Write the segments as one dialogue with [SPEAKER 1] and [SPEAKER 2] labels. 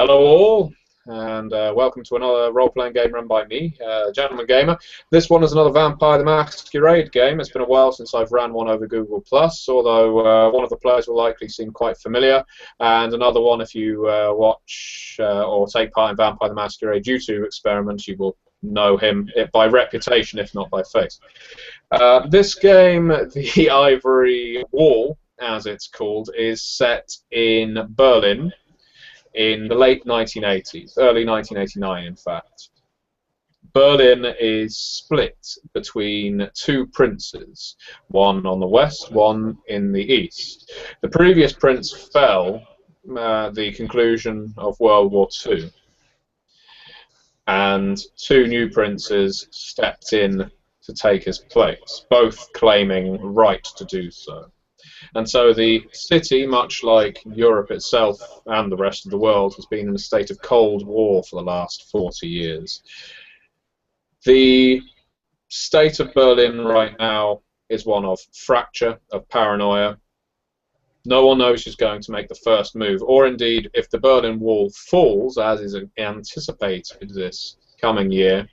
[SPEAKER 1] Hello all, and welcome to another role-playing game run by me, Gentleman Gamer. This one is another Vampire the Masquerade game. It's been a while since I've ran one over Google+, although one of the players will likely seem quite familiar, and another one, if you watch or take part in Vampire the Masquerade YouTube experiments, you will know him by reputation, if not by face. This game, the Ivory Wall, as it's called, is set in Berlin, in the late 1980s, early 1989 in fact. Berlin is split between two princes, one on the west, one in the east. The previous prince fell at the conclusion of World War II, and two new princes stepped in to take his place, both claiming right to do so. And so the city, much like Europe itself and the rest of the world, has been in a state of Cold War for the last 40 years. The state of Berlin right now is one of fracture, of paranoia. No one knows who's going to make the first move, or indeed, if the Berlin Wall falls, as is anticipated this coming year,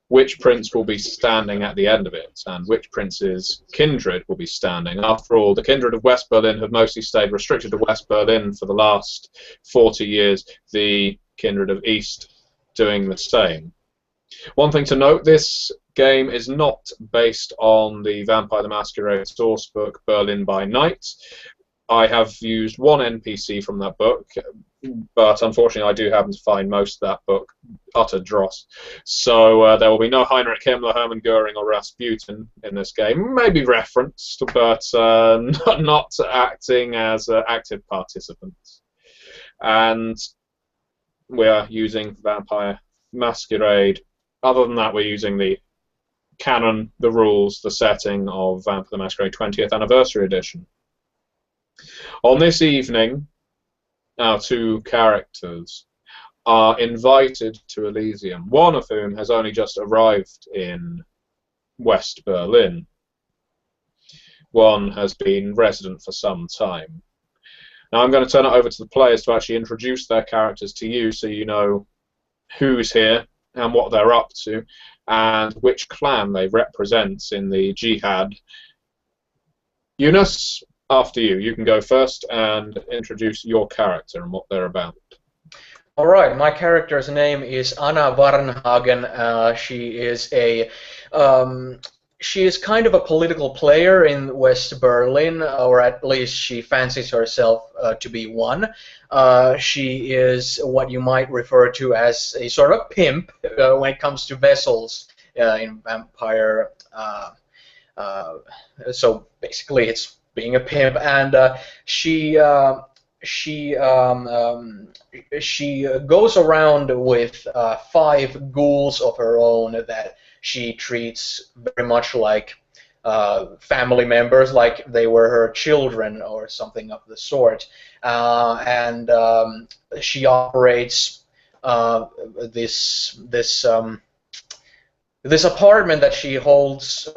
[SPEAKER 1] which prince will be standing at the end of it, and which prince's kindred will be standing. After all, the kindred of West Berlin have mostly stayed restricted to West Berlin for the last 40 years, the kindred of East doing the same. One thing to note, this game is not based on the Vampire the Masquerade sourcebook Berlin by Night. I have used one NPC from that book, but unfortunately I do happen to find most of that book utter dross. So there will be no Heinrich Himmler, Hermann Goering or Rasputin in this game. Maybe referenced, but not acting as active participants. And we are using Vampire Masquerade. Other than that, we're using the canon, the rules, the setting of Vampire the Masquerade 20th Anniversary Edition. On this evening, our two characters are invited to Elysium, one of whom has only just arrived in West Berlin. One has been resident for some time. Now I'm going to turn it over to the players to actually introduce their characters to you so you know who's here and what they're up to and which clan they represent in the jihad. Eunice, after you. You can go first and introduce your character and what they're about.
[SPEAKER 2] All right, my character's name is Anna Varnhagen. She is kind of a political player in West Berlin, or at least she fancies herself to be one. She is what you might refer to as a sort of pimp when it comes to vessels in Vampire. So basically, it's being a pimp, and she goes around with 5 ghouls of her own that she treats very much like family members, like they were her children or something of the sort. And she operates this apartment that she holds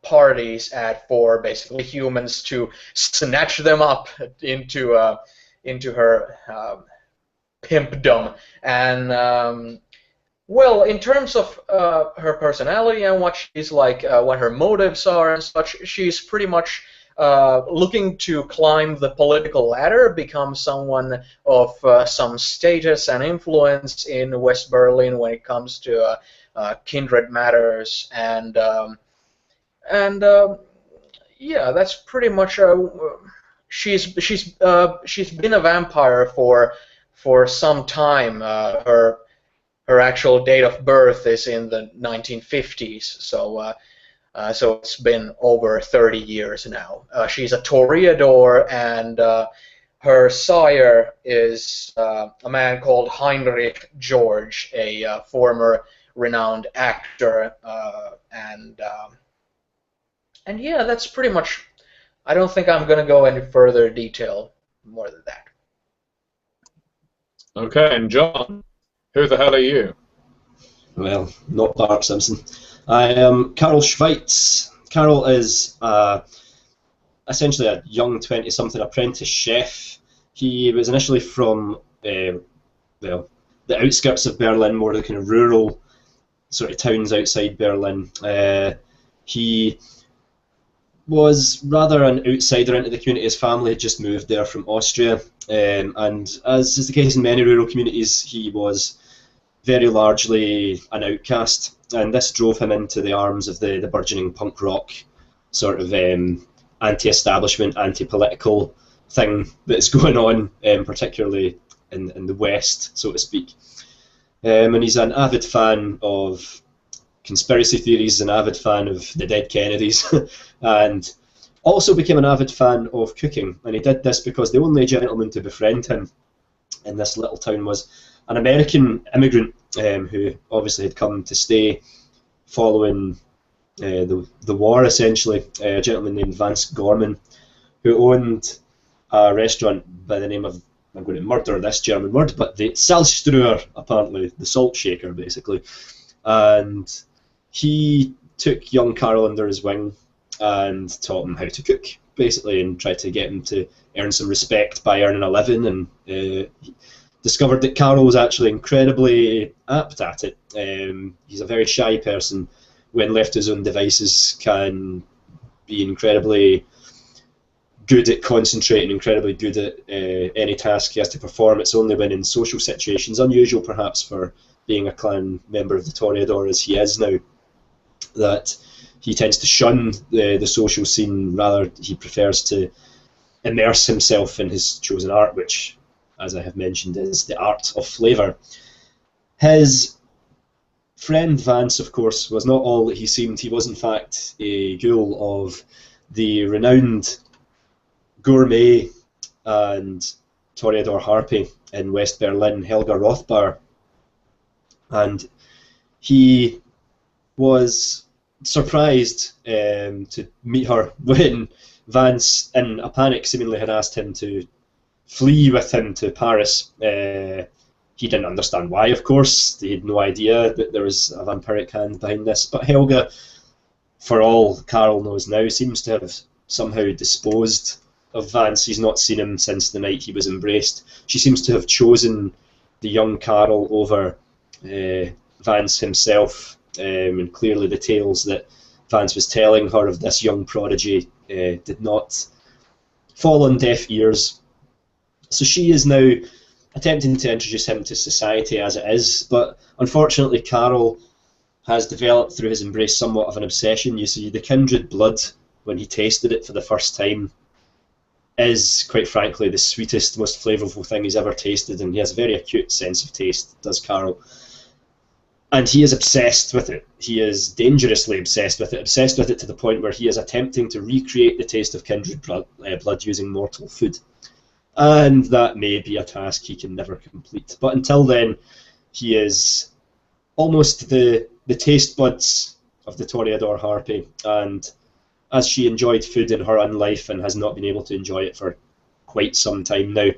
[SPEAKER 2] parties at for basically humans to snatch them up into her pimpdom. And well, in terms of her personality and what she's like, what her motives are and such, she's pretty much looking to climb the political ladder, become someone of some status and influence in West Berlin when it comes to kindred matters, and yeah, that's pretty much. She's been a vampire for some time. Her actual date of birth is in the 1950s, so it's been over 30 years now. She's a Toreador, and her sire is a man called Heinrich George, a former renowned actor, and yeah, that's pretty much. I don't think I'm going to go any further detail more than that.
[SPEAKER 1] Okay, and John, who the hell are you?
[SPEAKER 3] Well, not Bart Simpson. I am Karl Schweitz. Karl is essentially a young 20-something apprentice chef. He was initially from well, the outskirts of Berlin, more the kind of rural sort of towns outside Berlin. He was rather an outsider into the community. His family had just moved there from Austria, and as is the case in many rural communities, he was very largely an outcast, and this drove him into the arms of the burgeoning punk rock sort of anti-establishment, anti-political thing that's going on, particularly in the West, so to speak. And he's an avid fan of conspiracy theories, an avid fan of the dead Kennedys, and also became an avid fan of cooking. And he did this because the only gentleman to befriend him in this little town was an American immigrant who obviously had come to stay following the war, essentially, a gentleman named Vance Gorman, who owned a restaurant by the name of, I'm going to murder this German word, but the Salzstreuer, apparently, the salt shaker, basically. And he took young Carl under his wing and taught him how to cook, basically, and tried to get him to earn some respect by earning a living, and discovered that Carl was actually incredibly apt at it. He's a very shy person. When left to his own devices, can be incredibly good at concentrating, incredibly good at any task he has to perform. It's only when in social situations, unusual perhaps for being a clan member of the Toreador as he is now, that he tends to shun the social scene. Rather, he prefers to immerse himself in his chosen art, which, as I have mentioned, is the art of flavour. His friend Vance, of course, was not all that he seemed. He was in fact a ghoul of the renowned gourmet and Toreador harpy in West Berlin, Helga Rothbar. And he was surprised to meet her when Vance, in a panic, seemingly had asked him to flee with him to Paris. He didn't understand why, of course. He had no idea that there was a vampiric hand behind this. But Helga, for all Carl knows now, seems to have somehow disposed of Vance. He's not seen him since the night he was embraced. She seems to have chosen the young Carl over Vance himself, and clearly the tales that Vance was telling her of this young prodigy did not fall on deaf ears. So she is now attempting to introduce him to society as it is, but unfortunately Carl has developed through his embrace somewhat of an obsession. You see, the kindred blood, when he tasted it for the first time, is, quite frankly, the sweetest, most flavourful thing he's ever tasted, and he has a very acute sense of taste, does Carl. And he is obsessed with it. He is dangerously obsessed with it to the point where he is attempting to recreate the taste of kindred blood using mortal food. And that may be a task he can never complete. But until then, he is almost the taste buds of the Toreador harpy, and as she enjoyed food in her own life and has not been able to enjoy it for quite some time now,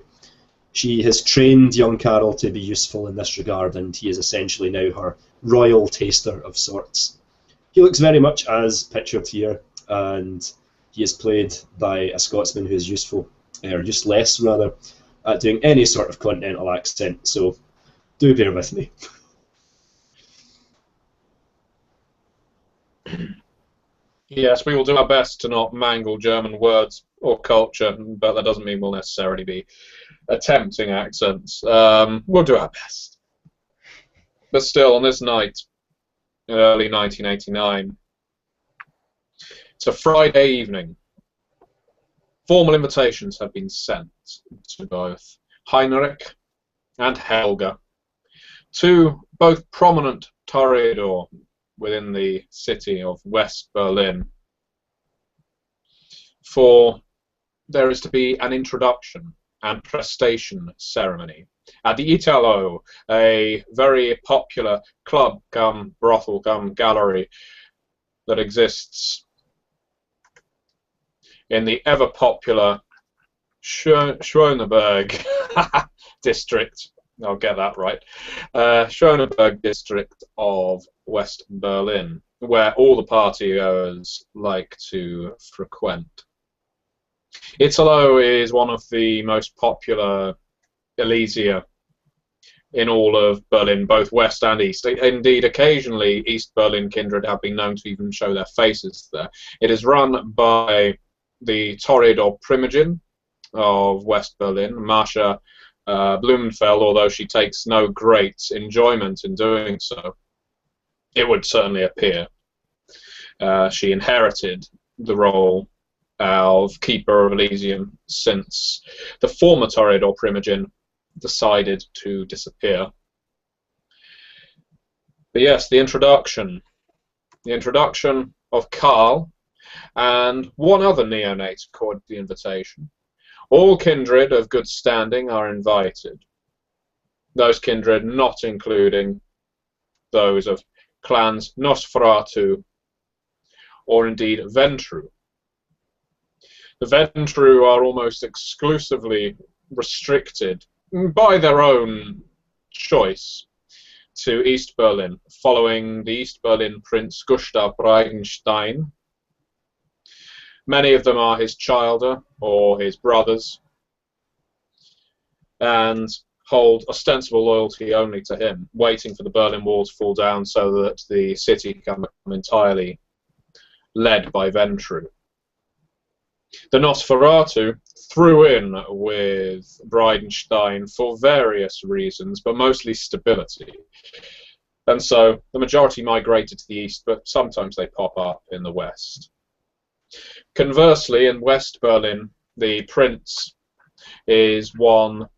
[SPEAKER 3] she has trained young Carol to be useful in this regard, and he is essentially now her royal taster of sorts. He looks very much as pictured here, and he is played by a Scotsman who is useful, or useless rather, at doing any sort of continental accent, so do bear with me.
[SPEAKER 1] Yes, we will do our best to not mangle German words or culture, but that doesn't mean we'll necessarily be attempting accents. We'll do our best. But still, on this night, early 1989, it's a Friday evening. Formal invitations have been sent to both Heinrich and Helga, two both prominent Toreador within the city of West Berlin, for there is to be an introduction and prestation ceremony at the Italo, a very popular club cum brothel cum gallery that exists in the ever popular Schöneberg district. I'll get that right. Schöneberg district of West Berlin, where all the partygoers like to frequent. Italo is one of the most popular Elysia in all of Berlin, both west and east. Indeed, occasionally East Berlin kindred have been known to even show their faces there. It is run by the Torrid or Primogen of West Berlin, Marcia Blumenfeld, although she takes no great enjoyment in doing so. It would certainly appear. She inherited the role of Keeper of Elysium since the former Torrid or Primogen decided to disappear. But yes, the introduction of Karl and one other neonate according to the invitation. All kindred of good standing are invited. Those kindred not including those of clans Nosferatu or indeed Ventru. The Ventru are almost exclusively restricted by their own choice to East Berlin, following the East Berlin Prince Gustav Breitenstein. Many of them are his childer or his brothers, and hold ostensible loyalty only to him, waiting for the Berlin Wall to fall down so that the city can become entirely led by Ventru. The Nosferatu threw in with Bridenstine for various reasons, but mostly stability. And so the majority migrated to the east, but sometimes they pop up in the west. Conversely, in West Berlin, the prince is one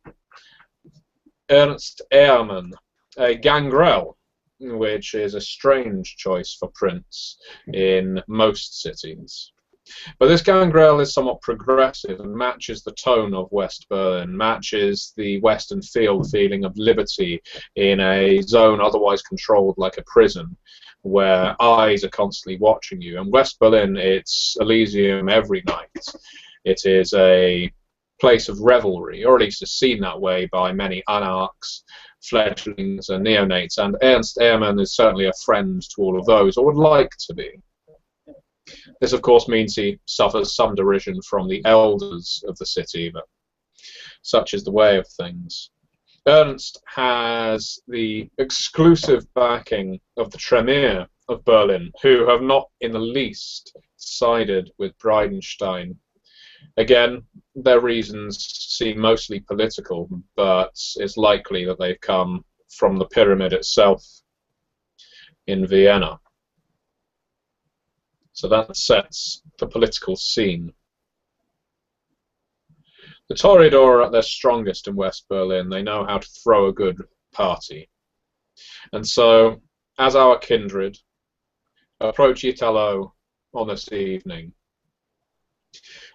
[SPEAKER 1] Ernst Ehrmann, a gangrel, which is a strange choice for prince in most cities. But this gangrel is somewhat progressive and matches the tone of West Berlin, matches the Western feel, the feeling of liberty in a zone otherwise controlled like a prison, where eyes are constantly watching you. In West Berlin, it's Elysium every night. It is a place of revelry, or at least is seen that way by many anarchs, fledglings, and neonates, and Ernst Ehrmann is certainly a friend to all of those, or would like to be. This, of course, means he suffers some derision from the elders of the city, but such is the way of things. Ernst has the exclusive backing of the Tremere of Berlin, who have not in the least sided with Bridenstine. Again, their reasons seem mostly political, but it's likely that they've come from the pyramid itself in Vienna. So that sets the political scene. The Torrid are at their strongest in West Berlin. They know how to throw a good party. And so, as our kindred approach Italo on this evening,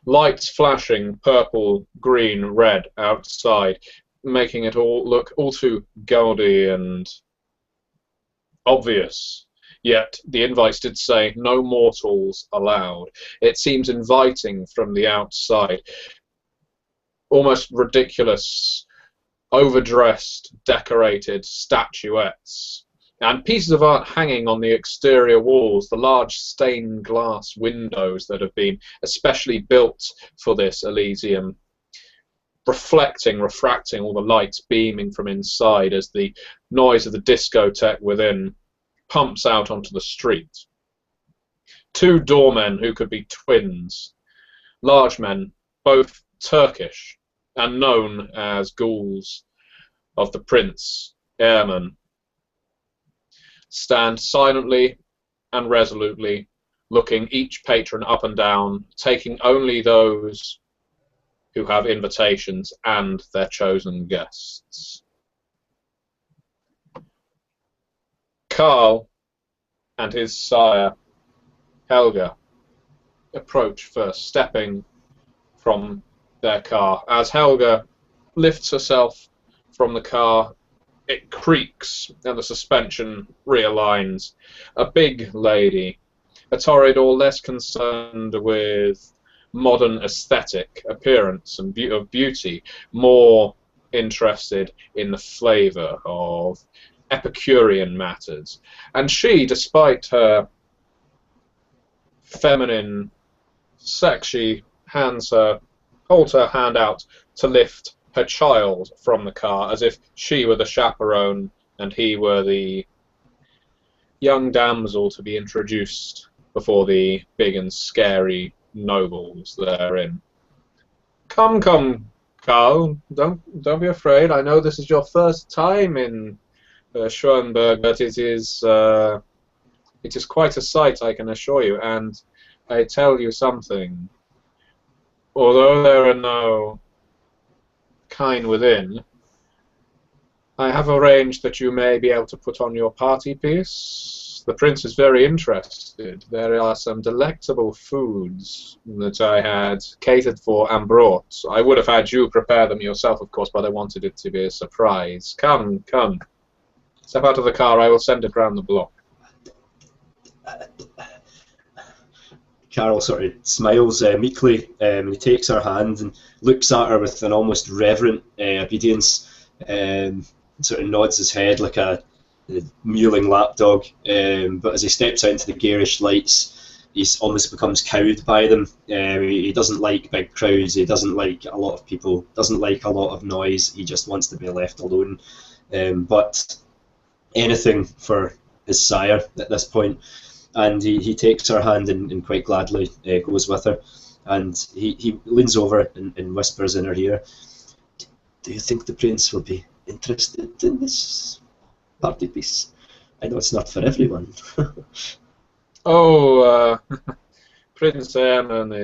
[SPEAKER 1] lights flashing purple, green, red outside, making it all look all too gaudy and obvious. Yet the invites did say no mortals allowed. It seems inviting from the outside. Almost ridiculous, overdressed, decorated statuettes, and pieces of art hanging on the exterior walls, the large stained glass windows that have been especially built for this Elysium, refracting all the lights beaming from inside as the noise of the discotheque within pumps out onto the street. Two doormen who could be twins, large men, both Turkish, and known as ghouls of the Prince Ehrmann, stand silently and resolutely, looking each patron up and down, taking only those who have invitations and their chosen guests. Karl and his sire, Helga, approach first, stepping from their car. As Helga lifts herself from the car, it creaks and the suspension realigns. A big lady, a Torrid or less concerned with modern aesthetic appearance and of beauty, more interested in the flavour of Epicurean matters. And she, despite her feminine sex, she holds her hand out to lift her child from the car, as if she were the chaperone and he were the young damsel to be introduced before the big and scary nobles therein. Come, come, Carl, don't be afraid. I know this is your first time in Schoenberg, but it is quite a sight, I can assure you. And I tell you something. Although there are no kine within, I have arranged that you may be able to put on your party piece. The prince is very interested. There are some delectable foods that I had catered for and brought. I would have had you prepare them yourself, of course, but I wanted it to be a surprise. Come, come. Step out of the car. I will send it round the block.
[SPEAKER 3] Carol sort of smiles meekly, and he takes her hand and looks at her with an almost reverent obedience, sort of nods his head like a mewling lapdog, but as he steps out into the garish lights, he almost becomes cowed by them. He doesn't like big crowds, he doesn't like a lot of people, doesn't like a lot of noise, he just wants to be left alone. But anything for his sire at this point. And he takes her hand and quite gladly goes with her. And he leans over and whispers in her ear, "Do you think the prince will be interested in this party piece? I know it's not for everyone."
[SPEAKER 1] Oh, Prince Aemon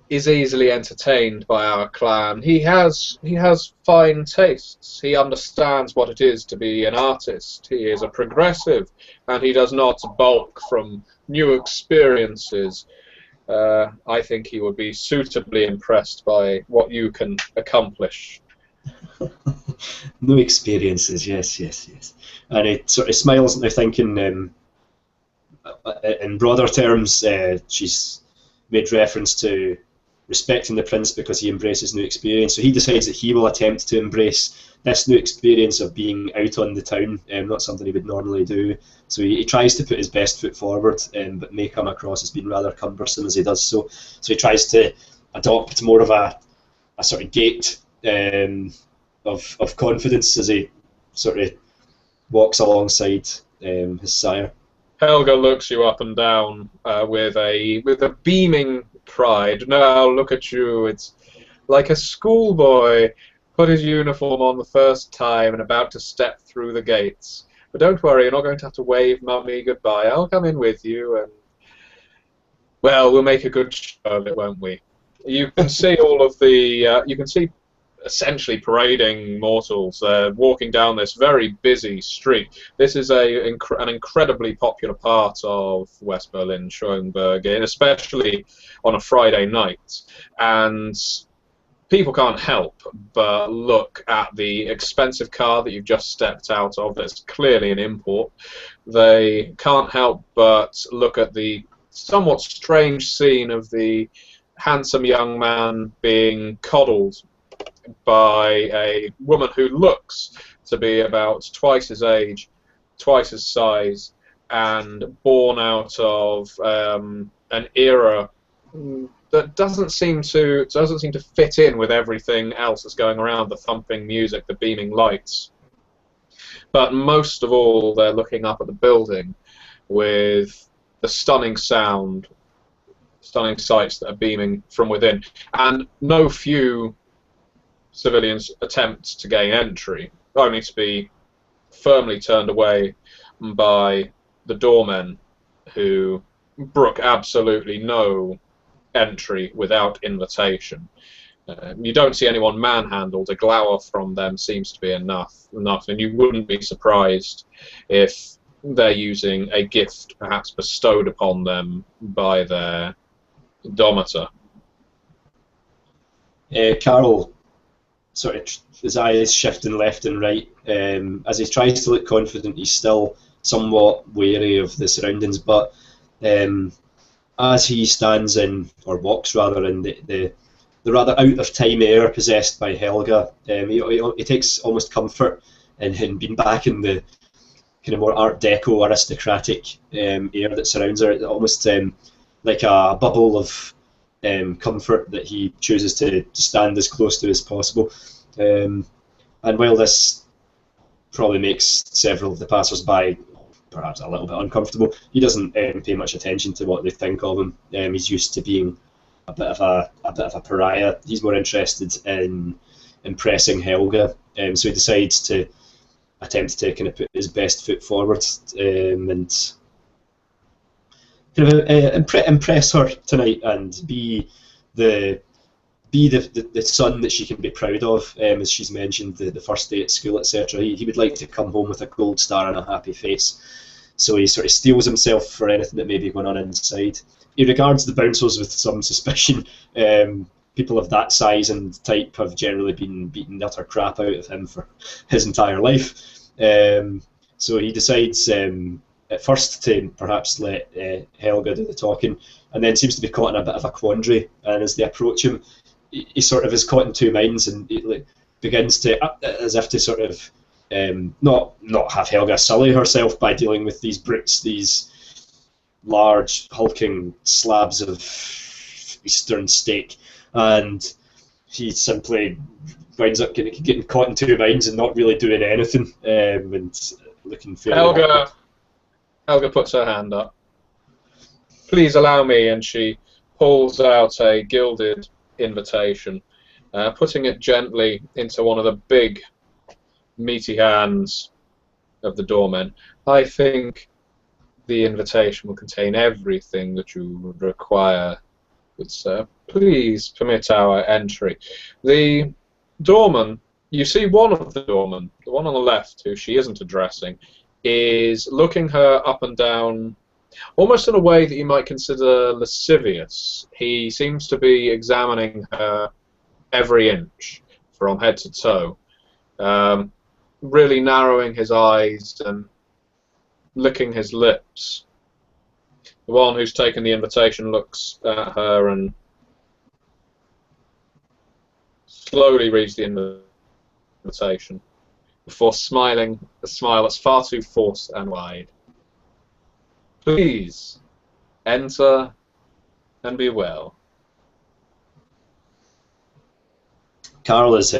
[SPEAKER 1] is easily entertained by our clan. He has fine tastes. He understands what it is to be an artist. He is a progressive, and he does not balk from new experiences. I think he would be suitably impressed by what you can accomplish.
[SPEAKER 3] New experiences, yes. And it sort of smiles, and I think in broader terms, she's made reference to respecting the prince because he embraces new experience. So he decides that he will attempt to embrace this new experience of being out on the town, not something he would normally do. So he tries to put his best foot forward, but may come across as being rather cumbersome as he does so. So he tries to adopt more of a sort of gait of confidence as he sort of walks alongside his sire.
[SPEAKER 1] Helga looks you up and down with a beaming pride. Now look at you. It's like a schoolboy put his uniform on the first time and about to step through the gates. But don't worry, you're not going to have to wave Mummy goodbye. I'll come in with you, and well, we'll make a good show of it, won't we? You can see all of the. You can see essentially parading mortals walking down this very busy street. This is an incredibly popular part of West Berlin, Schoenberg, especially on a Friday night. And people can't help but look at the expensive car that you've just stepped out of. That's clearly an import. They can't help but look at the somewhat strange scene of the handsome young man being coddled by a woman who looks to be about twice his age, twice his size, and born out of an era that doesn't seem to fit in with everything else that's going around, the thumping music, the beaming lights. But most of all, they're looking up at the building with the stunning sound, stunning sights that are beaming from within, and no few civilians attempt to gain entry, only to be firmly turned away by the doormen, who brook absolutely no entry without invitation. You don't see anyone manhandled. A glower from them seems to be enough, and you wouldn't be surprised if they're using a gift perhaps bestowed upon them by their domitor.
[SPEAKER 3] Carol sort of his eyes shifting left and right. As he tries to look confident, he's still somewhat wary of the surroundings, but as he stands in, or walks rather, in the rather out of time air possessed by Helga, he takes almost comfort in being back in the kind of more Art Deco aristocratic air that surrounds her, almost like a bubble of comfort that he chooses to stand as close to as possible. And while this probably makes several of the passers-by perhaps a little bit uncomfortable, he doesn't pay much attention to what they think of him. He's used to being a bit of a pariah. He's more interested in impressing Helga, so he decides to attempt to kind of put his best foot forward and kind of impress her tonight and be the son that she can be proud of, as she's mentioned, the first day at school, etc. He would like to come home with a gold star and a happy face. So he sort of steels himself for anything that may be going on inside. He regards the bouncers with some suspicion. People of that size and type have generally been beating the utter crap out of him for his entire life. So he decides at first to perhaps let Helga do the talking, and then seems to be caught in a bit of a quandary. And as they approach him, he sort of is caught in two minds, and he begins to, as if to sort of not have Helga sully herself by dealing with these brutes, these large hulking slabs of eastern steak, and he simply winds up getting caught in two minds and not really doing anything, and looking fairly awkward.
[SPEAKER 1] Helga puts her hand up. Please allow me, and she pulls out a gilded invitation, putting it gently into one of the big, meaty hands of the doorman. I think the invitation will contain everything that you would require, good sir. Please permit our entry. The doorman, you see one of the doormen, the one on the left, who she isn't addressing, is looking her up and down, almost in a way that you might consider lascivious. He seems to be examining her every inch, from head to toe, really narrowing his eyes and licking his lips. The one who's taken the invitation looks at her and slowly reads the invitation before smiling a smile that's far too forced and wide. Please enter and be well.
[SPEAKER 3] Carl is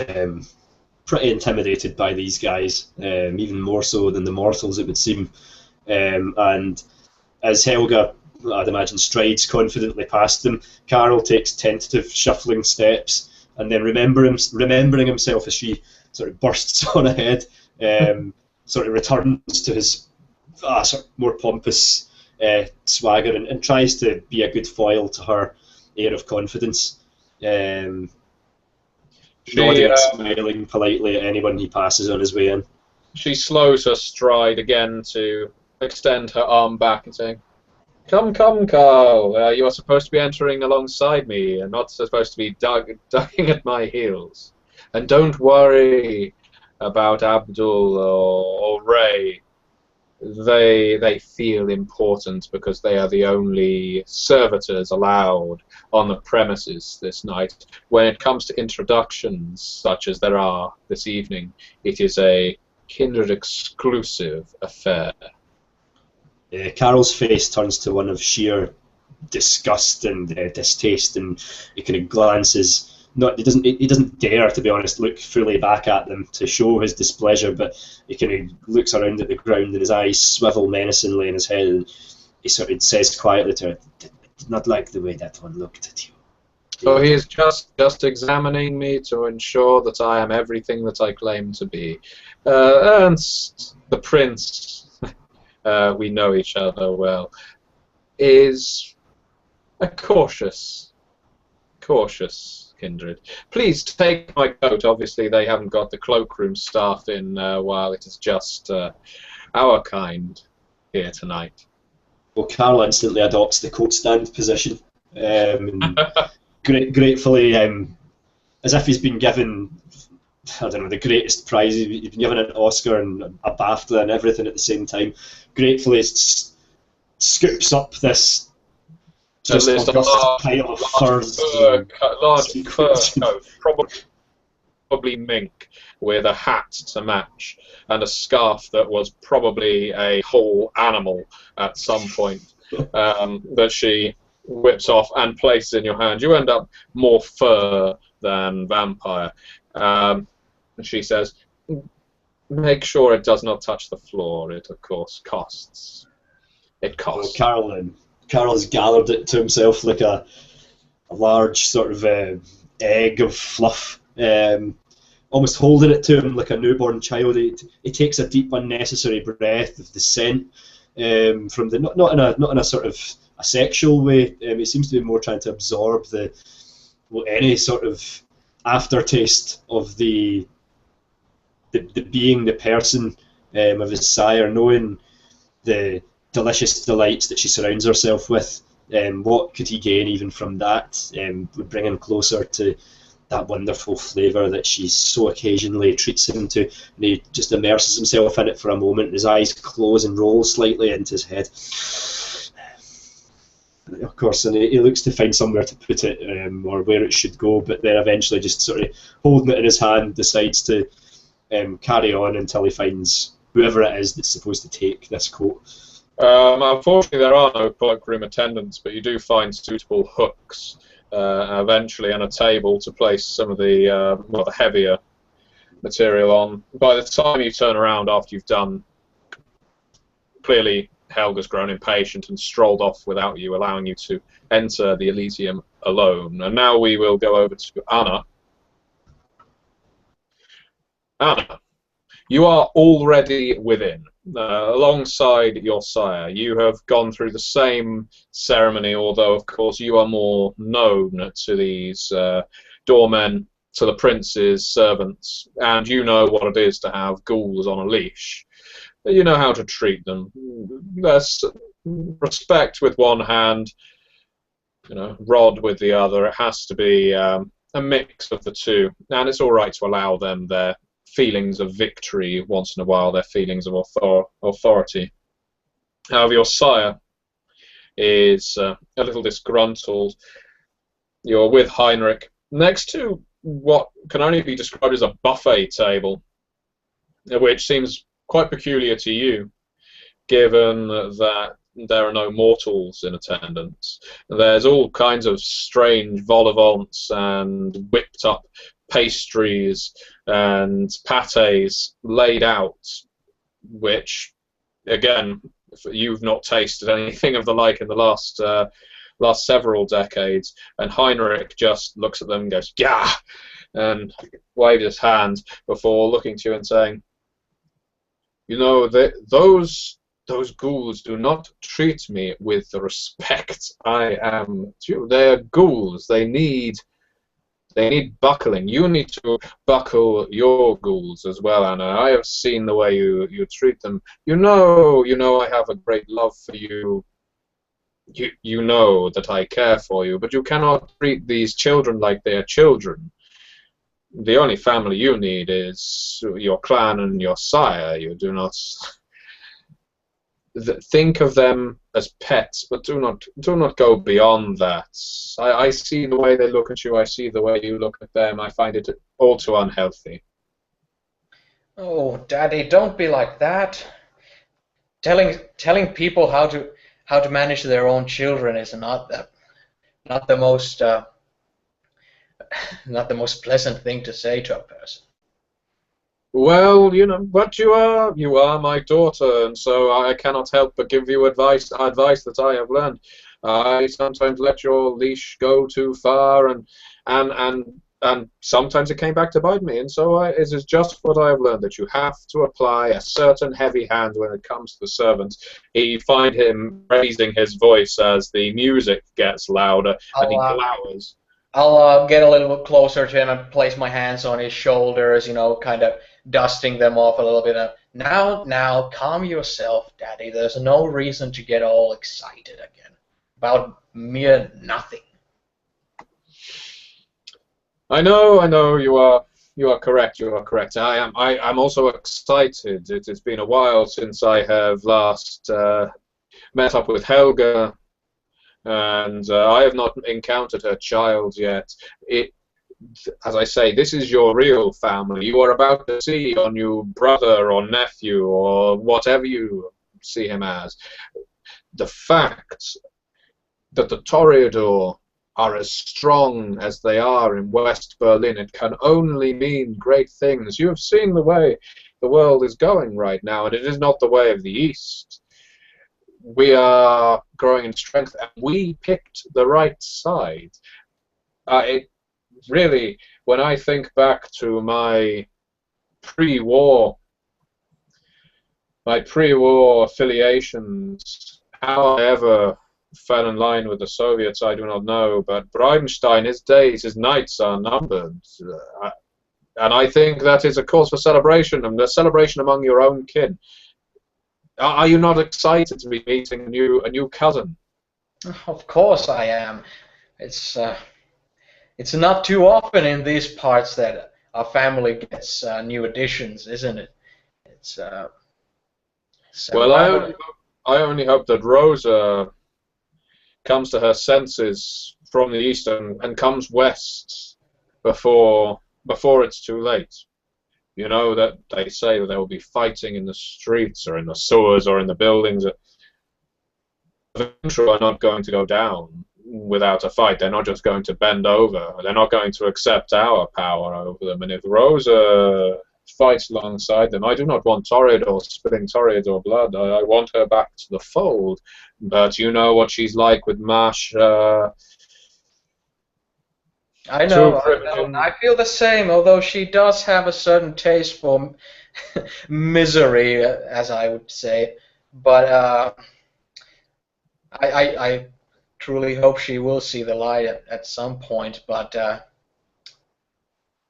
[SPEAKER 3] pretty intimidated by these guys, even more so than the mortals, it would seem. And as Helga, I'd imagine, strides confidently past them, Carl takes tentative, shuffling steps, and then remembering himself as she sort of bursts on ahead, sort of returns to his sort of more pompous swagger and tries to be a good foil to her air of confidence. Nodding and smiling politely at anyone he passes on his way in.
[SPEAKER 1] She slows her stride again to extend her arm back and saying, Come, Carl, you are supposed to be entering alongside me and not supposed to be ducking at my heels. And don't worry about Abdul or Ray. They feel important because they are the only servitors allowed on the premises this night. When it comes to introductions, such as there are this evening, it is a kindred exclusive affair.
[SPEAKER 3] Carol's face turns to one of sheer disgust and distaste, and he kind of glances. He doesn't dare, to be honest, look fully back at them to show his displeasure, but he kind of looks around at the ground and his eyes swivel menacingly in his head, and he sort of says quietly to her, "I did not like the way that one looked at you."
[SPEAKER 1] So he is just examining me to ensure that I am everything that I claim to be. Ernst, the prince, we know each other well, is a cautious kindred. Please take my coat. Obviously, they haven't got the cloakroom staff in while it is just our kind here tonight.
[SPEAKER 3] Well, Carl instantly adopts the coat stand position, gratefully, as if he's been given, I don't know, the greatest prize. He's been given an Oscar and a BAFTA and everything at the same time. Gratefully, scoops up this just a pile of furs.
[SPEAKER 1] Large fur coat, probably mink, with a hat to match, and a scarf that was probably a whole animal at some point, that she whips off and places in your hand. You end up more fur than vampire. And she says, make sure it does not touch the floor. It, of course, costs. It costs.
[SPEAKER 3] Carol's gathered it to himself like a large sort of egg of fluff, almost holding it to him like a newborn child. He takes a deep, unnecessary breath of the scent from the not in a sort of a sexual way. It seems to be more trying to absorb any sort of aftertaste of the being, the person of his sire, knowing the delicious delights that she surrounds herself with. What could he gain even from that? Would bring him closer to that wonderful flavour that she so occasionally treats him to, and he just immerses himself in it for a moment, and his eyes close and roll slightly into his head. Of course, and he looks to find somewhere to put it, or where it should go, but then eventually just sort of holding it in his hand decides to carry on until he finds whoever it is that's supposed to take this coat.
[SPEAKER 1] Unfortunately, there are no cloakroom attendants, but you do find suitable hooks eventually and a table to place some of the heavier material on. By the time you turn around after you've done, clearly Helga's grown impatient and strolled off without you, allowing you to enter the Elysium alone. And now we will go over to Anna. Anna, you are already within. Alongside your sire, you have gone through the same ceremony, although of course you are more known to these doormen, to the prince's servants, and you know what it is to have ghouls on a leash. You know how to treat them. There's respect with one hand, rod with the other. It has to be a mix of the two, and it's all right to allow them their feelings of victory once in a while, their feelings of authority. However, your sire is a little disgruntled. You're with Heinrich next to what can only be described as a buffet table, which seems quite peculiar to you, given that there are no mortals in attendance. There's all kinds of strange vol au vents and whipped up pastries and pâtés laid out, which, again, you've not tasted anything of the like in the last several decades. And Heinrich just looks at them and goes, "Yeah," and waves his hand before looking to you and saying, those ghouls do not treat me with the respect I am due. They're ghouls. They need buckling. You need to buckle your ghouls as well, Anna. I have seen the way you treat them. You know I have a great love for you. You know that I care for you, but you cannot treat these children like they are children. The only family you need is your clan and your sire. You do not think of them as pets, but do not go beyond that. I see the way they look at you. I see the way you look at them. I find it all too unhealthy.
[SPEAKER 2] Oh, Daddy, don't be like that. Telling people how to manage their own children is not the most not the most pleasant thing to say to a person.
[SPEAKER 1] Well, but you are my daughter, and so I cannot help but give you advice that I have learned. I sometimes let your leash go too far, and sometimes it came back to bite me, and so it is just what I have learned, that you have to apply a certain heavy hand when it comes to the servants. You find him raising his voice as the music gets louder, and he glowers.
[SPEAKER 2] I'll get a little bit closer to him and place my hands on his shoulders, kind of dusting them off a little bit. Now, calm yourself, Daddy. There's no reason to get all excited again about mere nothing.
[SPEAKER 1] I know. You are correct. You are correct. I'm also excited. It has been a while since I have last met up with Helga. And I have not encountered her child yet. As I say, this is your real family. You are about to see your new brother or nephew or whatever you see him as. The fact that the Toreador are as strong as they are in West Berlin, it can only mean great things. You have seen the way the world is going right now, and it is not the way of the East. We are growing in strength, and we picked the right side. It really, when I think back to pre-war my pre-war affiliations, how I ever fell in line with the Soviets, I do not know. But Bridenstine, his days, his nights are numbered. And I think that is a cause for celebration, and a celebration among your own kin. Are you not excited to be meeting a new cousin?
[SPEAKER 2] Of course I am. It's not too often in these parts that our family gets new additions, isn't it? It's
[SPEAKER 1] Well,
[SPEAKER 2] rather.
[SPEAKER 1] I only hope that Rosa comes to her senses from the east and comes west before it's too late. You know that they say that there will be fighting in the streets or in the sewers or in the buildings. The Venture are not going to go down without a fight. They're not just going to bend over. They're not going to accept our power over them. And if Rosa fights alongside them, I do not want Toreador spilling Toreador blood. I want her back to the fold. But you know what she's like with Mash.
[SPEAKER 2] I know, I feel the same, although she does have a certain taste for misery, as I would say. But I truly hope she will see the light at some point. But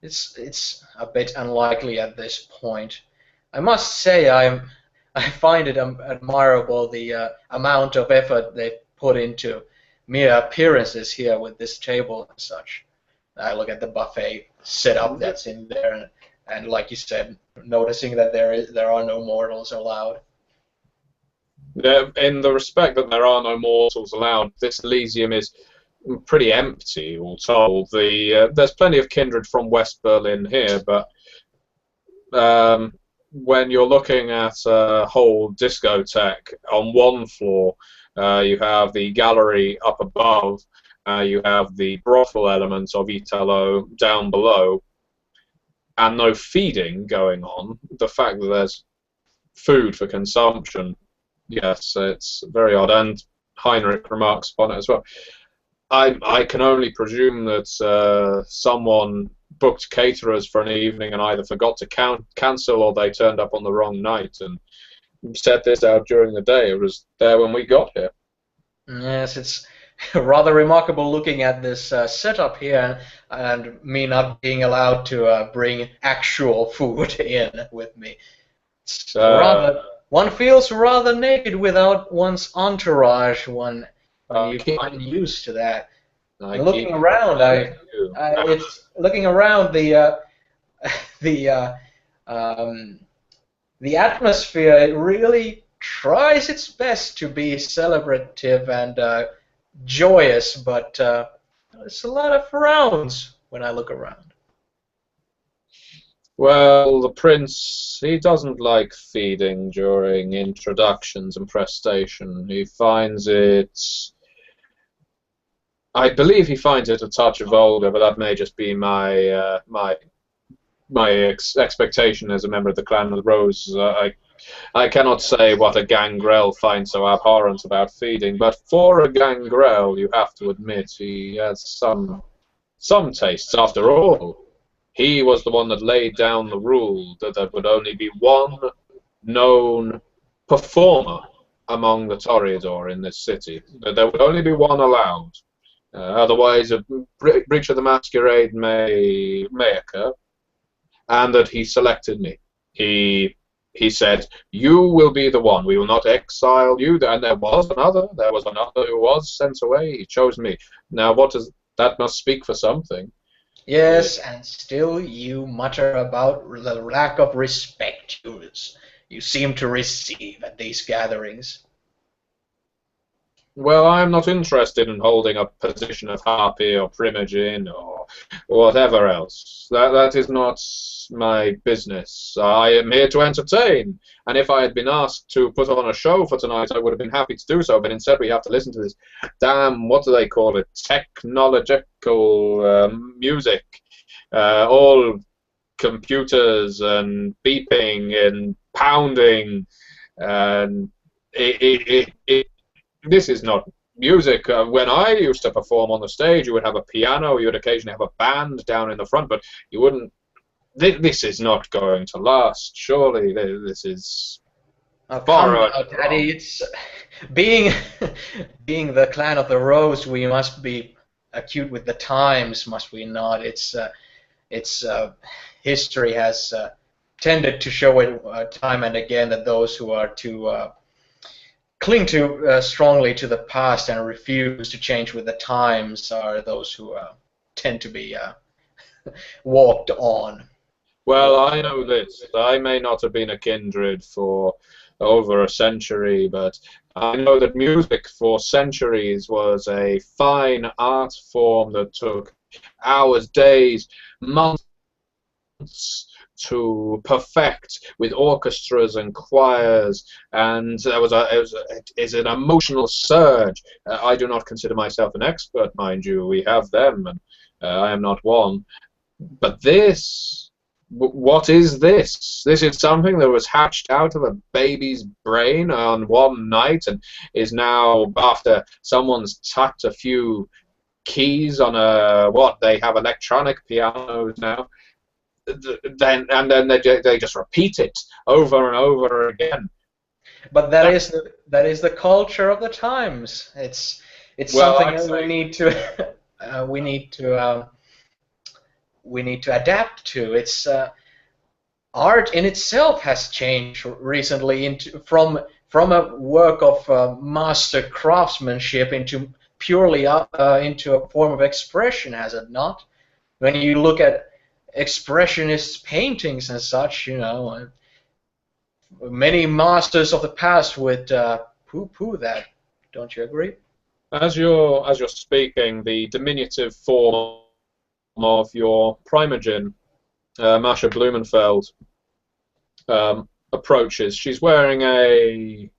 [SPEAKER 2] it's a bit unlikely at this point. I must say I find it admirable the amount of effort they put into mere appearances here with this table and such. I look at the buffet setup that's in there, and like you said, noticing that there are no mortals allowed.
[SPEAKER 1] In the respect that there are no mortals allowed, this Elysium is pretty empty, all told. There's plenty of kindred from West Berlin here, but when you're looking at a whole discotheque, on one floor you have the gallery up above, you have the brothel elements of Italo down below, and no feeding going on. The fact that there's food for consumption, yes, it's very odd, and Heinrich remarks upon it as well. I can only presume that someone booked caterers for an evening and either forgot to cancel or they turned up on the wrong night and set this out during the day. It was there when we got here.
[SPEAKER 2] Yes, it's rather remarkable looking at this setup here and me not being allowed to bring actual food in with me. It's one feels rather naked without one's entourage. When you get used to that. Looking around, it's looking around the atmosphere. It really tries its best to be celebrative and joyous, but there's a lot of frowns when I look around.
[SPEAKER 1] Well, the prince, he doesn't like feeding during introductions and prestation. He finds it... I believe he finds it a touch vulgar, but that may just be my expectation as a member of the Clan of the Rose. I cannot say what a gangrel finds so abhorrent about feeding, but for a gangrel, you have to admit he has some tastes. After all, he was the one that laid down the rule that there would only be one known performer among the Toreador in this city. That there would only be one allowed. Otherwise, a breach of the Masquerade may occur, and that he selected me. He said, "You will be the one. We will not exile you." And there was another who was sent away. He chose me. Now, that must speak for something.
[SPEAKER 2] Yes, and still you mutter about the lack of respect you seem to receive at these gatherings.
[SPEAKER 1] Well, I'm not interested in holding a position of harpy or primogen or or whatever else. That is not my business. I am here to entertain, and if I had been asked to put on a show for tonight, I would have been happy to do so, but instead we have to listen to this damn, what do they call it, technological music, all computers and beeping and pounding, and this is not music. When I used to perform on the stage, you would have a piano, you would occasionally have a band down in the front, but you wouldn't. This is not going to last. Surely this is
[SPEAKER 2] Come now, Daddy. It's being being the clan of the Rose. We must be acute with the times, must we not? It's history has tended to show it time and again that those who are to cling to strongly to the past and refuse to change with the times are those who tend to be walked on.
[SPEAKER 1] Well, I know this. I may not have been a kindred for over a century, but I know that music for centuries was a fine art form that took hours, days, months to perfect with orchestras and choirs, and it's an emotional surge. I do not consider myself an expert, mind you. We have them, and I am not one. But this, what is this? This is something that was hatched out of a baby's brain on one night and is now, after someone's tapped a few keys on they have electronic pianos now, then they just repeat it over and over again.
[SPEAKER 2] But that is the culture of the times. It's something that we need to adapt to. It's art in itself has changed recently from a work of master craftsmanship into purely into a form of expression, has it not? When you look at expressionist paintings and such, many masters of the past would poo-poo that. Don't you agree?
[SPEAKER 1] As you're speaking, the diminutive form of your Primogen, Masha Blumenfeld, approaches. She's wearing a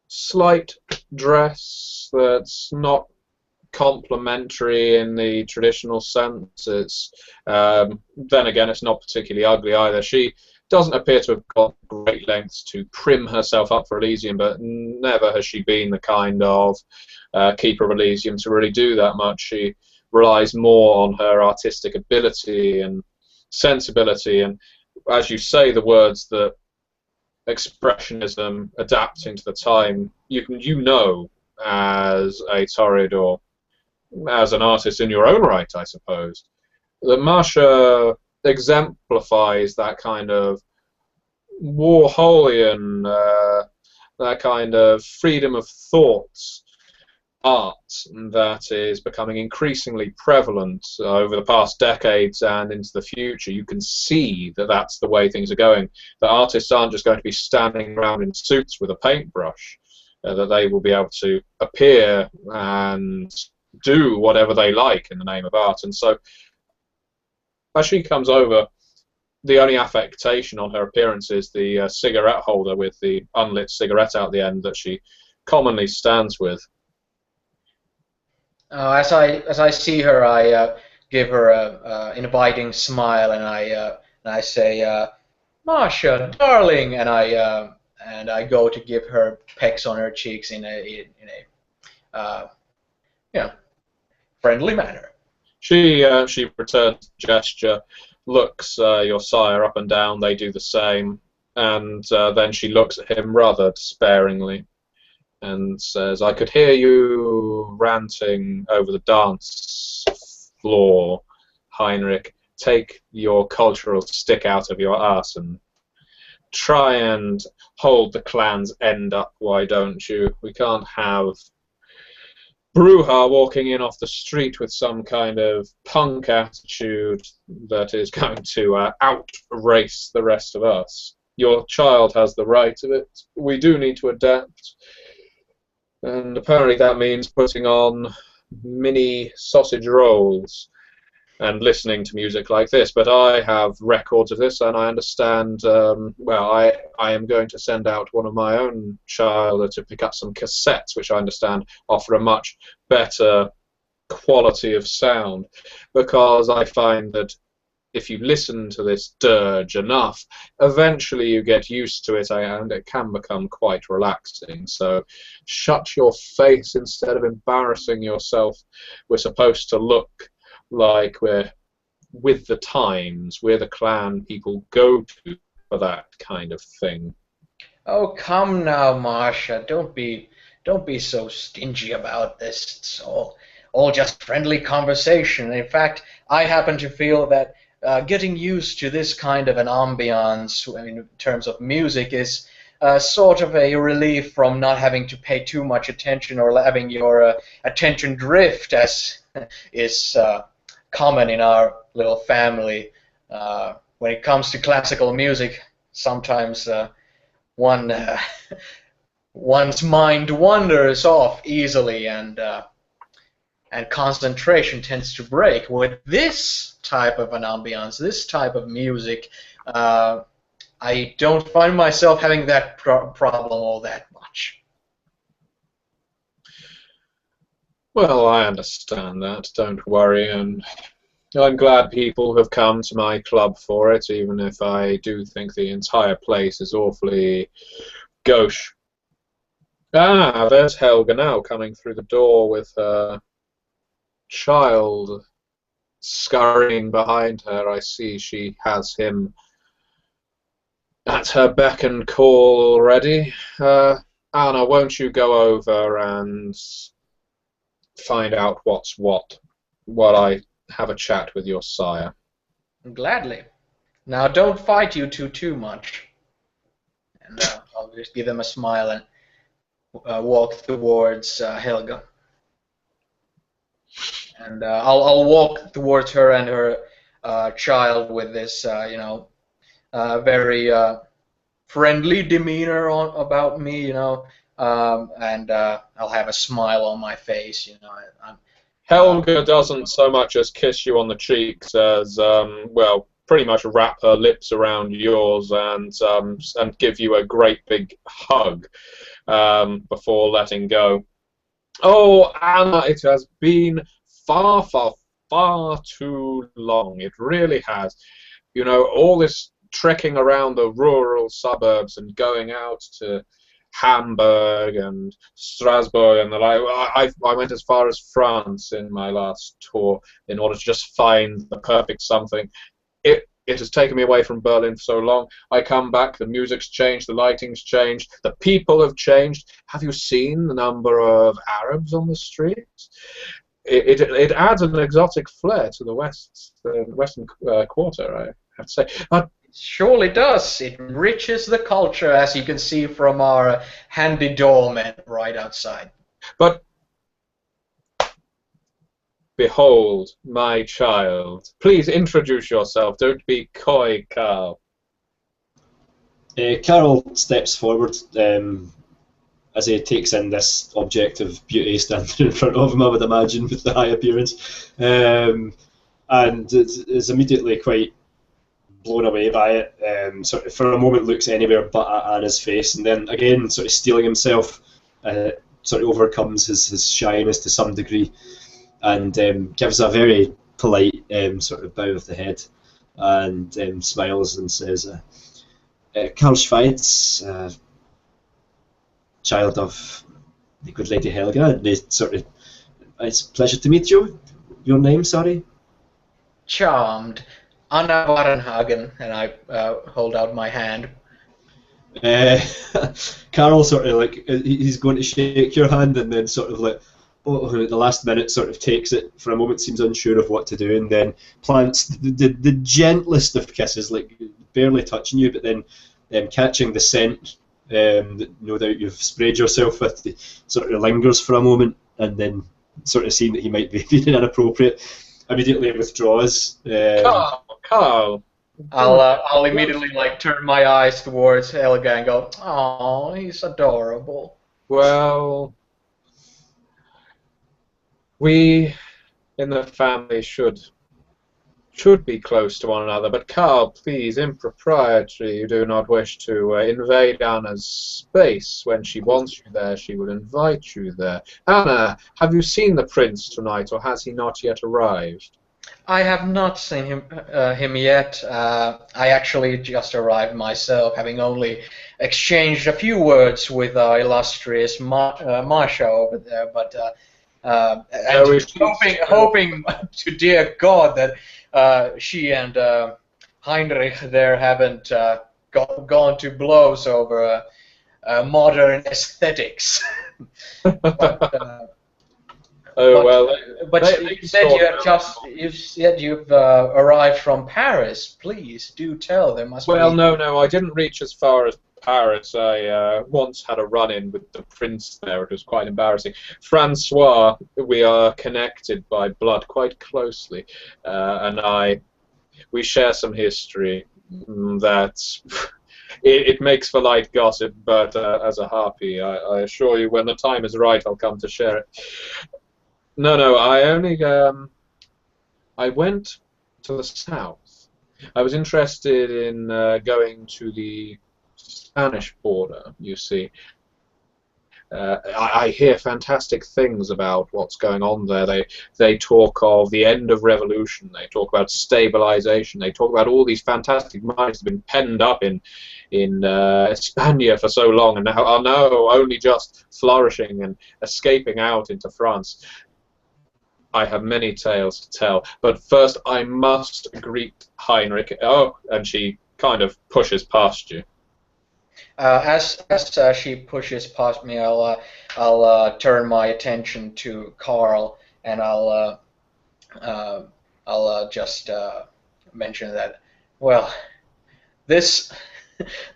[SPEAKER 1] slight dress that's not complimentary in the traditional sense. It's then again, it's not particularly ugly either. She doesn't appear to have got great lengths to prim herself up for Elysium, but never has she been the kind of keeper of Elysium to really do that much. She relies more on her artistic ability and sensibility, and as you say the words that expressionism, adapting to the time, you know as a Torrid or as an artist in your own right, I suppose, that Masha exemplifies that kind of Warholian, that kind of freedom of thought art that is becoming increasingly prevalent over the past decades and into the future. You can see that that's the way things are going. The artists aren't just going to be standing around in suits with a paintbrush, that they will be able to appear and do whatever they like in the name of art. And so as she comes over, the only affectation on her appearance is the cigarette holder with the unlit cigarette out the end that she commonly stands with.
[SPEAKER 2] As I see her, I give her an inviting smile, and I say, "Masha, darling," and I go to give her pecks on her cheeks in a friendly manner.
[SPEAKER 1] She returns the gesture, looks your sire up and down. They do the same, and then she looks at him rather despairingly and says, "I could hear you ranting over the dance floor, Heinrich. Take your cultural stick out of your ass and try and hold the clan's end up, why don't you? We can't have Bruja walking in off the street with some kind of punk attitude that is going to out-race the rest of us. Your child has the right of it. We do need to adapt. And apparently that means putting on mini sausage rolls and listening to music like this, but I have records of this, and I understand, well, I am going to send out one of my own child to pick up some cassettes, which I understand offer a much better quality of sound, because I find that if you listen to this dirge enough, eventually you get used to it, and it can become quite relaxing. So shut your face instead of embarrassing yourself. We're supposed to look like we're with the times. We're the clan people go to for that kind of thing.
[SPEAKER 2] Oh, come now, Marsha. Don't be so stingy about this. It's all just friendly conversation. In fact, I happen to feel that getting used to this kind of an ambiance, I mean, in terms of music, is sort of a relief from not having to pay too much attention or having your attention drift, as is common in our little family. When it comes to classical music, sometimes one one's mind wanders off easily, and concentration tends to break. With this type of an ambiance, this type of music, I don't find myself having that problem all that much.
[SPEAKER 1] Well, I understand that. Don't worry, and I'm glad people have come to my club for it, even if I do think the entire place is awfully gauche. Ah, there's Helga now coming through the door with her child scurrying behind her. I see she has him at her beck and call already. Anna, won't you go over and find out what's what while I have a chat with your sire?
[SPEAKER 2] Gladly. Now, don't fight you two too much. And I'll just give them a smile and walk towards Helga. And I'll walk towards her and her child with this, very friendly demeanor about me, and I'll have a smile on my face,
[SPEAKER 1] Helga doesn't so much as kiss you on the cheeks as, well, pretty much wrap her lips around yours and give you a great big hug before letting go. Oh, Anna, it has been far, far, far too long. It really has. All this trekking around the rural suburbs and going out to Hamburg and Strasbourg and the like. I went as far as France in my last tour in order to just find the perfect something. It has taken me away from Berlin for so long. I come back, the music's changed, the lighting's changed, the people have changed. Have you seen the number of Arabs on the streets? It adds an exotic flair to the Western Quarter, I have to say. But
[SPEAKER 2] surely does. It enriches the culture, as you can see from our handy doorman right outside.
[SPEAKER 1] But behold, my child. Please introduce yourself. Don't be coy, Carl.
[SPEAKER 3] Carol steps forward as he takes in this object of beauty standing in front of him, I would imagine, with the high appearance, and is immediately quite blown away by it. Sort of for a moment looks anywhere but at Anna's face, and then again, sort of steeling himself, sort of overcomes his shyness to some degree, and gives a very polite sort of bow of the head, and smiles and says, Karl Schweitz, child of the good lady Helga, and they sort of, it's a pleasure to meet you. Your name, sorry?
[SPEAKER 2] Charmed. Anna Warenhagen, and I hold out my hand.
[SPEAKER 3] Carol sort of like, he's going to shake your hand, and then sort of like, at the last minute sort of takes it for a moment, seems unsure of what to do, and then plants the gentlest of kisses, like barely touching you, but then catching the scent that no doubt you've sprayed yourself with, sort of lingers for a moment, and then sort of seeing that he might be being inappropriate, immediately withdraws.
[SPEAKER 1] Carl.
[SPEAKER 2] I'll immediately turn my eyes towards Helga and go, "Oh, he's adorable."
[SPEAKER 1] Well, We in the family should be close to one another, but Carl, please, in propriety, you do not wish to invade Anna's space. When she wants you there, she will invite you there. Anna, have you seen the prince tonight, or has he not yet arrived?
[SPEAKER 2] I have not seen him yet. I actually just arrived myself, having only exchanged a few words with our illustrious Masha over there, but and
[SPEAKER 1] No, is she still...
[SPEAKER 2] hoping to dear God that she and Heinrich there haven't gone to blows over modern aesthetics. but,
[SPEAKER 1] Oh well,
[SPEAKER 2] but
[SPEAKER 1] they
[SPEAKER 2] you said
[SPEAKER 1] sort
[SPEAKER 2] you have you've arrived from Paris. Please do tell. There must
[SPEAKER 1] Well,
[SPEAKER 2] be.
[SPEAKER 1] no, I didn't reach as far as Paris. I once had a run-in with the prince there. It was quite embarrassing. Francois, we are connected by blood quite closely, and we share some history that it makes for light gossip, but as a harpy, I assure you, when the time is right, I'll come to share it. No, I only I went to the south. I was interested in going to the Spanish border, you see. I hear fantastic things about what's going on there. They talk of the end of revolution. They talk about stabilization. They talk about all these fantastic minds that have been penned up in España for so long, and now are now only just flourishing and escaping out into France. I have many tales to tell, but first I must greet Heinrich. Oh, and she kind of pushes past you.
[SPEAKER 2] As she pushes past me, I'll turn my attention to Carl, and I'll just mention that. Well, this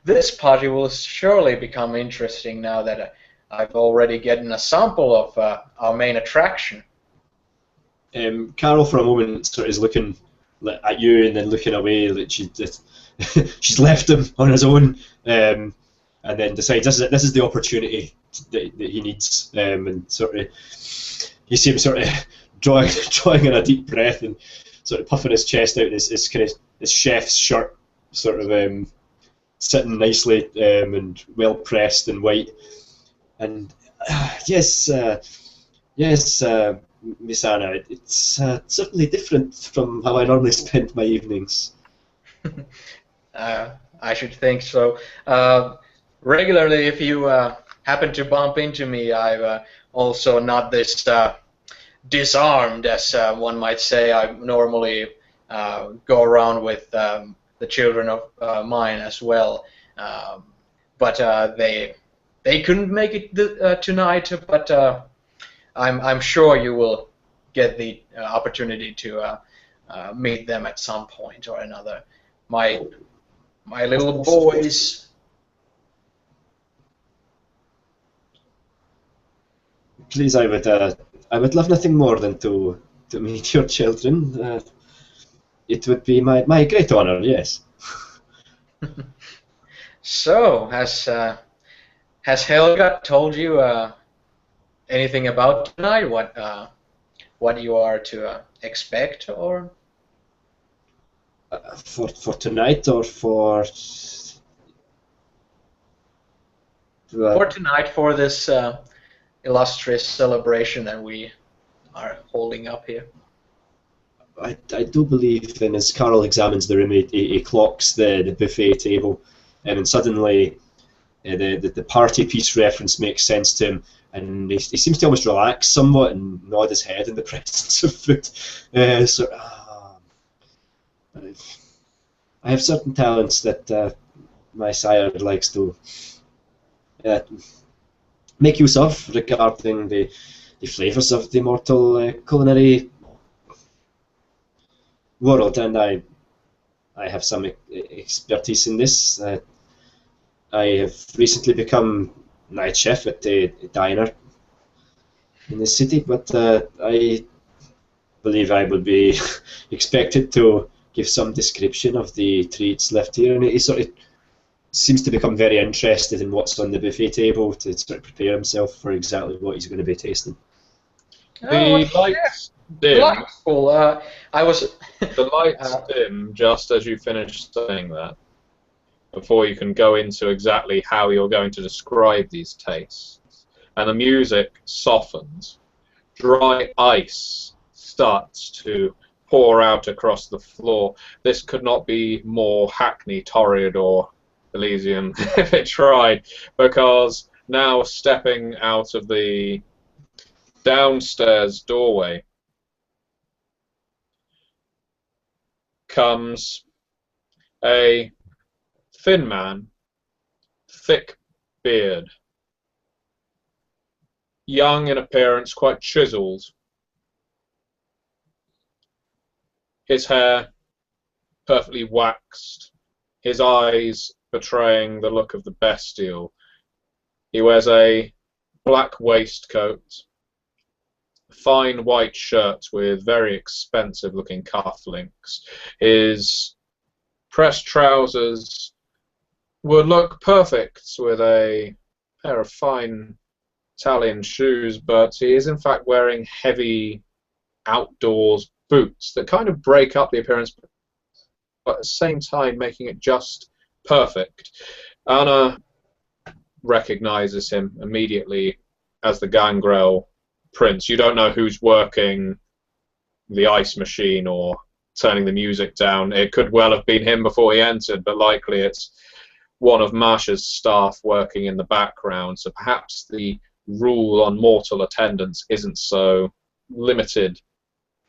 [SPEAKER 2] this party will surely become interesting now that I've already gotten a sample of our main attraction.
[SPEAKER 3] Carol, for a moment, sort of is looking at you and then looking away, like she's left him on his own, and then decides this is the opportunity that he needs, and sort of you see him sort of drawing in a deep breath and sort of puffing his chest out in his kind of his chef's shirt, sort of sitting nicely and well pressed and white, and yes. Yes, Miss Anna, it's certainly different from how I normally spend my evenings.
[SPEAKER 2] I should think so. Regularly, if you happen to bump into me, I'm also not this disarmed, as one might say. I normally go around with the children of mine as well, but they couldn't make it tonight. But I'm sure you will get the opportunity to meet them at some point or another. My little boys.
[SPEAKER 3] Please, I would love nothing more than to meet your children. It would be my great honor, yes.
[SPEAKER 2] So, has Helga told you anything about tonight? What you are to expect, or
[SPEAKER 3] for tonight, or for
[SPEAKER 2] tonight, for this illustrious celebration that we are holding up here?
[SPEAKER 3] I do believe, and as Carl examines the room, he clocks the buffet table, and suddenly the party piece reference makes sense to him, and he seems to almost relax somewhat and nod his head in the presence of food. I have certain talents that my sire likes to make use of regarding the flavours of the mortal culinary world, and I have some expertise in this. I have recently become night chef at a diner in the city, but I believe I will be expected to give some description of the treats left here, and he sort of seems to become very interested in what's on the buffet table to sort of prepare himself for exactly what he's going to be tasting.
[SPEAKER 2] Oh,
[SPEAKER 1] The
[SPEAKER 2] yeah.
[SPEAKER 1] lights dim.
[SPEAKER 2] Delightful. I was.
[SPEAKER 1] The lights
[SPEAKER 2] uh,
[SPEAKER 1] dim just as you finish saying that, before you can go into exactly how you're going to describe these tastes. And the music softens. Dry ice starts to pour out across the floor. This could not be more Hackney, Torrid, or Elysium if it tried, because now stepping out of the downstairs doorway comes a thin man, thick beard, young in appearance, quite chiseled. His hair perfectly waxed, his eyes betraying the look of the bestial. He wears a black waistcoat, a fine white shirt with very expensive looking cufflinks. His pressed trousers would look perfect with a pair of fine Italian shoes, but he is in fact wearing heavy outdoors boots that kind of break up the appearance, but at the same time making it just perfect. Anna recognizes him immediately as the Gangrel Prince. You don't know who's working the ice machine or turning the music down. It could well have been him before he entered, but likely it's one of Marsha's staff working in the background, so perhaps the rule on mortal attendance isn't so limited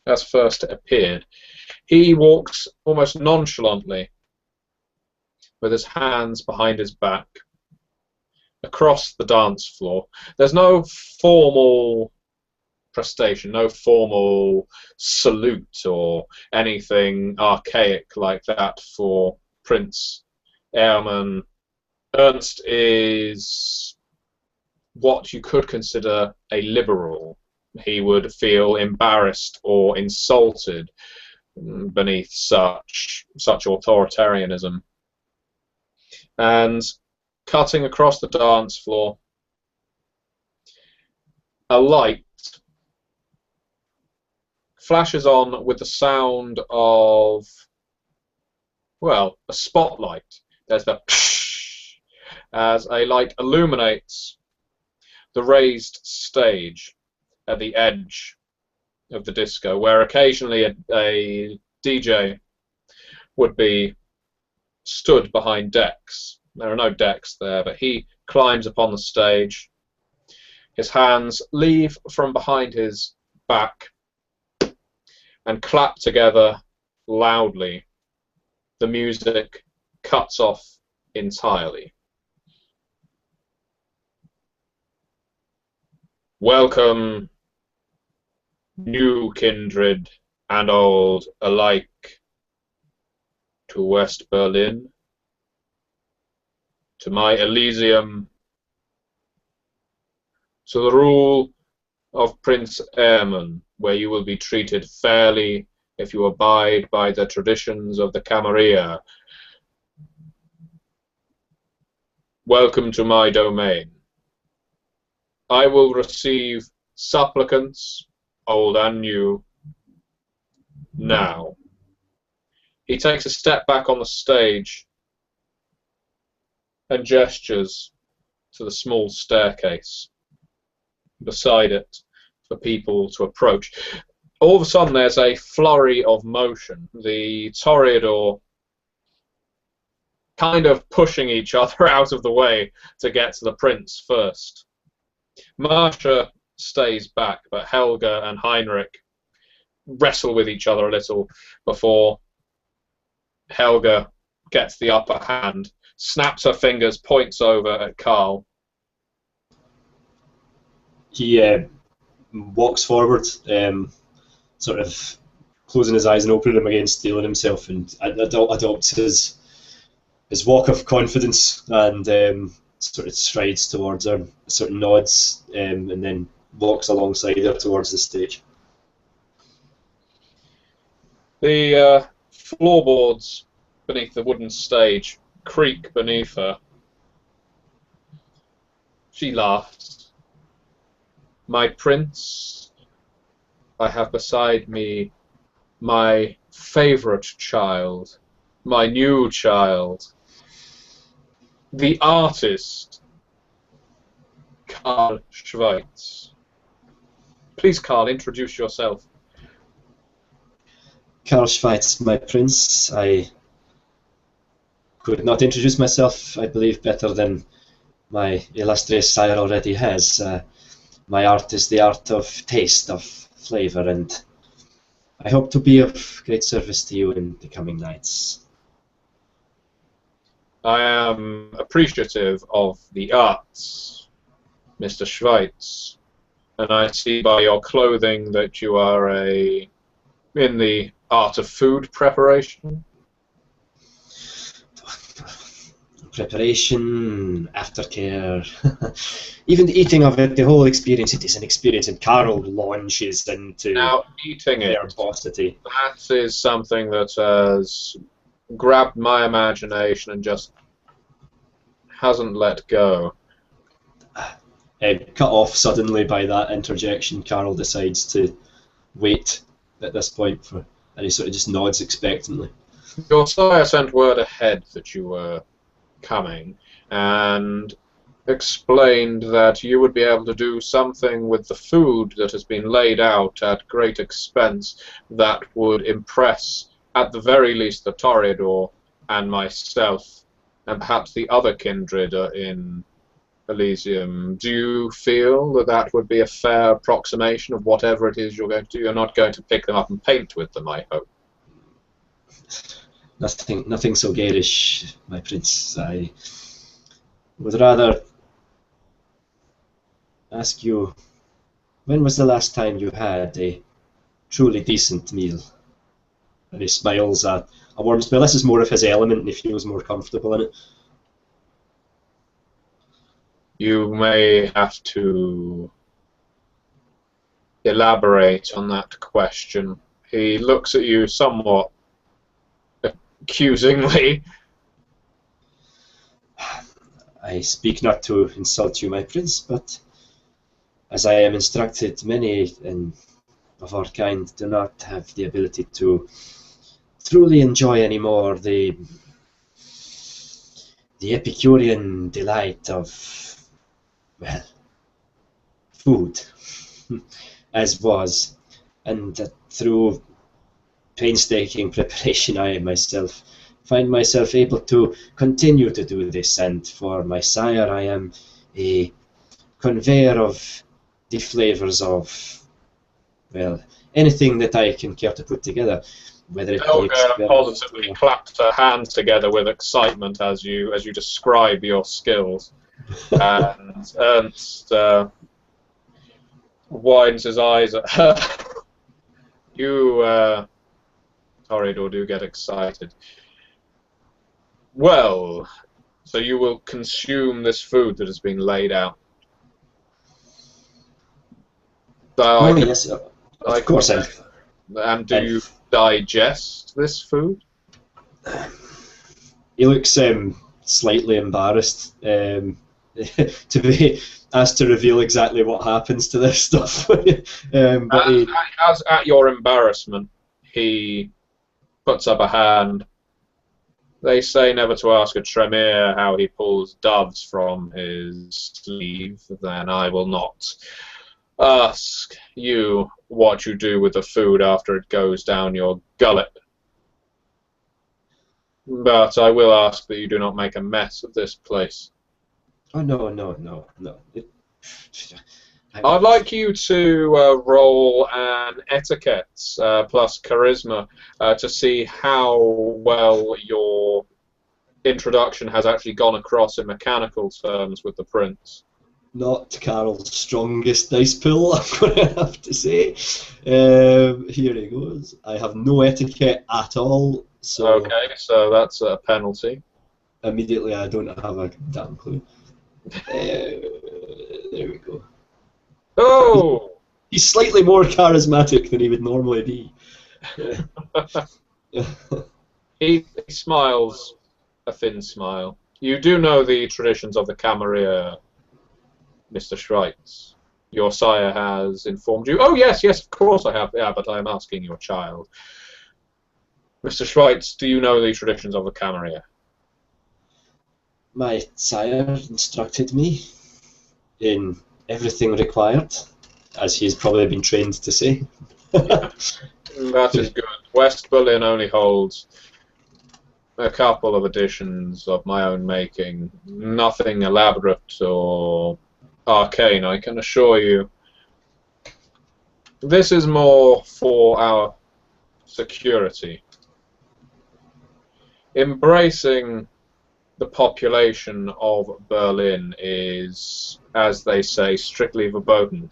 [SPEAKER 1] as first it appeared. He walks almost nonchalantly, with his hands behind his back, across the dance floor. There's no formal prestation, no formal salute or anything archaic like that for Prince Ehrman. Ernst is what you could consider a liberal. He would feel embarrassed or insulted beneath such authoritarianism. And cutting across the dance floor, a light flashes on with the sound of, well, a spotlight. There's the psh as a light illuminates the raised stage at the edge of the disco, where occasionally a DJ would be stood behind decks. There are no decks there, but he climbs upon the stage. His hands leave from behind his back and clap together loudly. The music cuts off entirely. Welcome, new kindred and old alike, to West Berlin, to my Elysium, to the rule of Prince Ehrman, where you will be treated fairly if you abide by the traditions of the Camarilla. Welcome to my domain. I will receive supplicants, old and new, now. He takes a step back on the stage and gestures to the small staircase beside it for people to approach. All of a sudden there's a flurry of motion. The Toreador kind of pushing each other out of the way to get to the prince first. Marsha stays back, but Helga and Heinrich wrestle with each other a little before Helga gets the upper hand, snaps her fingers, points over at Karl.
[SPEAKER 3] He walks forward, sort of closing his eyes and opening them again, steeling himself, and adopts his walk of confidence and sort of strides towards her, sort of nods, and then walks alongside her towards the stage.
[SPEAKER 1] The floorboards beneath the wooden stage creak beneath her. She laughs. My prince, I have beside me my favorite child, my new child, the artist, Karl Schweitz. Please, Karl, introduce yourself.
[SPEAKER 3] Karl Schweitz, my prince. I could not introduce myself, I believe, better than my illustrious sire already has. My art is the art of taste, of flavor, and I hope to be of great service to you in the coming nights.
[SPEAKER 1] I am appreciative of the arts, Mr. Schweitz, and I see by your clothing that you are in the art of food preparation.
[SPEAKER 3] Preparation, aftercare, even the eating of it, the whole experience, it is an experience, and Carol launches into
[SPEAKER 1] Now, eating it,
[SPEAKER 3] verbosity.
[SPEAKER 1] that is something that has grabbed my imagination and just hasn't let go.
[SPEAKER 3] Cut off suddenly by that interjection, Carol decides to wait at this point, and he sort of just nods expectantly.
[SPEAKER 1] Your sire sent word ahead that you were coming, and explained that you would be able to do something with the food that has been laid out at great expense that would impress, at the very least, the Toreador and myself, and perhaps the other kindred in Elysium. Do you feel that that would be a fair approximation of whatever it is you're going to do? You're not going to pick them up and paint with them, I hope.
[SPEAKER 3] Nothing so garish, my prince. I would rather ask you, when was the last time you had a truly decent meal? And he smiles a warm smile. This is more of his element, and he feels more comfortable in it.
[SPEAKER 1] You may have to elaborate on that question. He looks at you somewhat accusingly.
[SPEAKER 3] I speak not to insult you, my prince, but as I am instructed, many of our kind do not have the ability to truly enjoy anymore the Epicurean delight of, well, food, as was, and that through painstaking preparation I myself find myself able to continue to do this, and for my sire I am a conveyor of the flavours of, well, anything that I can care to put together, whether it be
[SPEAKER 1] positively claps her hands together with excitement as you describe your skills, and Ernst widens his eyes at her. You, Toreador, do get excited. Well, so you will consume this food that has been laid out.
[SPEAKER 3] Oh, yes, of course.
[SPEAKER 1] And do you digest this food?
[SPEAKER 3] He looks slightly embarrassed to be asked to reveal exactly what happens to this stuff.
[SPEAKER 1] As at your embarrassment, he puts up a hand. They say never to ask a Tremere how he pulls doves from his sleeve, then I will not ask you what you do with the food after it goes down your gullet. But I will ask that you do not make a mess of this place.
[SPEAKER 3] Oh, no.
[SPEAKER 1] I'd like you to roll an etiquette plus charisma to see how well your introduction has actually gone across in mechanical terms with the prince.
[SPEAKER 3] Not Carol's strongest dice pool, I'm going to have to say. Here he goes. I have no etiquette at all. So
[SPEAKER 1] okay, so that's a penalty.
[SPEAKER 3] Immediately I don't have a damn clue. There we go.
[SPEAKER 1] Oh!
[SPEAKER 3] He's slightly more charismatic than he would normally be.
[SPEAKER 1] He smiles a thin smile. You do know the traditions of the Camarilla, Mr. Schweitz. your sire has informed you. Oh, yes, yes, of course I have. Yeah, but I am asking your child. Mr. Schweitz, do you know the traditions of the Camarilla?
[SPEAKER 3] My sire instructed me in everything required, as he has probably been trained to say.
[SPEAKER 1] That is good. West Berlin only holds a couple of editions of my own making. Nothing elaborate or arcane, I can assure you. This is more for our security. Embracing the population of Berlin is, as they say, strictly verboten.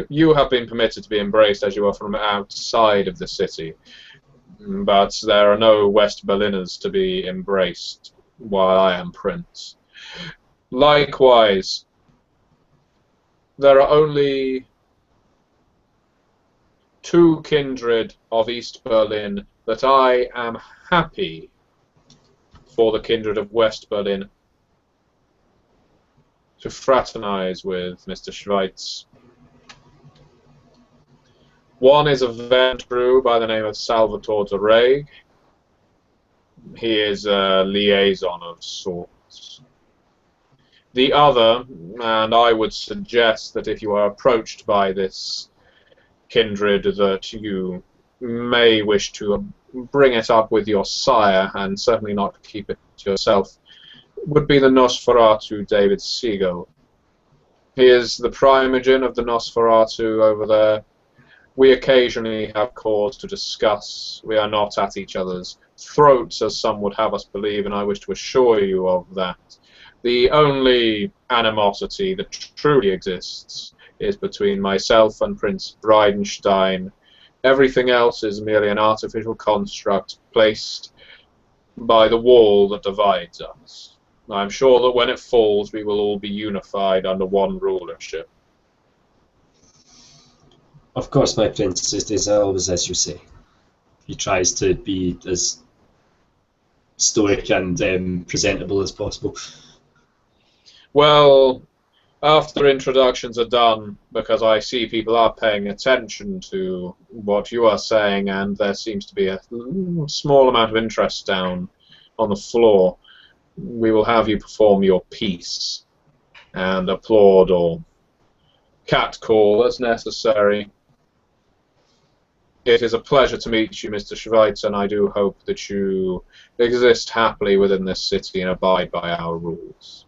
[SPEAKER 1] You have been permitted to be embraced as you are from outside of the city, but there are no West Berliners to be embraced while I am Prince. Likewise, there are only two kindred of East Berlin that I am happy for the kindred of West Berlin to fraternize with Mr. Schweitz. One is a Ventru by the name of Salvatore de Reg. He is a liaison of sorts. The other, and I would suggest that if you are approached by this kindred that you may wish to bring it up with your sire and certainly not keep it to yourself, would be the Nosferatu David Siegel. He is the primogen of the Nosferatu over there. We occasionally have cause to discuss. We are not at each other's throats, as some would have us believe, and I wish to assure you of that. The only animosity that truly exists is between myself and Prince Bridenstine. Everything else is merely an artificial construct placed by the wall that divides us. I'm sure that when it falls, we will all be unified under one rulership.
[SPEAKER 3] Of course, my prince, it is always as you say. He tries to be as stoic and presentable as possible.
[SPEAKER 1] Well, after introductions are done, because I see people are paying attention to what you are saying, and there seems to be a small amount of interest down on the floor, we will have you perform your piece and applaud or catcall as necessary. It is a pleasure to meet you, Mr. Schweitz, and I do hope that you exist happily within this city and abide by our rules.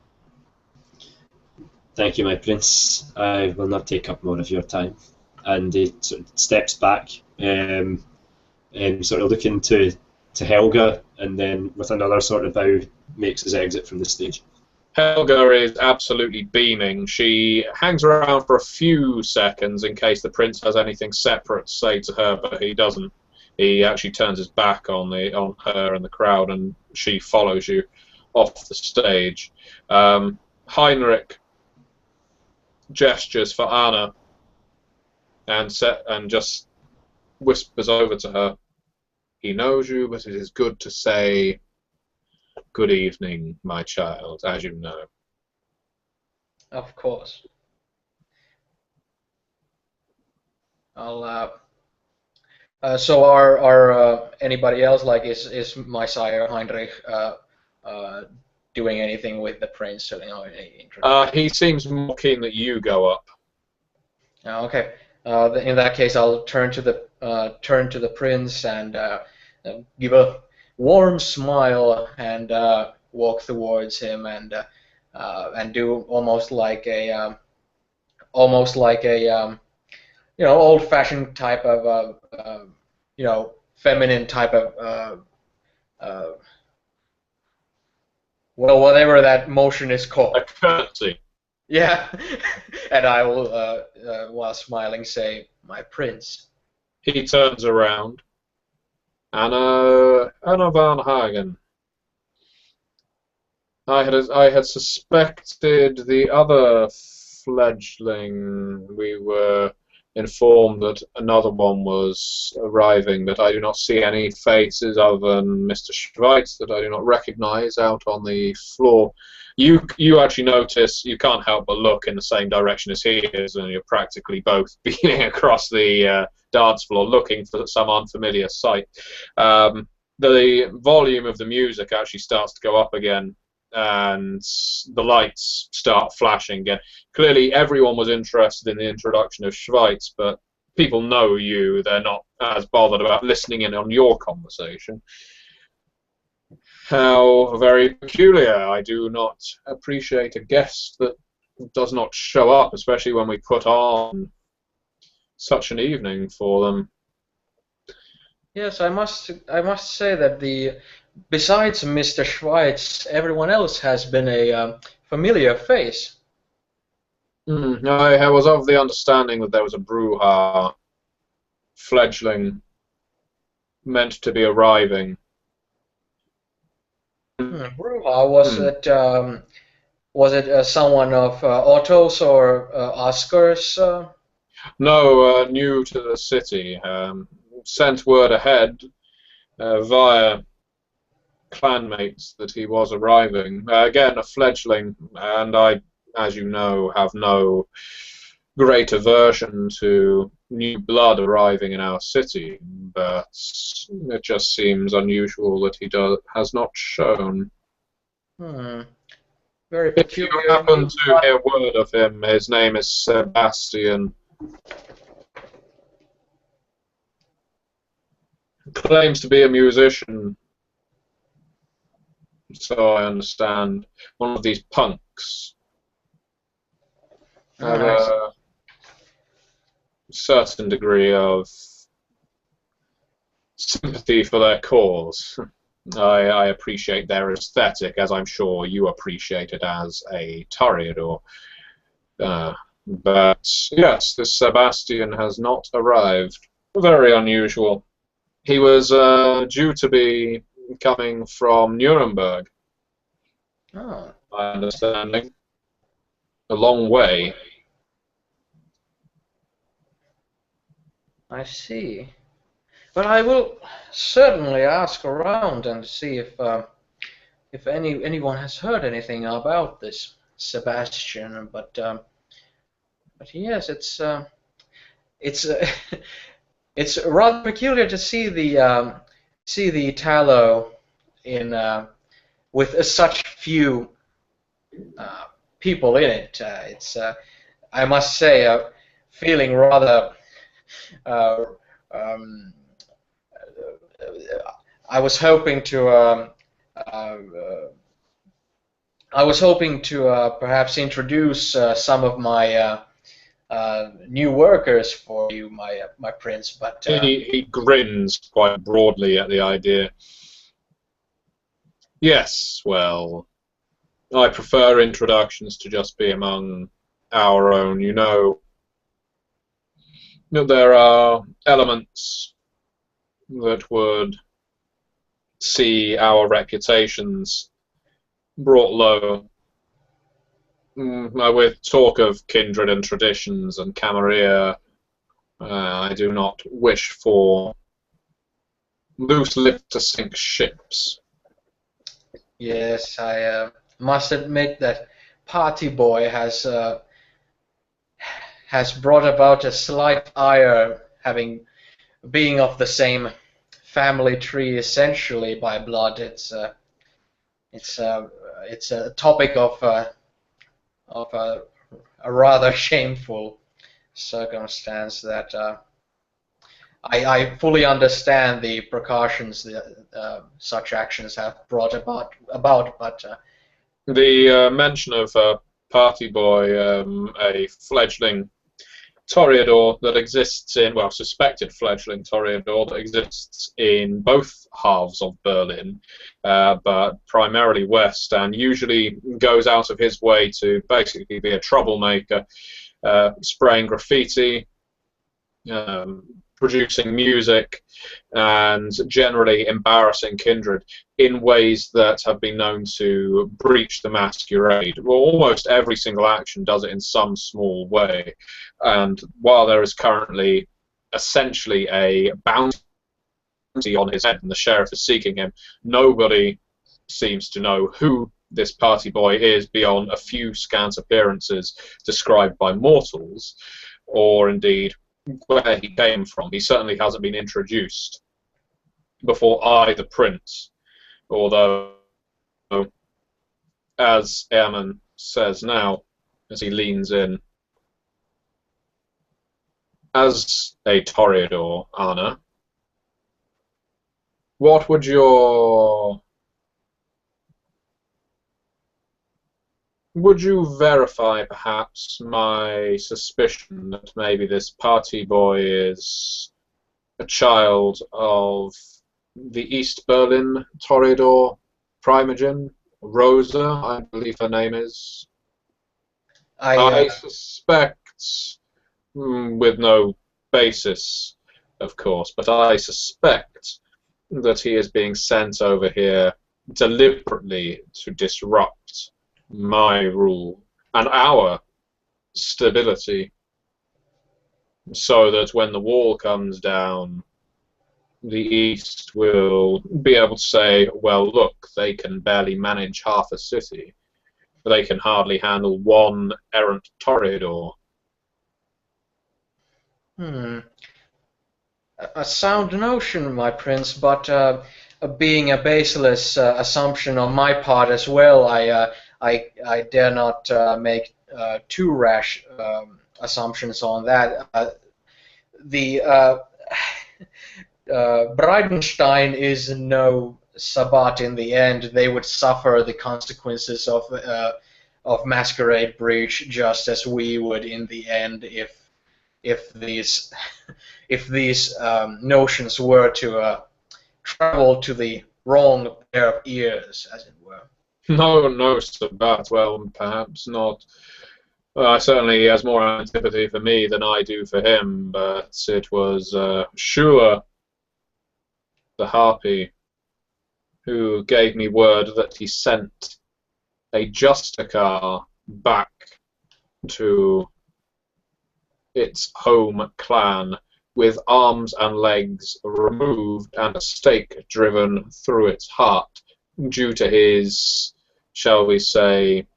[SPEAKER 3] Thank you, my prince. I will not take up more of your time. And he sort of steps back, sort of looking to Helga, and then with another sort of bow makes his exit from the stage.
[SPEAKER 1] Helga is absolutely beaming. She hangs around for a few seconds in case the prince has anything separate to say to her, but he doesn't. He actually turns his back on her and the crowd, and she follows you off the stage. Heinrich gestures for Anna and just whispers over to her. He knows you, but it is good to say good evening, my child, as you know.
[SPEAKER 2] Of course. I'll. So are anybody else, like is my sire Heinrich doing anything with the prince? So,
[SPEAKER 1] He seems more keen that you go up.
[SPEAKER 2] Okay. In that case, I'll turn to the prince and give a warm smile and walk towards him and do almost like a old-fashioned type of feminine type of well, whatever that motion is called.
[SPEAKER 1] A curtsy.
[SPEAKER 2] Yeah, and I will, while smiling, say, "My prince."
[SPEAKER 1] He turns around. Anna van Hagen. I had suspected the other fledgling we were informed that another one was arriving, that I do not see any faces other than Mr. Schweitz that I do not recognize out on the floor. You actually notice, you can't help but look in the same direction as he is, and you're practically both beaming across the dance floor looking for some unfamiliar sight. The volume of the music actually starts to go up again, and the lights start flashing again. Clearly, everyone was interested in the introduction of Schweitz, but people know you. They're not as bothered about listening in on your conversation. How very peculiar. I do not appreciate a guest that does not show up, especially when we put on such an evening for them.
[SPEAKER 2] Yes, I must say that besides Mr. Schweitz, everyone else has been a familiar face.
[SPEAKER 1] I was of the understanding that there was a brouhaha fledgling meant to be arriving.
[SPEAKER 2] Brouhaha, was it someone of Otto's or Oscar's?
[SPEAKER 1] No, new to the city. Sent word ahead via clanmates that he was arriving. Again, a fledgling, and I, as you know, have no great aversion to new blood arriving in our city, but it just seems unusual that he has not shown.
[SPEAKER 2] Very peculiar.
[SPEAKER 1] If you happen to hear word of him, his name is Sebastian. Claims to be a musician, so I understand. One of these punks. Have a certain degree of sympathy for their cause. I appreciate their aesthetic, as I'm sure you appreciate it as a Toreador. But yes, this Sebastian has not arrived. Very unusual. He was due to be coming from Nuremberg.
[SPEAKER 2] Oh.
[SPEAKER 1] My understanding. A long way.
[SPEAKER 2] I see. But I will certainly ask around and see if anyone has heard anything about this Sebastian. But yes, it's rather peculiar to see the tallow in with such few people in it. It's I must say feeling rather. I was hoping to perhaps introduce some of my new workers for you, my prince, but
[SPEAKER 1] he grins quite broadly at the idea. Yes, well, I prefer introductions to just be among our own. You know, there are elements that would see our reputations brought low. With talk of kindred and traditions and camarilla, I do not wish for loose lips to sink ships.
[SPEAKER 2] yes, I must admit that Party Boy has brought about a slight ire, being of the same family tree essentially by blood. It's a topic of a rather shameful circumstance that I fully understand the precautions that such actions have brought about, but
[SPEAKER 1] the mention of Party Boy, a fledgling Toreador that exists in, well, suspected fledgling Toreador that exists in both halves of Berlin, but primarily west, and usually goes out of his way to basically be a troublemaker, spraying graffiti, producing music and generally embarrassing Kindred in ways that have been known to breach the Masquerade. Well, almost every single action does it in some small way. And while there is currently essentially a bounty on his head and the sheriff is seeking him, nobody seems to know who this party boy is beyond a few scant appearances described by mortals, or indeed where he came from. He certainly hasn't been introduced before I, the prince, although, as Airman says now, as he leans in, as a Toreador, Anna, what would your... Would you verify, perhaps, my suspicion that maybe this party boy is a child of the East Berlin Toreador Primogen, Rosa, I believe her name is? I suspect, with no basis, of course, but I suspect that he is being sent over here deliberately to disrupt my rule and our stability, so that when the wall comes down, the East will be able to say, well, look, they can barely manage half a city. They can hardly handle one errant Toreador.
[SPEAKER 2] A sound notion, my prince, but being a baseless assumption on my part as well, I dare not make too rash assumptions on that. Bridenstine is no Sabbat in the end. They would suffer the consequences of Masquerade breach just as we would in the end if these notions were to travel to the wrong pair of ears, as it were.
[SPEAKER 1] No Sabbat. Well, perhaps not. Certainly he has more antipathy for me than I do for him, but it was Shua, the Harpy, who gave me word that he sent a Justicar back to its home clan with arms and legs removed and a stake driven through its heart due to his, shall we say,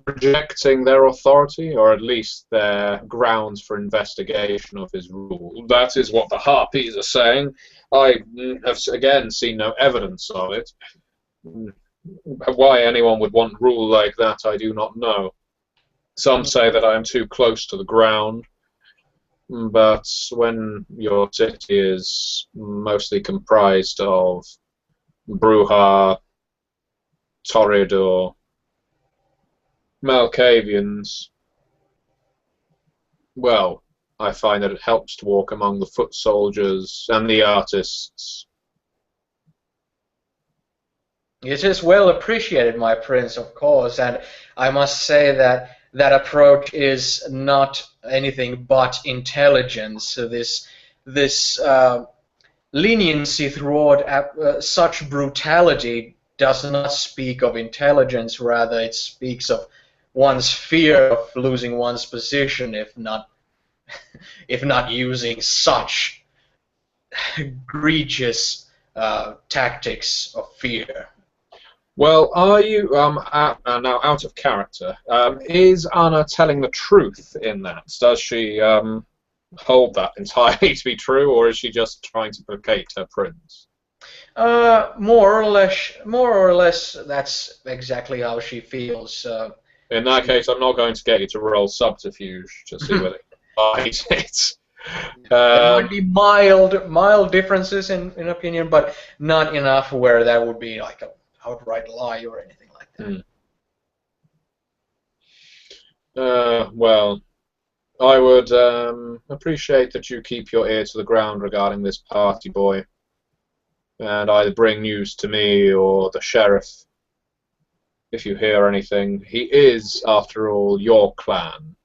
[SPEAKER 1] rejecting their authority, or at least their grounds for investigation of his rule. That is what the Harpies are saying. I have, again, seen no evidence of it. Why anyone would want rule like that, I do not know. Some say that I am too close to the ground, but when your city is mostly comprised of Bruja, Toreador, Malkavians, well, I find that it helps to walk among the foot soldiers and the artists.
[SPEAKER 2] It is well appreciated, my prince, of course, and I must say that that approach is not anything but intelligence. So this leniency toward such brutality does not speak of intelligence. Rather, it speaks of one's fear of losing one's position, if not using such egregious tactics of fear.
[SPEAKER 1] Well, are you, now out of character, is Anna telling the truth in that? Does she hold that entirely to be true, or is she just trying to placate her prince?
[SPEAKER 2] More or less, that's exactly how she feels.
[SPEAKER 1] In that case, I'm not going to get you to roll subterfuge to see whether you fight it.
[SPEAKER 2] There might be mild differences in opinion, but not enough where that would be like a outright lie or anything like
[SPEAKER 1] that. Well, I would appreciate that you keep your ear to the ground regarding this party boy, and either bring news to me or the sheriff if you hear anything. He is, after all, your clan,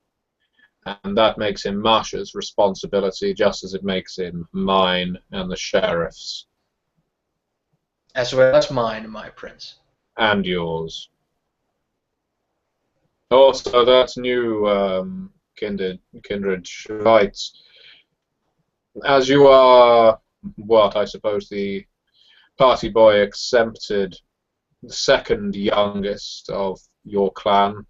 [SPEAKER 1] and that makes him Marsha's responsibility, just as it makes him mine and the sheriff's.
[SPEAKER 2] As well as mine, my prince.
[SPEAKER 1] And yours. Also, that new kindred Schweiz, as you are, what I suppose the party boy exempted, the second youngest of your clan,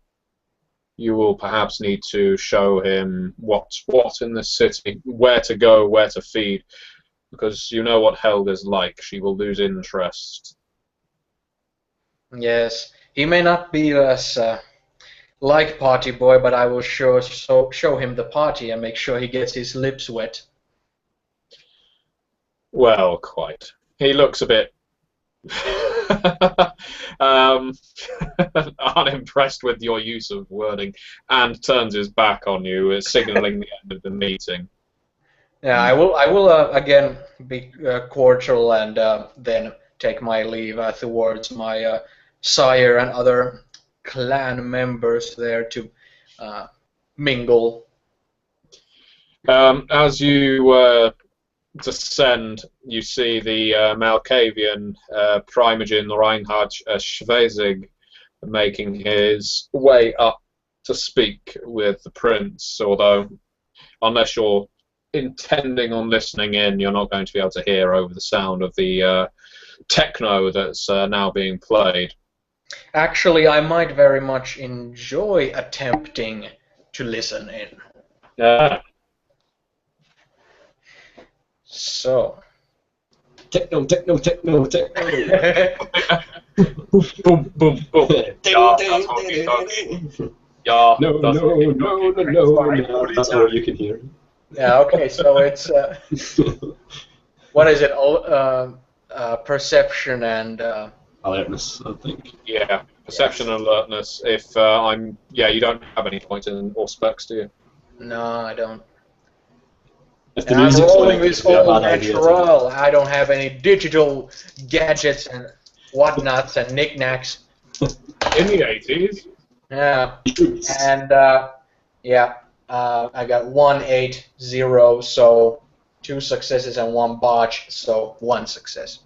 [SPEAKER 1] you will perhaps need to show him what's what in the city, where to go, where to feed, because you know what Helga's like. She will lose interest.
[SPEAKER 2] Yes, he may not be as like party boy, but I will show him the party and make sure he gets his lips wet.
[SPEAKER 1] Well, quite. He looks a bit unimpressed with your use of wording and turns his back on you, signaling the end of the meeting.
[SPEAKER 2] Yeah, I will again be cordial and then take my leave towards my sire and other clan members there to mingle.
[SPEAKER 1] As you descend, you see the Malkavian Primogen Reinhard Schwesig making his way up to speak with the prince, although unless you're intending on listening in, you're not going to be able to hear over the sound of the techno that's now being played.
[SPEAKER 2] Actually, I might very much enjoy attempting to listen in.
[SPEAKER 1] Yeah.
[SPEAKER 2] So.
[SPEAKER 3] Techno.
[SPEAKER 1] Boom, boom, boom. Yeah, that's what he's talking. Yeah,
[SPEAKER 3] No, that's all you can hear.
[SPEAKER 2] Yeah, okay, so it's what is it? Perception and
[SPEAKER 3] alertness, I think.
[SPEAKER 1] Yeah, perception and alertness. If you don't have any points in or specs, do you?
[SPEAKER 2] No, I don't.
[SPEAKER 3] If the
[SPEAKER 2] And I'm
[SPEAKER 3] music's
[SPEAKER 2] rolling
[SPEAKER 3] on,
[SPEAKER 2] this
[SPEAKER 3] it'd be a
[SPEAKER 2] all
[SPEAKER 3] bad idea to-
[SPEAKER 2] natural. I don't have any digital gadgets and whatnots and knickknacks.
[SPEAKER 1] In the 80s.
[SPEAKER 2] Yeah, and I got 180, so 2 successes and 1 botch, so 1 success.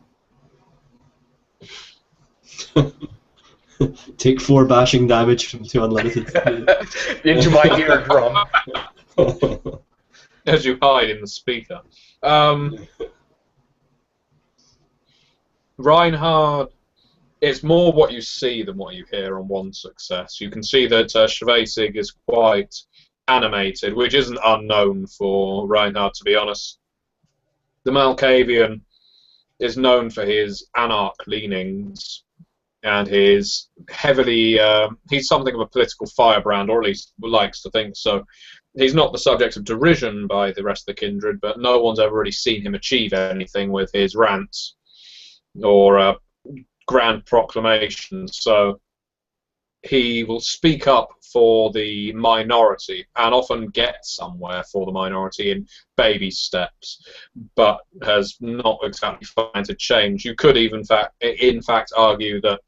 [SPEAKER 3] Take 4 bashing damage to unlimited.
[SPEAKER 2] Into my eardrum.
[SPEAKER 1] As you hide in the speaker. Reinhard, it's more what you see than what you hear on 1 success. You can see that Schwesig is quite animated, which isn't unknown for Reinhard, to be honest. The Malkavian is known for his anarch leanings and his heavily... he's something of a political firebrand, or at least likes to think so. He's not the subject of derision by the rest of the kindred, but no one's ever really seen him achieve anything with his rants or grand proclamations. So he will speak up for the minority and often get somewhere for the minority in baby steps, but has not exactly found a change. You could even in fact argue that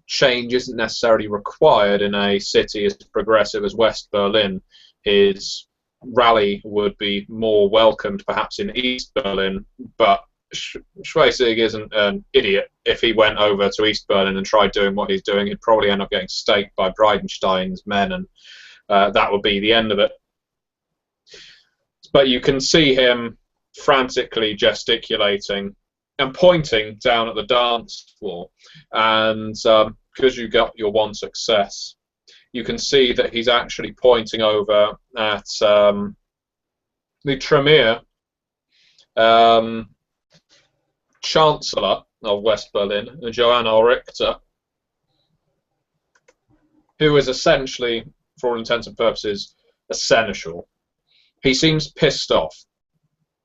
[SPEAKER 1] change isn't necessarily required in a city as progressive as West Berlin. His rally would be more welcomed perhaps in East Berlin, but Schwesig isn't an idiot. If he went over to East Berlin and tried doing what he's doing, he'd probably end up getting staked by Bridenstine's men, and that would be the end of it. But you can see him frantically gesticulating and pointing down at the dance floor, and because you got your 1 success, you can see that he's actually pointing over at the Tremere Chancellor of West Berlin, Johanna Richter, who is essentially, for all intents and purposes, a seneschal. He seems pissed off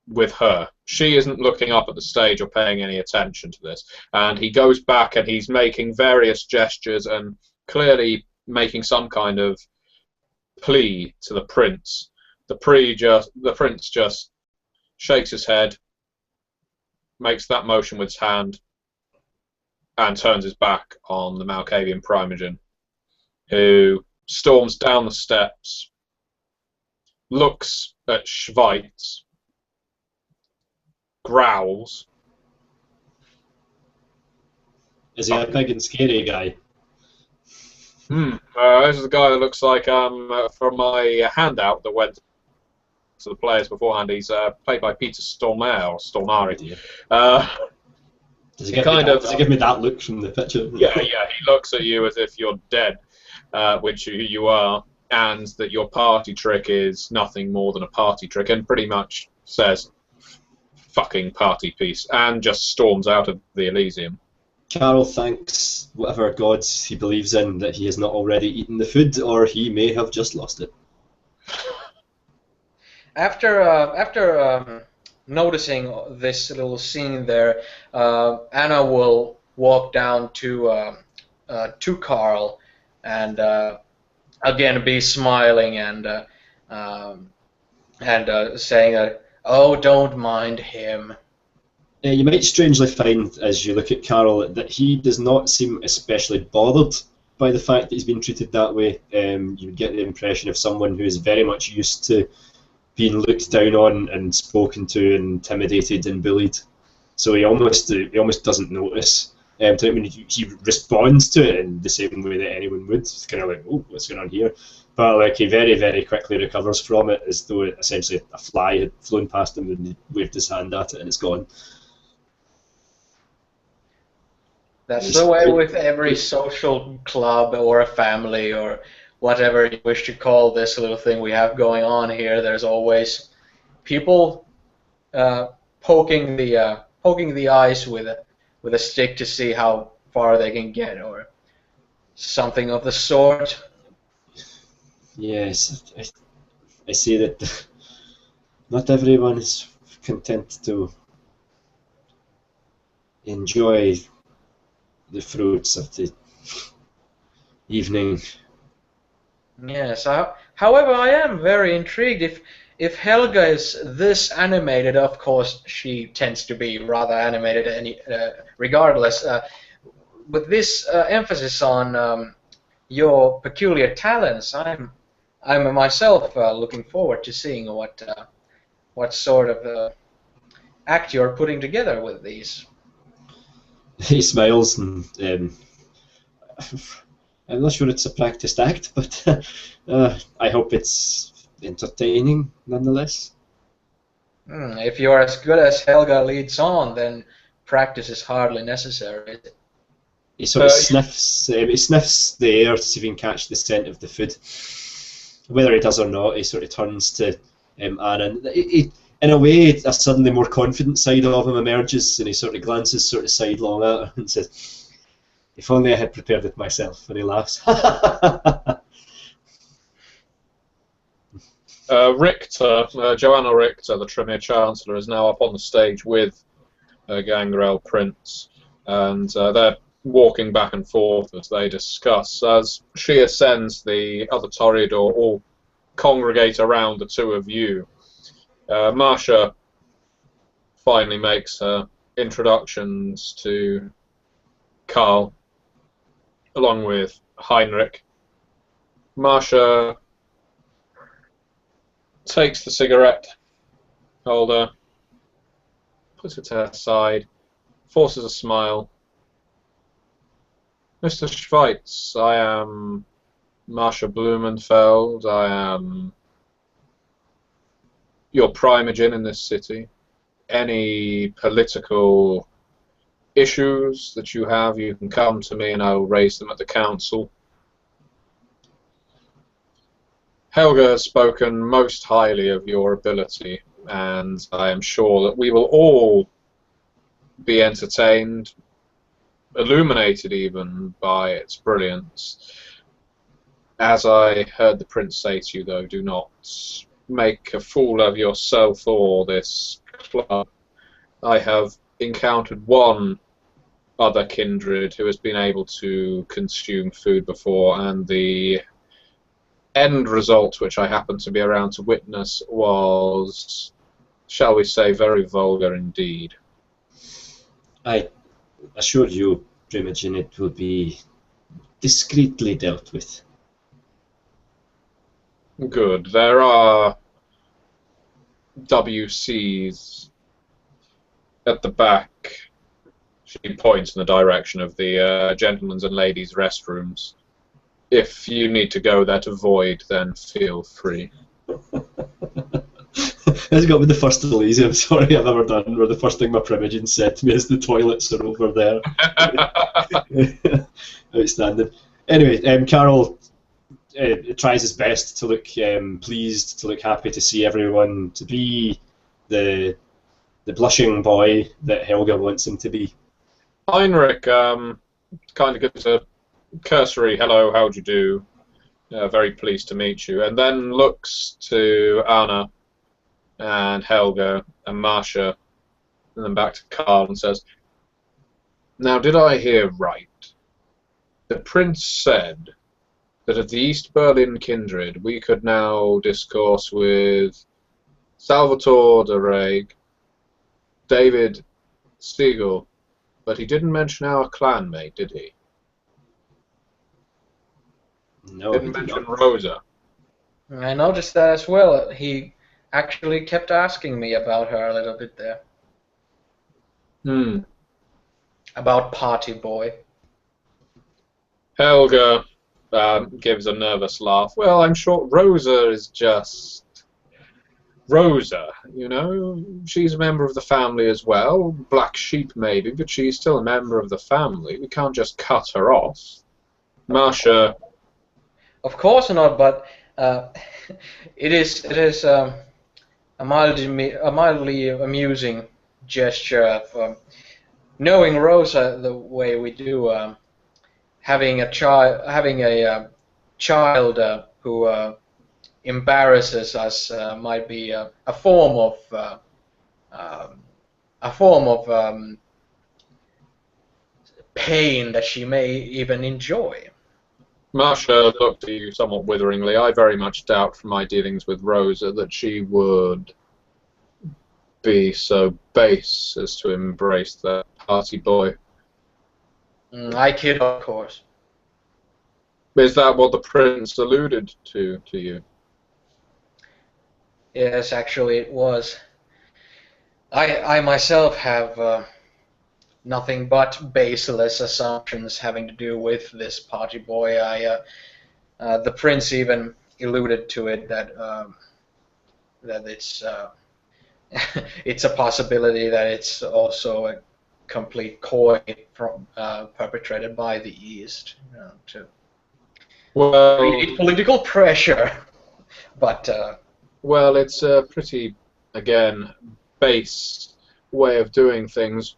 [SPEAKER 1] with her. She isn't looking up at the stage or paying any attention to this. And he goes back and he's making various gestures and clearly making some kind of plea to the prince. The prince just shakes his head, makes that motion with his hand, and turns his back on the Malkavian Primogen, who storms down the steps, looks at Schweitz, growls.
[SPEAKER 3] Is he a big and scary guy?
[SPEAKER 1] This is the guy that looks like from my handout that went to the players beforehand. He's played by Peter Stormare or Stormare.
[SPEAKER 3] Dear.
[SPEAKER 1] Uh,
[SPEAKER 3] Does he
[SPEAKER 1] Does
[SPEAKER 3] he give me that look from the picture?
[SPEAKER 1] yeah. He looks at you as if you're dead, which you are, and that your party trick is nothing more than a party trick, and pretty much says, "Fucking party piece," and just storms out of the Elysium.
[SPEAKER 3] Carol thanks whatever gods he believes in that he has not already eaten the food, or he may have just lost it.
[SPEAKER 2] After noticing this little scene there, Anna will walk down to Carl and again be smiling and saying, "Oh, don't mind him."
[SPEAKER 3] You might strangely find, as you look at Carol, that he does not seem especially bothered by the fact that he's been treated that way. You would get the impression of someone who is very much used to being looked down on and spoken to and intimidated and bullied. So he almost doesn't notice. He responds to it in the same way that anyone would. It's kind of like, oh, what's going on here? But like he very, very quickly recovers from it, as though essentially a fly had flown past him and he waved his hand at it and it's gone.
[SPEAKER 2] That's the way with every social club or a family or whatever you wish to call this little thing we have going on here. There's always people poking the ice with a stick to see how far they can get, or something of the sort.
[SPEAKER 3] Yes, I see that not everyone is content to enjoy the fruits of the evening.
[SPEAKER 2] Yes. However, I am very intrigued. If Helga is this animated, of course she tends to be rather animated regardless. With this emphasis on your peculiar talents, I'm myself looking forward to seeing what sort of act you're putting together with these.
[SPEAKER 3] He smiles and I'm not sure it's a practiced act, but I hope it's entertaining nonetheless.
[SPEAKER 2] If you're as good as Helga leads on, then practice is hardly necessary.
[SPEAKER 3] He sort of sniffs. He sniffs the air to see if he can catch the scent of the food. Whether he does or not, he sort of turns to Anna. In a way, a suddenly more confident side of him emerges, and he sort of glances sort of sidelong at her and says, "If only I had prepared it myself." And he laughs.
[SPEAKER 1] Richter, Joanna Richter, the Tremere Chancellor, is now up on the stage with Gangrel Prince, and they're walking back and forth as they discuss. As she ascends, the other Toreador all congregate around the two of you. Marsha finally makes her introductions to Karl, along with Heinrich. Marsha takes the cigarette holder, puts it to her side, forces a smile. "Mr. Schweitz, I am Marsha Blumenfeld. I am your primogen in this city. Any political issues that you have, you can come to me and I will raise them at the council. Helga has spoken most highly of your ability, and I am sure that we will all be entertained, illuminated even, by its brilliance. As I heard the prince say to you, though, do not make a fool of yourself or this club. I have encountered one other kindred who has been able to consume food before, and the end result, which I happened to be around to witness, was, shall we say, very vulgar indeed."
[SPEAKER 3] I assure you, Primogen, it will be discreetly dealt with.
[SPEAKER 1] Good. There are WCs at the back. She points in the direction of the gentlemen's and ladies' restrooms. If you need to go there to void, then feel free.
[SPEAKER 3] That's got to be the first Elysium story I've ever done, where the first thing my Primogen said to me is the toilets are over there. Outstanding. Anyway, Carol tries his best to look pleased, to look happy to see everyone, to be the blushing boy that Helga wants him to be.
[SPEAKER 1] Heinrich kind of gives a cursory hello, how'd you do? Very pleased to meet you. And then looks to Anna and Helga and Marcia, and then back to Karl and says, now, did I hear right? The prince said that at the East Berlin kindred we could now discourse with Salvatore de Reg, David Siegel, but he didn't mention our clanmate, did he?
[SPEAKER 3] No,
[SPEAKER 1] Didn't mention Rosa.
[SPEAKER 2] I noticed that as well. He actually kept asking me about her a little bit there. About Party Boy.
[SPEAKER 1] Helga gives a nervous laugh. Well, I'm sure Rosa is just Rosa, you know. She's a member of the family as well. Black sheep maybe, but she's still a member of the family. We can't just cut her off. Marcia.
[SPEAKER 2] Of course not, but it is a mildly amusing gesture of knowing Rosa the way we do, having a child who embarrasses us might be a form of pain that she may even enjoy.
[SPEAKER 1] Marcia looked at you somewhat witheringly. I very much doubt from my dealings with Rosa that she would be so base as to embrace that party boy.
[SPEAKER 2] I kid, of course.
[SPEAKER 1] Is that what the prince alluded to you?
[SPEAKER 2] Yes, actually it was. I myself have nothing but baseless assumptions having to do with this party boy. The prince even alluded to it that it's it's a possibility that it's also a complete coy from perpetrated by the East, you know, to create political pressure. But
[SPEAKER 1] well, it's a pretty, again, base way of doing things.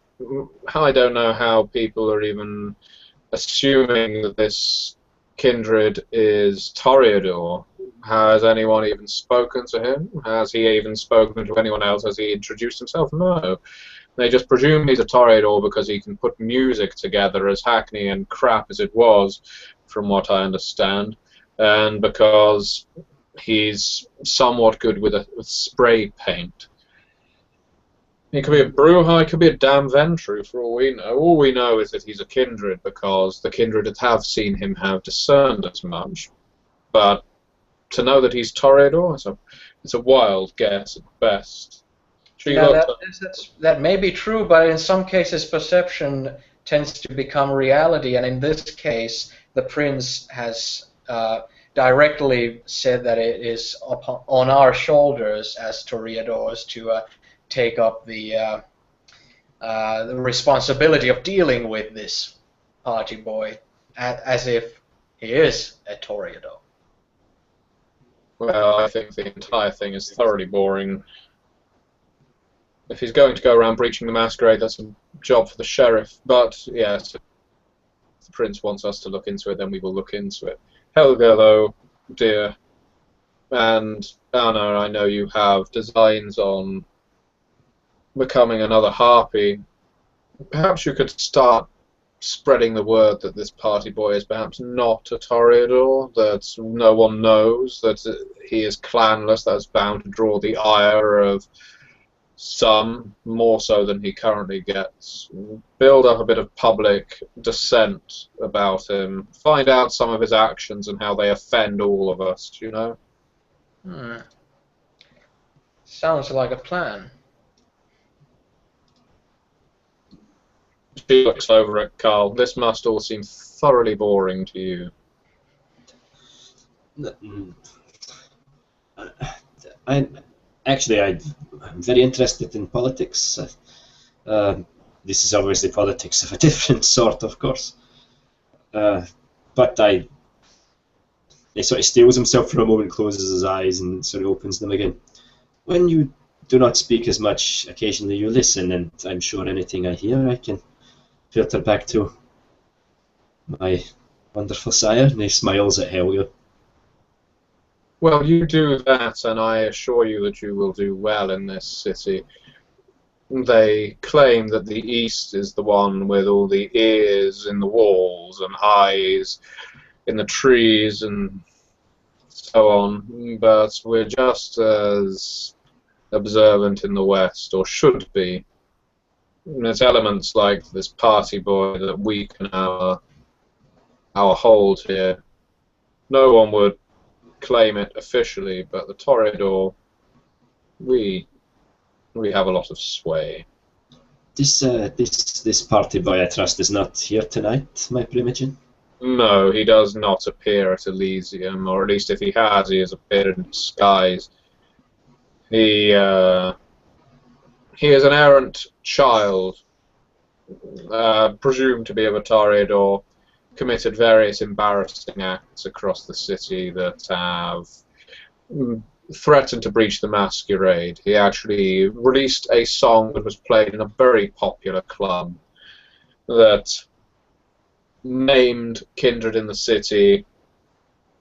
[SPEAKER 1] I don't know how people are even assuming that this kindred is Toreador. Has anyone even spoken to him? Has he even spoken to anyone else? Has he introduced himself? No. They just presume he's a Toreador because he can put music together, as hackney and crap as it was, from what I understand, and because he's somewhat good with spray paint. He could be a Bruja, he could be a damn Ventru, for all we know. All we know is that he's a kindred, because the kindred have seen him have discerned as much. But to know that he's Toreador, it's a wild guess at best.
[SPEAKER 2] yeah, that may be true, but in some cases perception tends to become reality, and in this case the prince has directly said that it is on our shoulders as Toreadors to take up the responsibility of dealing with this party boy, as if he is a Toreador.
[SPEAKER 1] Well, I think the entire thing is thoroughly boring. If he's going to go around breaching the Masquerade, that's a job for the sheriff. But, yes, if the prince wants us to look into it, then we will look into it. Helga, though, dear, and Anna, I know you have designs on becoming another harpy. Perhaps you could start spreading the word that this party boy is perhaps not a Toreador, that no one knows, that he is clanless, that's bound to draw the ire of some, more so than he currently gets. Build up a bit of public dissent about him. Find out some of his actions and how they offend all of us, you know?
[SPEAKER 2] Sounds like a plan.
[SPEAKER 1] She looks over at Carl. This must all seem thoroughly boring to you.
[SPEAKER 3] I'm I'm very interested in politics. This is obviously politics of a different sort, of course. But he sort of steals himself for a moment, closes his eyes, and sort of opens them again. When you do not speak as much, occasionally you listen, and I'm sure anything I hear I can filter back to my wonderful sire. And he smiles at Helga.
[SPEAKER 1] Well, you do that, and I assure you that you will do well in this city. They claim that the East is the one with all the ears in the walls and eyes in the trees and so on, but we're just as observant in the West, or should be. There's elements like this party boy that weaken our hold here. No one would claim it officially, but the Toreador, we have a lot of sway.
[SPEAKER 3] This party boy, I trust, is not here tonight, my Primogen?
[SPEAKER 1] No, he does not appear at Elysium, or at least if he has appeared in disguise. He is an errant child, presumed to be of a Toreador, committed various embarrassing acts across the city that have threatened to breach the Masquerade. He actually released a song that was played in a very popular club that named kindred in the city,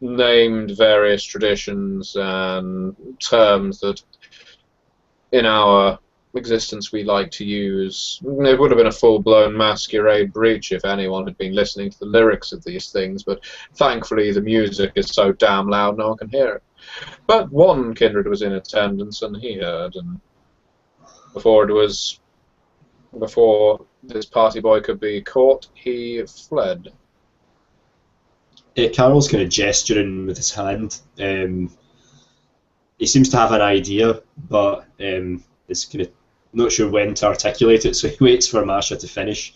[SPEAKER 1] named various traditions and terms that in our existence we like to use. It would have been a full-blown Masquerade breach if anyone had been listening to the lyrics of these things, but thankfully the music is so damn loud no one can hear it. But one kindred was in attendance and he heard, and before this party boy could be caught, he fled.
[SPEAKER 3] Carol's kind of gesturing with his hand. He seems to have an idea, but is kind of not sure when to articulate it, so he waits for Masha to finish,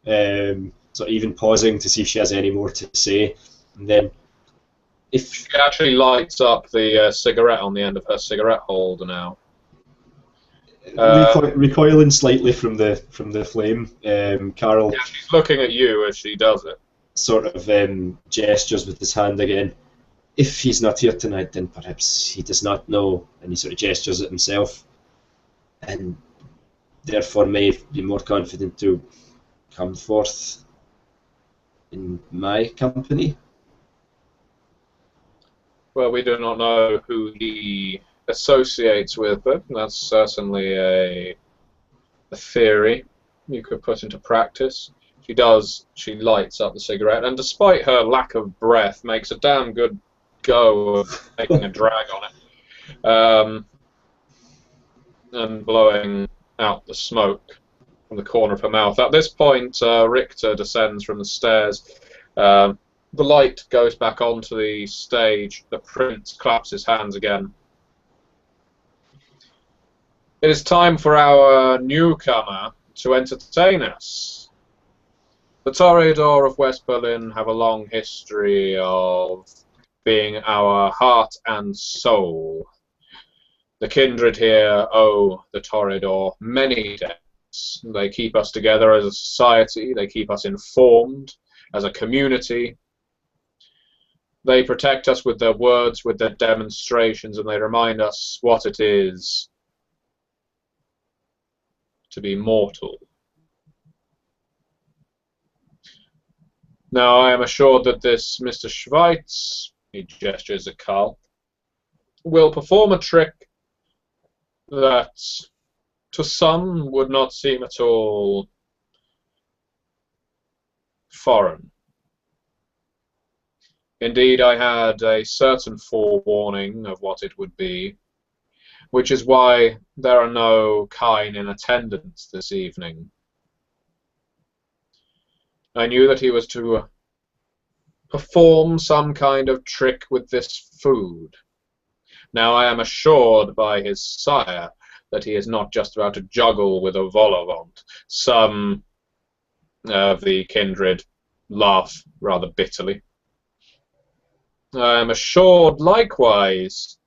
[SPEAKER 3] so even pausing to see if she has any more to say, and then if
[SPEAKER 1] she actually lights up the cigarette on the end of her cigarette holder now.
[SPEAKER 3] Recoiling slightly from the flame, Carol.
[SPEAKER 1] Yeah, she's looking at you as she does it.
[SPEAKER 3] Sort of gestures with his hand again. If he's not here tonight, then perhaps he does not know, and he sort of gestures at himself, and therefore may be more confident to come forth in my company.
[SPEAKER 1] Well, we do not know who he associates with, but that's certainly a theory you could put into practice. She lights up the cigarette, and despite her lack of breath, makes a damn good go of making a drag on it, and blowing out the smoke from the corner of her mouth. At this point, Richter descends from the stairs. The light goes back onto the stage. The prince claps his hands again. It is time for our newcomer to entertain us. The Toreador of West Berlin have a long history of being our heart and soul. The kindred here owe the Toreador many debts. They keep us together as a society. They keep us informed as a community. They protect us with their words, with their demonstrations, and they remind us what it is to be mortal. Now, I am assured that this Mr. Schweitz, he gestures at Karl, will perform a trick that to some would not seem at all foreign. Indeed, I had a certain forewarning of what it would be, which is why there are no kine in attendance this evening. I knew that he was to perform some kind of trick with this food. Now I am assured by his sire that he is not just about to juggle with a vol-au-vent. Some of the kindred laugh rather bitterly. I am assured likewise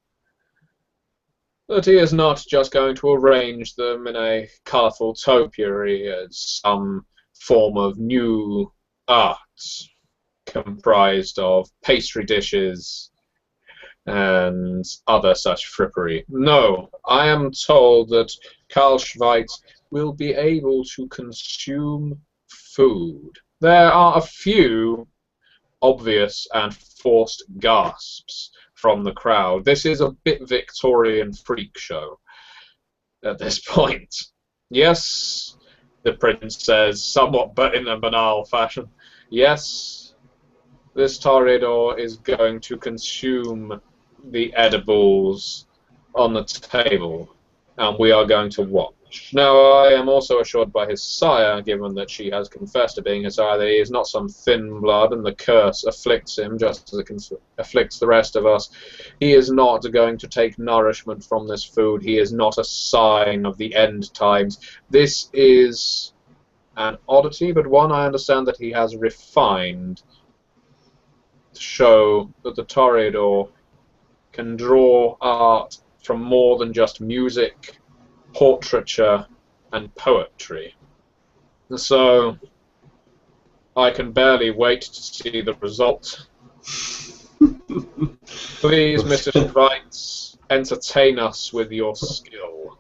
[SPEAKER 1] that he is not just going to arrange them in a colourful topiary as some form of new art comprised of pastry dishes and other such frippery. No, I am told that Karl Schweitz will be able to consume food. There are a few obvious and forced gasps from the crowd. This is a bit Victorian freak show at this point. Yes, the prince says, somewhat but in a banal fashion. Yes, this Toreador is going to consume the edibles on the table, and we are going to watch. Now, I am also assured by his sire, given that she has confessed to being his sire, that he is not some thin blood, and the curse afflicts him just as it afflicts the rest of us. He is not going to take nourishment from this food. He is not a sign of the end times. This is an oddity, but one I understand that he has refined to show that the Toreador can draw art from more than just music, portraiture, and poetry. So I can barely wait to see the result. Please, Mr. Schweitz, entertain us with your skill.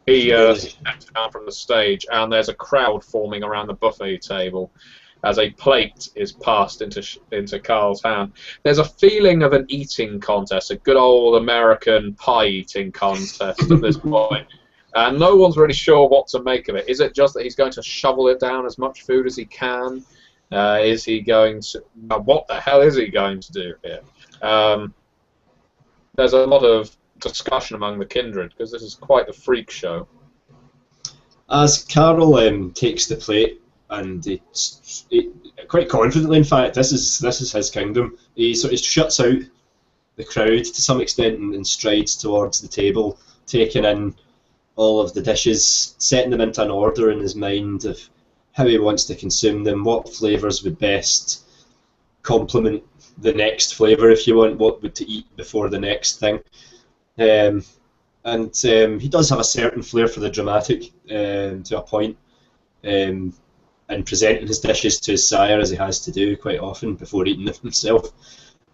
[SPEAKER 1] He steps down from the stage, and there's a crowd forming around the buffet table as a plate is passed into Carl's hand. There's a feeling of an eating contest, a good old American pie eating contest at this point. And no one's really sure what to make of it. Is it just that he's going to shovel it down as much food as he can? Is he going to... what the hell is he going to do here? There's a lot of discussion among the kindred, because this is quite the freak show.
[SPEAKER 3] As Carol takes the plate, and he, quite confidently, in fact, this is his kingdom. He sort of shuts out the crowd to some extent and strides towards the table, taking in all of the dishes, setting them into an order in his mind of how he wants to consume them, what flavours would best complement the next flavour, if you want, what would to eat before the next thing. And he does have a certain flair for the dramatic to a point. And presenting his dishes to his sire, as he has to do quite often before eating them himself.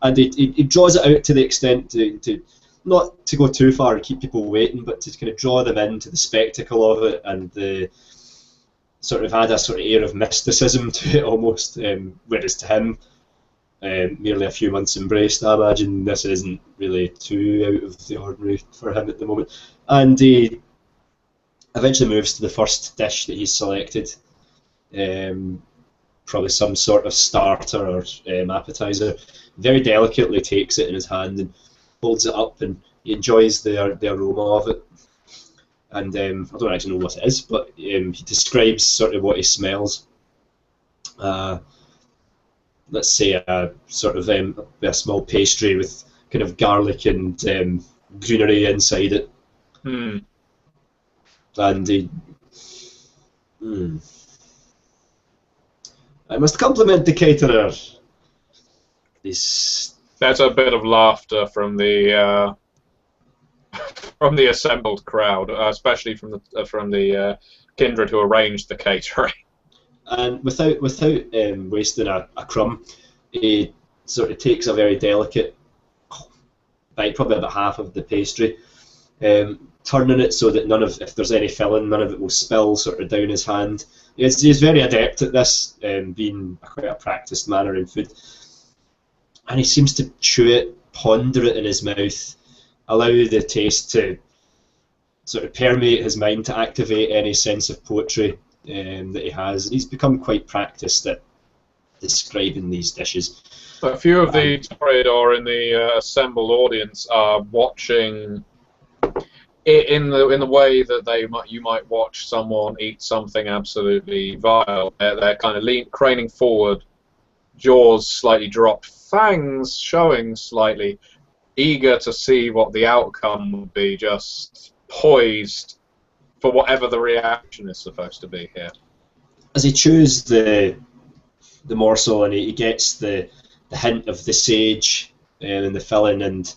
[SPEAKER 3] And he draws it out to the extent to not to go too far and keep people waiting, but to kind of draw them into the spectacle of it, and the sort of add a sort of air of mysticism to it almost, whereas to him, merely a few months embraced, I imagine this isn't really too out of the ordinary for him at the moment. And he eventually moves to the first dish that he's selected, probably some sort of starter or appetizer. Very delicately takes it in his hand and holds it up, and he enjoys the aroma of it. And I don't actually know what it is, but he describes sort of what he smells. Let's say a sort of a small pastry with kind of garlic and greenery inside it. And he... I must compliment the caterer.
[SPEAKER 1] There's a bit of laughter from the assembled crowd, especially from the kindred who arranged the catering.
[SPEAKER 3] And without wasting a crumb, he sort of takes a very delicate bite, probably about half of the pastry, turning it so that if there's any filling, none of it will spill sort of down his hand. He's very adept at this, being quite a practiced manner in food. And he seems to chew it, ponder it in his mouth, allow the taste to sort of permeate his mind, to activate any sense of poetry that he has. He's become quite practiced at describing these dishes.
[SPEAKER 1] A few of the Toreador in the assembled audience are watching it in the way that you might watch someone eat something absolutely vile. They're kind of craning forward, jaws slightly dropped, fangs showing slightly, eager to see what the outcome would be, just poised for whatever the reaction is supposed to be here.
[SPEAKER 3] As he chews the morsel and he gets the hint of the sage and the filling, and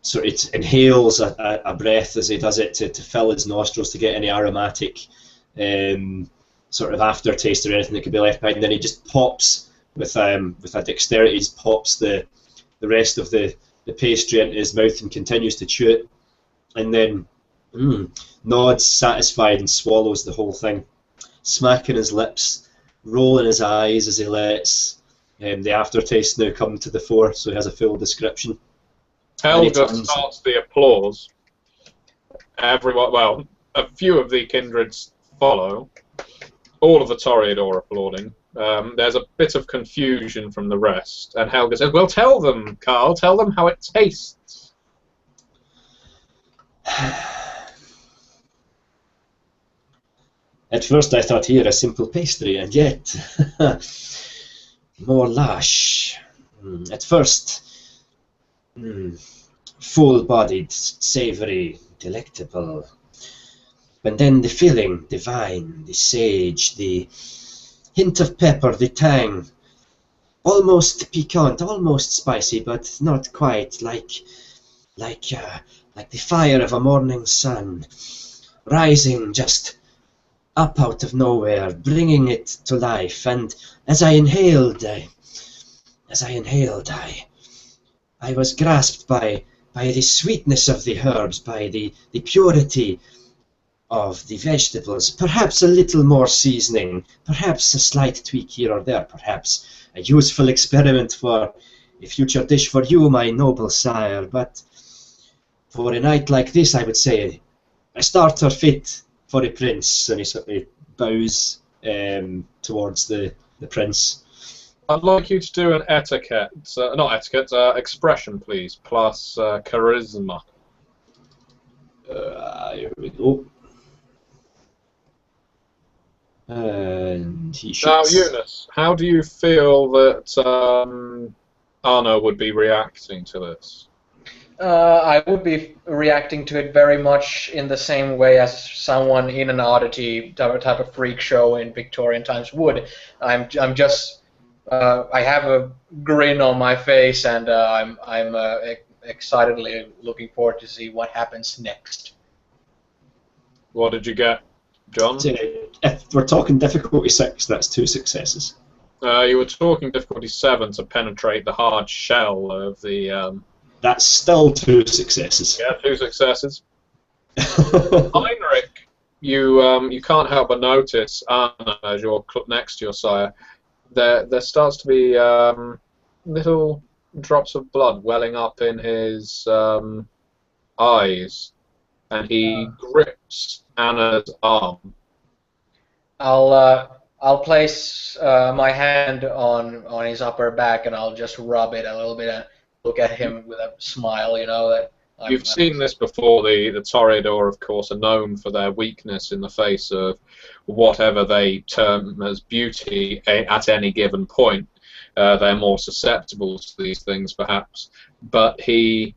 [SPEAKER 3] sort of inhales a breath as he does it to fill his nostrils to get any aromatic sort of aftertaste or anything that could be left behind. And then he just pops with a dexterity, pops the rest of the pastry into his mouth and continues to chew it, and then nods satisfied and swallows the whole thing, smacking his lips, rolling his eyes as he lets the aftertaste now come to the fore, so he has a full description.
[SPEAKER 1] Helga starts the applause. Everyone, well, a few of the kindreds follow. All of the Toreador applauding. There's a bit of confusion from the rest, and Helga says, "Well, tell them, Carl. Tell them how it tastes."
[SPEAKER 3] At first I thought here a simple pastry, and yet more lush. At first, full-bodied, savoury, delectable. But then the filling, divine, the sage, the hint of pepper, the tang, almost piquant, almost spicy, but not quite, like the fire of a morning sun, rising just up out of nowhere, bringing it to life. And as I inhaled, I was grasped by the sweetness of the herbs, by the purity of the vegetables, perhaps a little more seasoning, perhaps a slight tweak here or there, perhaps a useful experiment for a future dish for you, my noble sire. But for a night like this, I would say a starter fit for a prince. And he sort of bows towards the prince.
[SPEAKER 1] I'd like you to do an expression, please, plus charisma.
[SPEAKER 3] Here we go. And he
[SPEAKER 1] Now,
[SPEAKER 3] shoots.
[SPEAKER 1] Eunice, how do you feel that Arno would be reacting to this?
[SPEAKER 2] I would be reacting to it very much in the same way as someone in an oddity type of freak show in Victorian times would. I'm just I have a grin on my face, and I'm excitedly looking forward to see what happens next.
[SPEAKER 1] What did you get, John?
[SPEAKER 3] If we're talking difficulty 6, that's 2 successes.
[SPEAKER 1] You were talking difficulty 7 to penetrate the hard shell of the.
[SPEAKER 3] That's still 2 successes.
[SPEAKER 1] Yeah, 2 successes. Heinrich, you can't help but notice, Anna, as you're next to your sire, there starts to be little drops of blood welling up in his eyes, and he grips Anna's arm.
[SPEAKER 2] I'll place my hand on his upper back, and I'll just rub it a little bit and look at him with a smile. That
[SPEAKER 1] You've seen this before. The Toreador, of course, are known for their weakness in the face of whatever they term as beauty at any given point. They're more susceptible to these things, perhaps. But he,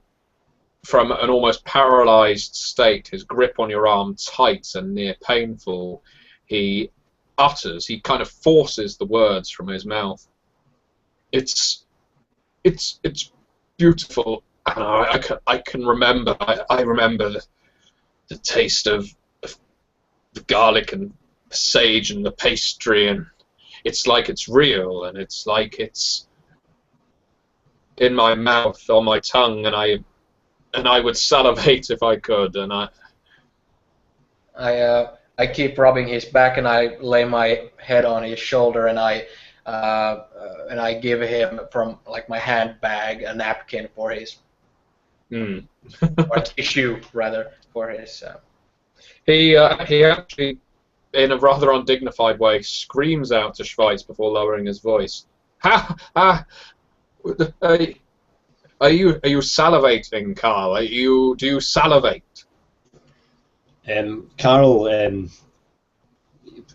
[SPEAKER 1] from an almost paralyzed state, his grip on your arm tight and near painful, he kind of forces the words from his mouth. It's beautiful. And I can remember. I remember the taste of the garlic and the sage and the pastry, and it's like it's real, and it's like it's in my mouth, on my tongue, and I would salivate if I could. And
[SPEAKER 2] I keep rubbing his back, and I lay my head on his shoulder, and I give him from like my handbag a napkin for his. Or tissue, rather, for his.
[SPEAKER 1] He actually, in a rather undignified way, screams out to Schweitz before lowering his voice. Are you salivating, Carl? Do you salivate?
[SPEAKER 3] Carl,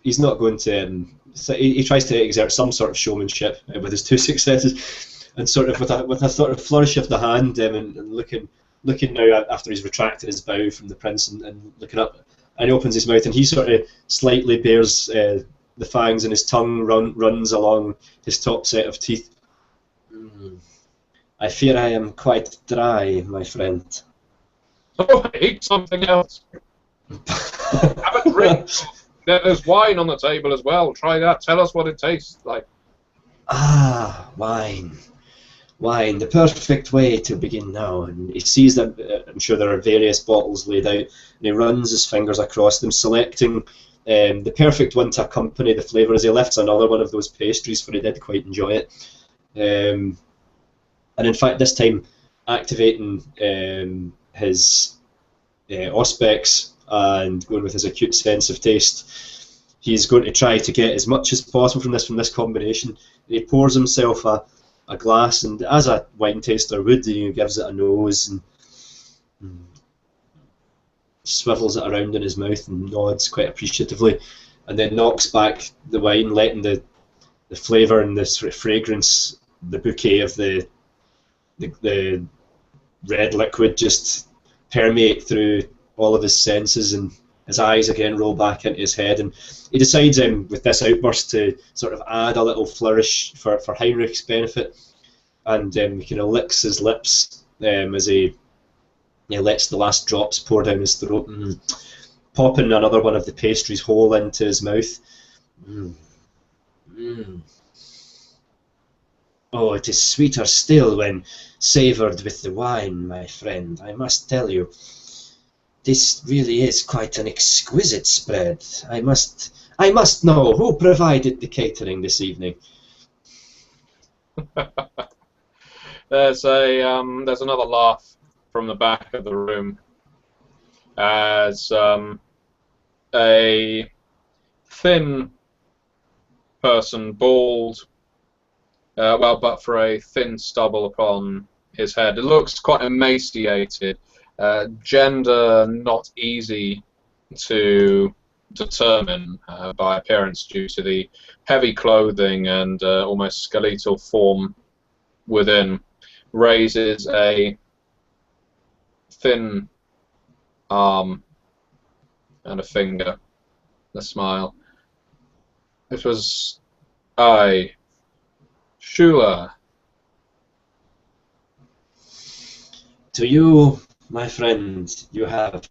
[SPEAKER 3] he's not going to. He tries to exert some sort of showmanship with his 2 successes. and sort of with a sort of flourish of the hand, and looking now after he's retracted his bow from the prince, and looking up, and he opens his mouth, and he sort of slightly bares the fangs, and his tongue runs along his top set of teeth. I fear I am quite dry, my friend.
[SPEAKER 1] Oh, eat something else. Have a drink. There's wine on the table as well. Try that. Tell us what it tastes like.
[SPEAKER 3] Ah, wine. Wine, the perfect way to begin now. And he sees that, I'm sure there are various bottles laid out, and he runs his fingers across them, selecting the perfect one to accompany the flavour as he lifts another one of those pastries, for he did quite enjoy it. And in fact, this time, activating his auspex and going with his acute sense of taste, he's going to try to get as much as possible from this combination. He pours himself a glass, and as a wine taster would, he gives it a nose and swivels it around in his mouth and nods quite appreciatively, and then knocks back the wine, letting the flavour and the sort of fragrance, the bouquet of the red liquid just permeate through all of his senses, and his eyes again roll back into his head, and he decides with this outburst to sort of add a little flourish for Heinrich's benefit, and he kind of licks his lips as he lets the last drops pour down his throat, and popping another one of the pastries whole into his mouth. Oh, it is sweeter still when savoured with the wine, my friend, I must tell you. This really is quite an exquisite spread. I must know who provided the catering this evening.
[SPEAKER 1] There's another laugh from the back of the room as a thin person, bald, but for a thin stubble upon his head. It looks quite emaciated. Gender not easy to determine by appearance due to the heavy clothing and almost skeletal form within. Raises a thin arm and a finger, a smile. It was I, Shula.
[SPEAKER 3] To you, my friend, you have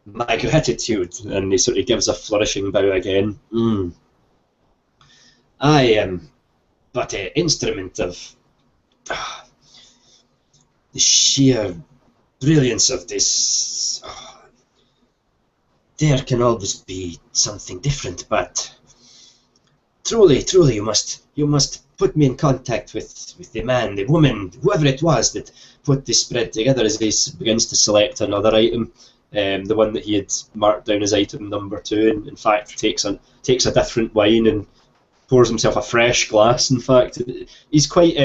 [SPEAKER 3] my gratitude. And he sort of gives a flourishing bow again. I am but an instrument of the sheer brilliance of this. There can always be something different, but truly, you must put me in contact with the man, the woman, whoever it was that put this spread together, as he begins to select another item, the one that he had marked down as item number 2, and in fact takes a different wine and pours himself a fresh glass. In fact, he's quite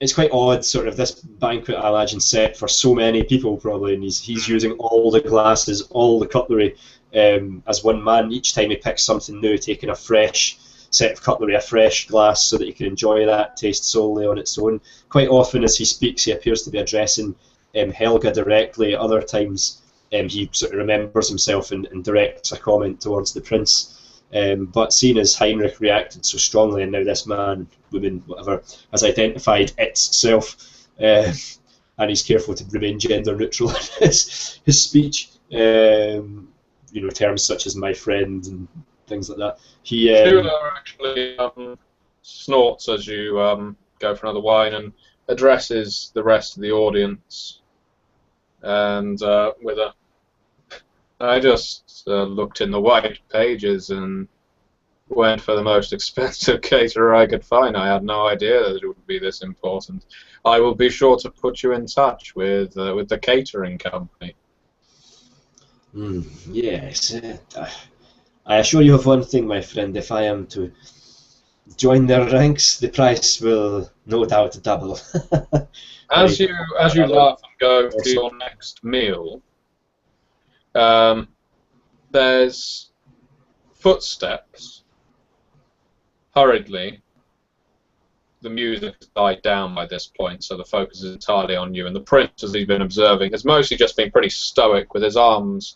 [SPEAKER 3] it's quite odd, sort of this banquet, I imagine, set for so many people probably, and he's using all the glasses, all the cutlery as one man. Each time he picks something new, taking a fresh set of cutlery, a fresh glass, so that he can enjoy that taste solely on its own. Quite often as he speaks, he appears to be addressing Helga directly. Other times he sort of remembers himself and directs a comment towards the prince. But seeing as Heinrich reacted so strongly, and now this man, woman, whatever, has identified itself, and he's careful to remain gender neutral in his speech, terms such as my friend and things like that. He
[SPEAKER 1] actually snorts as you go for another wine and addresses the rest of the audience, and with a I just looked in the white pages and went for the most expensive caterer I could find. I had no idea that it would be this important. I will be sure to put you in touch with the catering company.
[SPEAKER 3] Yes. I assure you of one thing, my friend. If I am to join their ranks, the price will no doubt double.
[SPEAKER 1] As you laugh and go to your next meal, there's footsteps hurriedly the music has died down by this point, so the focus is entirely on you. And the prince, as he's been observing, has mostly just been pretty stoic with his arms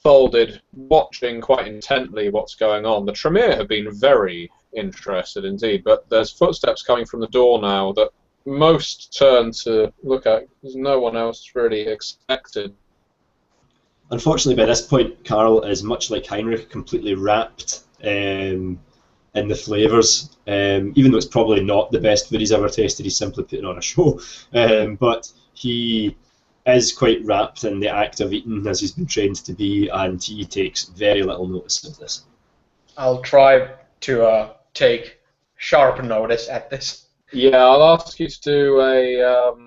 [SPEAKER 1] folded, watching quite intently what's going on. The Tremere have been very interested indeed, but there's footsteps coming from the door now that most turn to look at. There's no one else really expected.
[SPEAKER 3] Unfortunately, by this point, Carl is much like Heinrich, completely wrapped in the flavours. Even though it's probably not the best food he's ever tasted, he's simply putting on a show. But he is quite wrapped in the act of eating, as he's been trained to be, and he takes very little notice of this.
[SPEAKER 2] I'll try to take sharp notice at this.
[SPEAKER 1] Yeah, I'll ask you to do a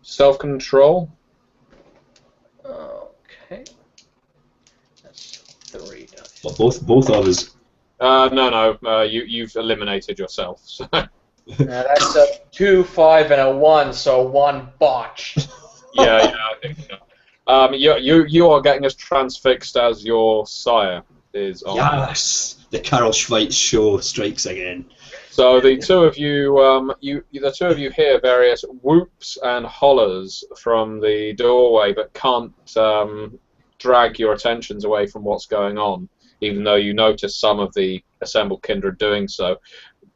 [SPEAKER 1] self-control.
[SPEAKER 2] Okay. That's 3 dice.
[SPEAKER 3] Well, both of us.
[SPEAKER 1] No, you've eliminated yourself. So.
[SPEAKER 2] That's a 2, 5, and a 1, so 1 botch.
[SPEAKER 1] yeah, I think so. You are getting as transfixed as your sire is on.
[SPEAKER 3] Yes! The Carl Schweitz show strikes again.
[SPEAKER 1] So the two of you, the two of you hear various whoops and hollers from the doorway, but can't drag your attentions away from what's going on, even though you notice some of the assembled kindred doing so.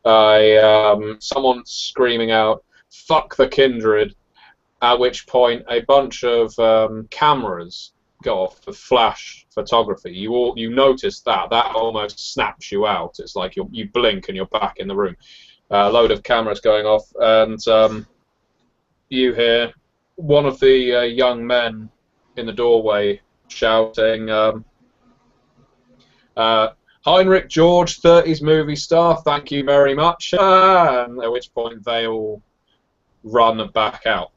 [SPEAKER 1] Someone screaming out, "Fuck the kindred!" At which point a bunch of cameras go off for flash photography. You notice that almost snaps you out. It's like you blink and you're back in the room. A load of cameras going off, and you hear one of the young men in the doorway shouting, "Heinrich George, 30s movie star, thank you very much." And at which point they all run back out.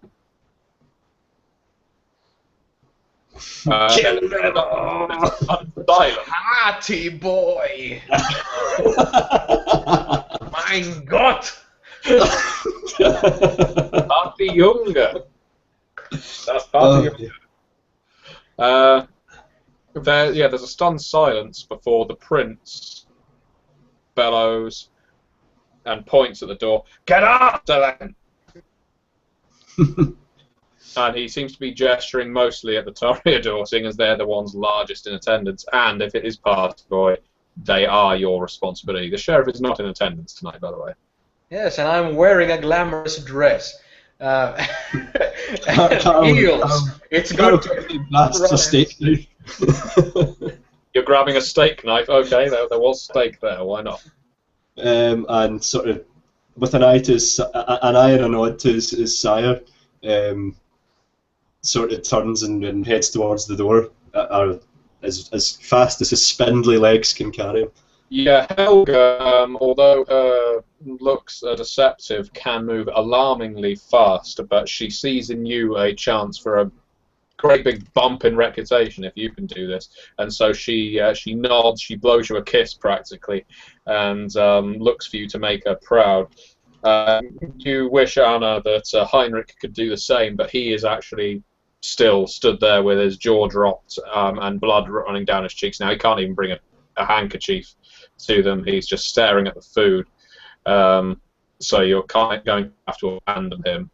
[SPEAKER 2] Hearty boy! Mein Gott!
[SPEAKER 1] Party Younger. That's Party Younger. There's a stunned silence before the prince bellows and points at the door. "Get after them!" And he seems to be gesturing mostly at the Toreador, seeing as they're the ones largest in attendance. And if it is Party Boy, they are your responsibility. The sheriff is not in attendance tonight, by the way.
[SPEAKER 2] Yes, and I'm wearing a glamorous dress. And heels. It's going to
[SPEAKER 3] blast the steak knife.
[SPEAKER 1] You're grabbing a steak knife. Okay, there was steak there. Why not?
[SPEAKER 3] And sort of with an eye and a nod to his sire, sort of turns and heads towards the door, as fast as his spindly legs can carry him.
[SPEAKER 1] Yeah, Helga, although her looks are deceptive, can move alarmingly fast, but she sees in you a chance for a great big bump in reputation if you can do this. And so she nods, she blows you a kiss practically, and looks for you to make her proud. You wish, Anna, that Heinrich could do the same, but he is actually still stood there with his jaw dropped and blood running down his cheeks. Now he can't even bring a handkerchief to them. He's just staring at the food. So you're going to have to abandon him.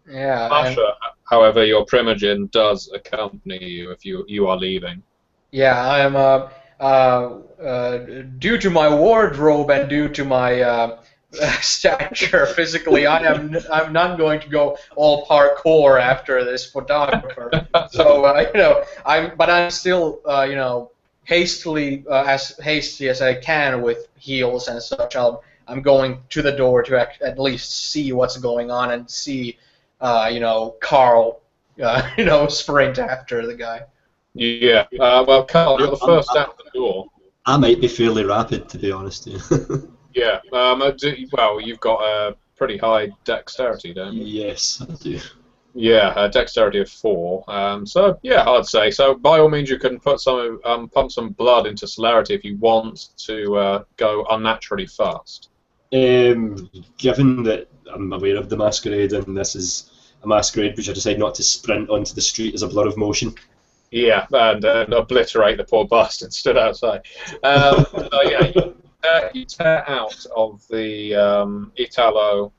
[SPEAKER 2] Yeah.
[SPEAKER 1] Masha, however, your Primogen does accompany you if you are leaving.
[SPEAKER 2] Yeah, I'm due to my wardrobe and due to my stature physically, I'm not going to go all parkour after this photographer. So I'm still hastily as hasty as I can with heels and such. I'm going to the door to at least see what's going on and see Carl sprint after the guy.
[SPEAKER 1] Yeah. Well, Carl, you're the first out the door.
[SPEAKER 3] I might be fairly rapid, to be honest.
[SPEAKER 1] Yeah. Well, you've got a pretty high dexterity, don't you?
[SPEAKER 3] Yes, I do.
[SPEAKER 1] Yeah, a dexterity of 4. So yeah, I'd say so. By all means, you can put pump some blood into celerity if you want to go unnaturally fast.
[SPEAKER 3] Given that I'm aware of the Masquerade and this is a Masquerade which I decide not to sprint onto the street as a blur of motion.
[SPEAKER 1] Yeah, and obliterate the poor bastard stood outside. So yeah, You tear out of the Italo,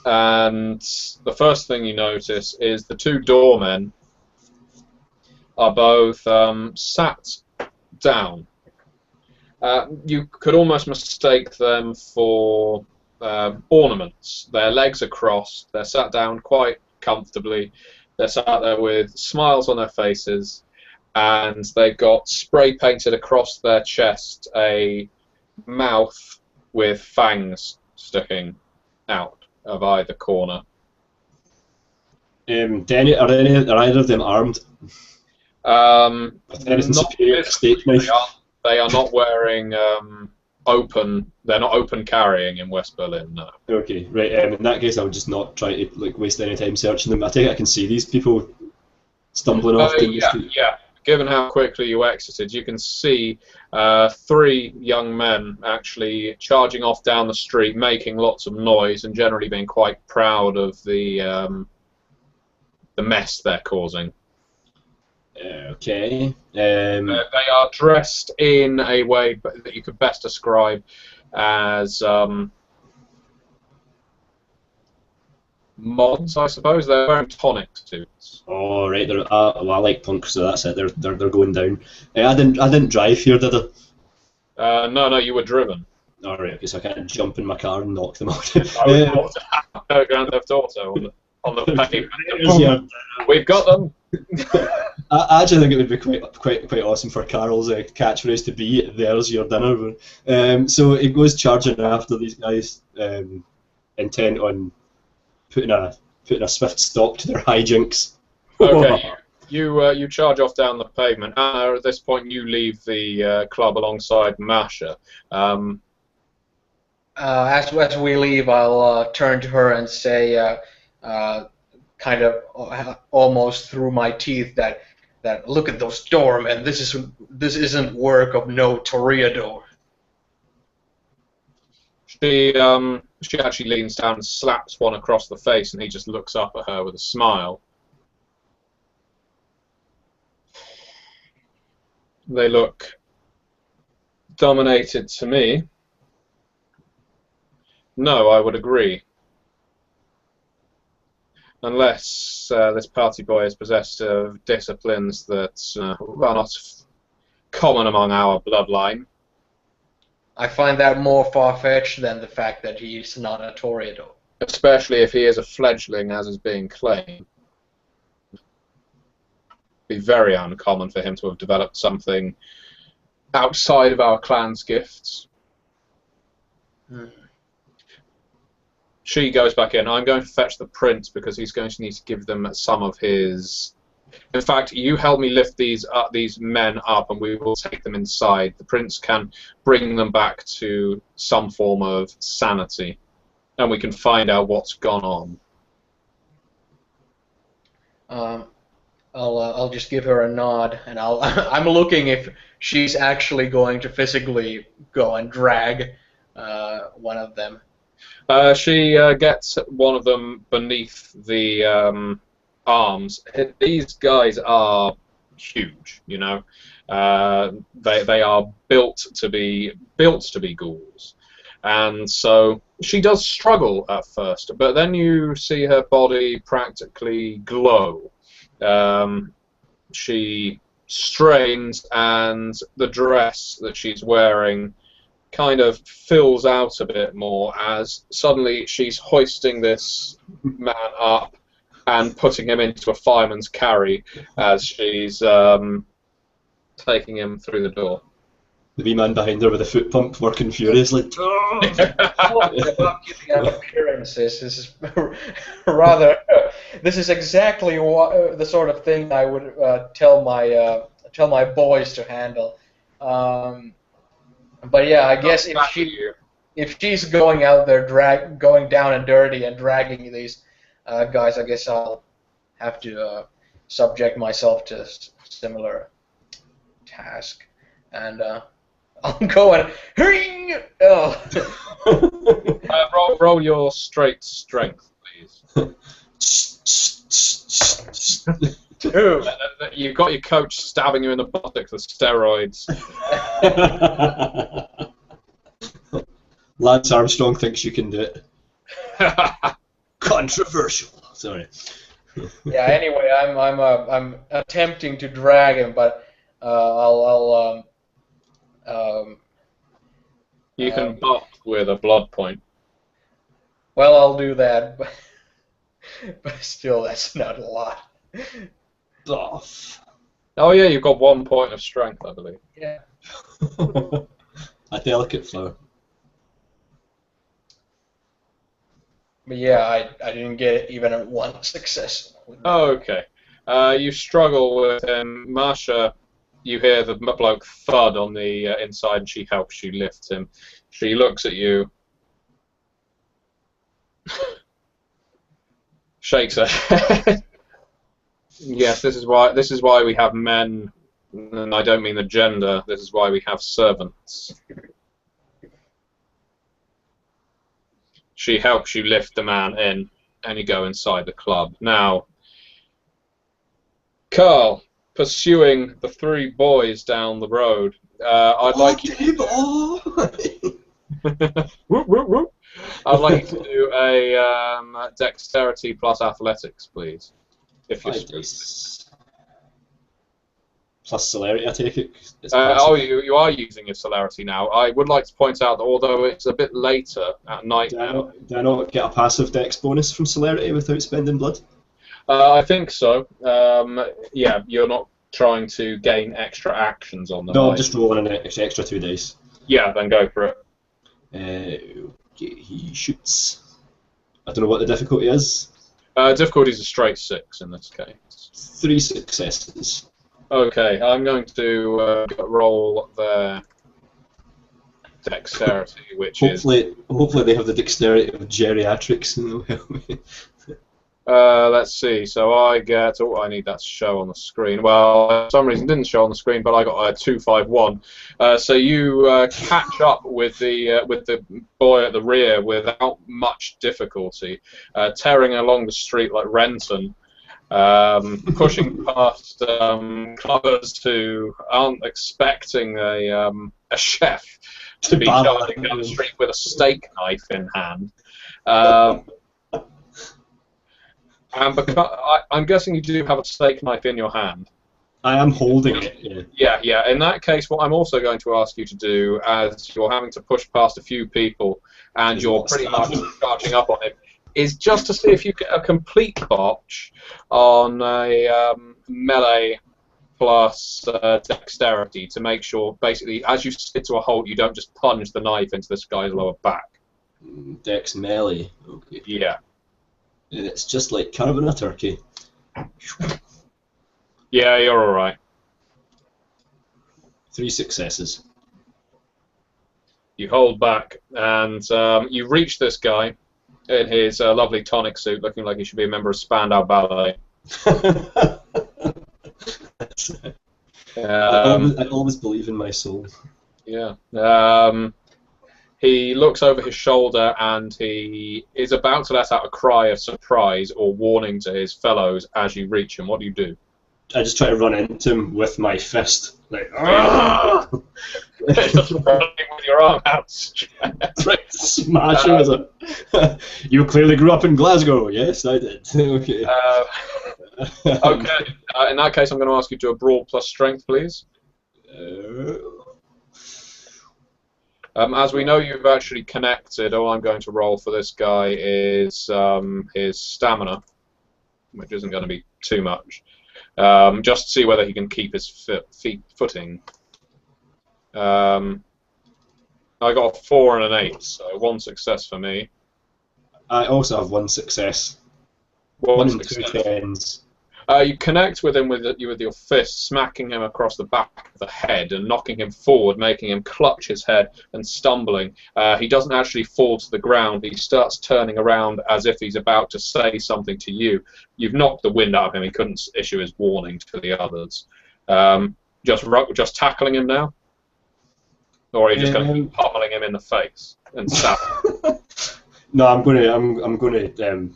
[SPEAKER 1] and the first thing you notice is the two doormen are both sat down. You could almost mistake them for ornaments. Their legs are crossed, they're sat down quite comfortably, they're sat there with smiles on their faces, and they've got spray painted across their chest a mouth with fangs sticking out of either corner.
[SPEAKER 3] Are either of them armed? Anything superior to steak knife?
[SPEAKER 1] They are not wearing open. They're not open carrying in West Berlin. No.
[SPEAKER 3] Okay, right. In that case, I would just not try to waste any time searching them. I think I can see these people stumbling off.
[SPEAKER 1] Yeah. Given how quickly you exited, you can see 3 young men actually charging off down the street, making lots of noise, and generally being quite proud of the mess they're causing.
[SPEAKER 3] Okay.
[SPEAKER 1] They are dressed in a way that you could best describe as mods, I suppose. They're wearing tonic suits.
[SPEAKER 3] Oh right, well, I like punk, so that's it. They're going down. I didn't drive here, did I?
[SPEAKER 1] No, you were driven.
[SPEAKER 3] All right, okay, so I can't jump in my car and knock them out.
[SPEAKER 1] Grand Theft Auto on the pavement. We've got them.
[SPEAKER 3] I actually think it would be quite awesome for Carol's catchphrase to be "There's your dinner." So it goes charging after these guys, intent on putting a swift stop to their hijinks.
[SPEAKER 1] Okay, you charge off down the pavement. At this point, you leave the club alongside Masha.
[SPEAKER 2] As we leave, I'll turn to her and say, kind of almost through my teeth, that look at those doormen. This isn't work of no toreador.
[SPEAKER 1] She actually leans down and slaps one across the face, and he just looks up at her with a smile. They look dominated to me. No, I would agree. Unless this party boy is possessed of disciplines that are not common among our bloodline.
[SPEAKER 2] I find that more far-fetched than the fact that he's not a toreador.
[SPEAKER 1] Especially if he is a fledgling, as is being claimed. It'd be very uncommon for him to have developed something outside of our clan's gifts. She goes back in. I'm going to fetch the prince because he's going to need to give them some of his... In fact, you help me lift these men up, and we will take them inside. The prince can bring them back to some form of sanity, and we can find out what's gone on.
[SPEAKER 2] I'll just give her a nod, and I'm looking if she's actually going to physically go and drag one of them.
[SPEAKER 1] She gets one of them beneath the arms. These guys are huge, you know. They are built to be ghouls, and so she does struggle at first, but then you see her body practically glow. She strains, and the dress that she's wearing kind of fills out a bit more as suddenly she's hoisting this man up and putting him into a fireman's carry as she's taking him through the door.
[SPEAKER 3] The wee man behind her with a foot pump working furiously.
[SPEAKER 2] About keeping up appearances. This is rather. This is exactly the sort of thing I would tell my boys to handle. But yeah, I guess if she's going out there going down and dirty and dragging these guys, I guess I'll have to subject myself to similar task, and I'll go and ring.
[SPEAKER 1] Roll your straight strength, please.
[SPEAKER 2] Two.
[SPEAKER 1] You've got your coach stabbing you in the buttocks with steroids.
[SPEAKER 3] Lance Armstrong thinks you can do it. Controversial. Sorry.
[SPEAKER 2] Yeah. Anyway, I'm attempting to drag him, but
[SPEAKER 1] You can buff with a blood point.
[SPEAKER 2] well, I'll do that, but still, that's not a lot.
[SPEAKER 3] Buff.
[SPEAKER 1] Oh yeah, you've got 1 point of strength, I believe.
[SPEAKER 2] Yeah.
[SPEAKER 3] A delicate flower.
[SPEAKER 2] But yeah, I didn't get even one success.
[SPEAKER 1] Oh, okay. You struggle with him. Masha, you hear the bloke thud on the inside, and she helps you lift him. She looks at you, shakes her head. Yes, this is why we have men, and I don't mean the gender. This is why we have servants. She helps you lift the man in, and you go inside the club. Now, Carl, pursuing the 3 boys down the road, I'd like you to whoop, whoop, whoop. I'd like you to do a dexterity plus athletics, please. If you're
[SPEAKER 3] plus celerity, I take it.
[SPEAKER 1] You are using your celerity now. I would like to point out that although it's a bit later at night now...
[SPEAKER 3] Do I not get a passive dex bonus from celerity without spending blood?
[SPEAKER 1] I think so. Yeah, you're not trying to gain extra actions on them.
[SPEAKER 3] No, I'm just rolling an extra 2 dice.
[SPEAKER 1] Yeah, then go for it.
[SPEAKER 3] Okay, he shoots. I don't know what the difficulty is.
[SPEAKER 1] Difficulty is a straight 6 in this case.
[SPEAKER 3] 3 successes.
[SPEAKER 1] Okay, I'm going to roll their dexterity, which
[SPEAKER 3] hopefully they have the dexterity of geriatrics and they'll help me.
[SPEAKER 1] Let's see. So I get. Oh, I need that to show on the screen. Well, for some reason it didn't show on the screen, but I got a 251. So you catch up with the boy at the rear without much difficulty, tearing along the street like Renton, pushing past clubbers who aren't expecting a chef to be charging down the street with a steak knife in hand. And because I'm guessing you do have a steak knife in your hand.
[SPEAKER 3] I am holding it.
[SPEAKER 1] Yeah. In that case, what I'm also going to ask you to do, as you're having to push past a few people and you're pretty much charging up on it, is just to see if you get a complete botch on a melee plus dexterity to make sure, basically, as you sit to a halt, you don't just plunge the knife into this guy's lower back.
[SPEAKER 3] Dex melee. Okay.
[SPEAKER 1] Yeah.
[SPEAKER 3] It's just like carving a turkey.
[SPEAKER 1] Yeah, you're all right.
[SPEAKER 3] 3 successes.
[SPEAKER 1] You hold back, and you reach this guy in his lovely tonic suit, looking like he should be a member of Spandau Ballet.
[SPEAKER 3] I always believe in my soul.
[SPEAKER 1] Yeah. He looks over his shoulder and he is about to let out a cry of surprise or warning to his fellows as you reach him. What do you do?
[SPEAKER 3] I just try to run into him with my fist. Like,
[SPEAKER 1] Just running with your arm out.
[SPEAKER 3] Smash him as a... You clearly grew up in Glasgow. Yes, I did. Okay.
[SPEAKER 1] Okay. In that case, I'm going to ask you to do a brawl plus strength, please. As we know you've actually connected, all I'm going to roll for this guy is his stamina, which isn't going to be too much, just to see whether he can keep his footing. I got a 4 and an 8, so 1 success for me.
[SPEAKER 3] I also have 1 success.
[SPEAKER 1] One
[SPEAKER 3] and 2 tens.
[SPEAKER 1] You connect with him with your fist, smacking him across the back of the head and knocking him forward, making him clutch his head and stumbling. He doesn't actually fall to the ground. He starts turning around as if he's about to say something to you. You've knocked the wind out of him. He couldn't issue his warning to the others. Just tackling him now? Or are you just going to keep pummeling him in the face and stabbing?
[SPEAKER 3] No, I'm going to.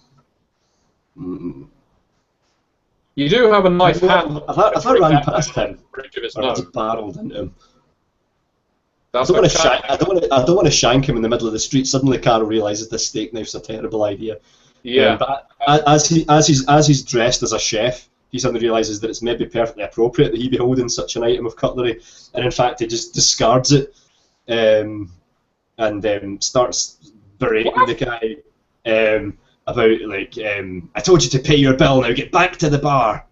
[SPEAKER 1] You do have a knife hand.
[SPEAKER 3] I ran past him.
[SPEAKER 1] Bridge of his
[SPEAKER 3] I
[SPEAKER 1] nose.
[SPEAKER 3] just barreled into him. I
[SPEAKER 1] That's
[SPEAKER 3] don't want to
[SPEAKER 1] okay.
[SPEAKER 3] I don't want to shank him in the middle of the street. Suddenly, Carol realizes this steak knife's a terrible idea.
[SPEAKER 1] Yeah.
[SPEAKER 3] But as he's dressed as a chef, he suddenly realizes that it's maybe perfectly appropriate that he be holding such an item of cutlery, and in fact, he just discards it, and starts berating the guy about like, I told you to pay your bill. Now get back to the bar.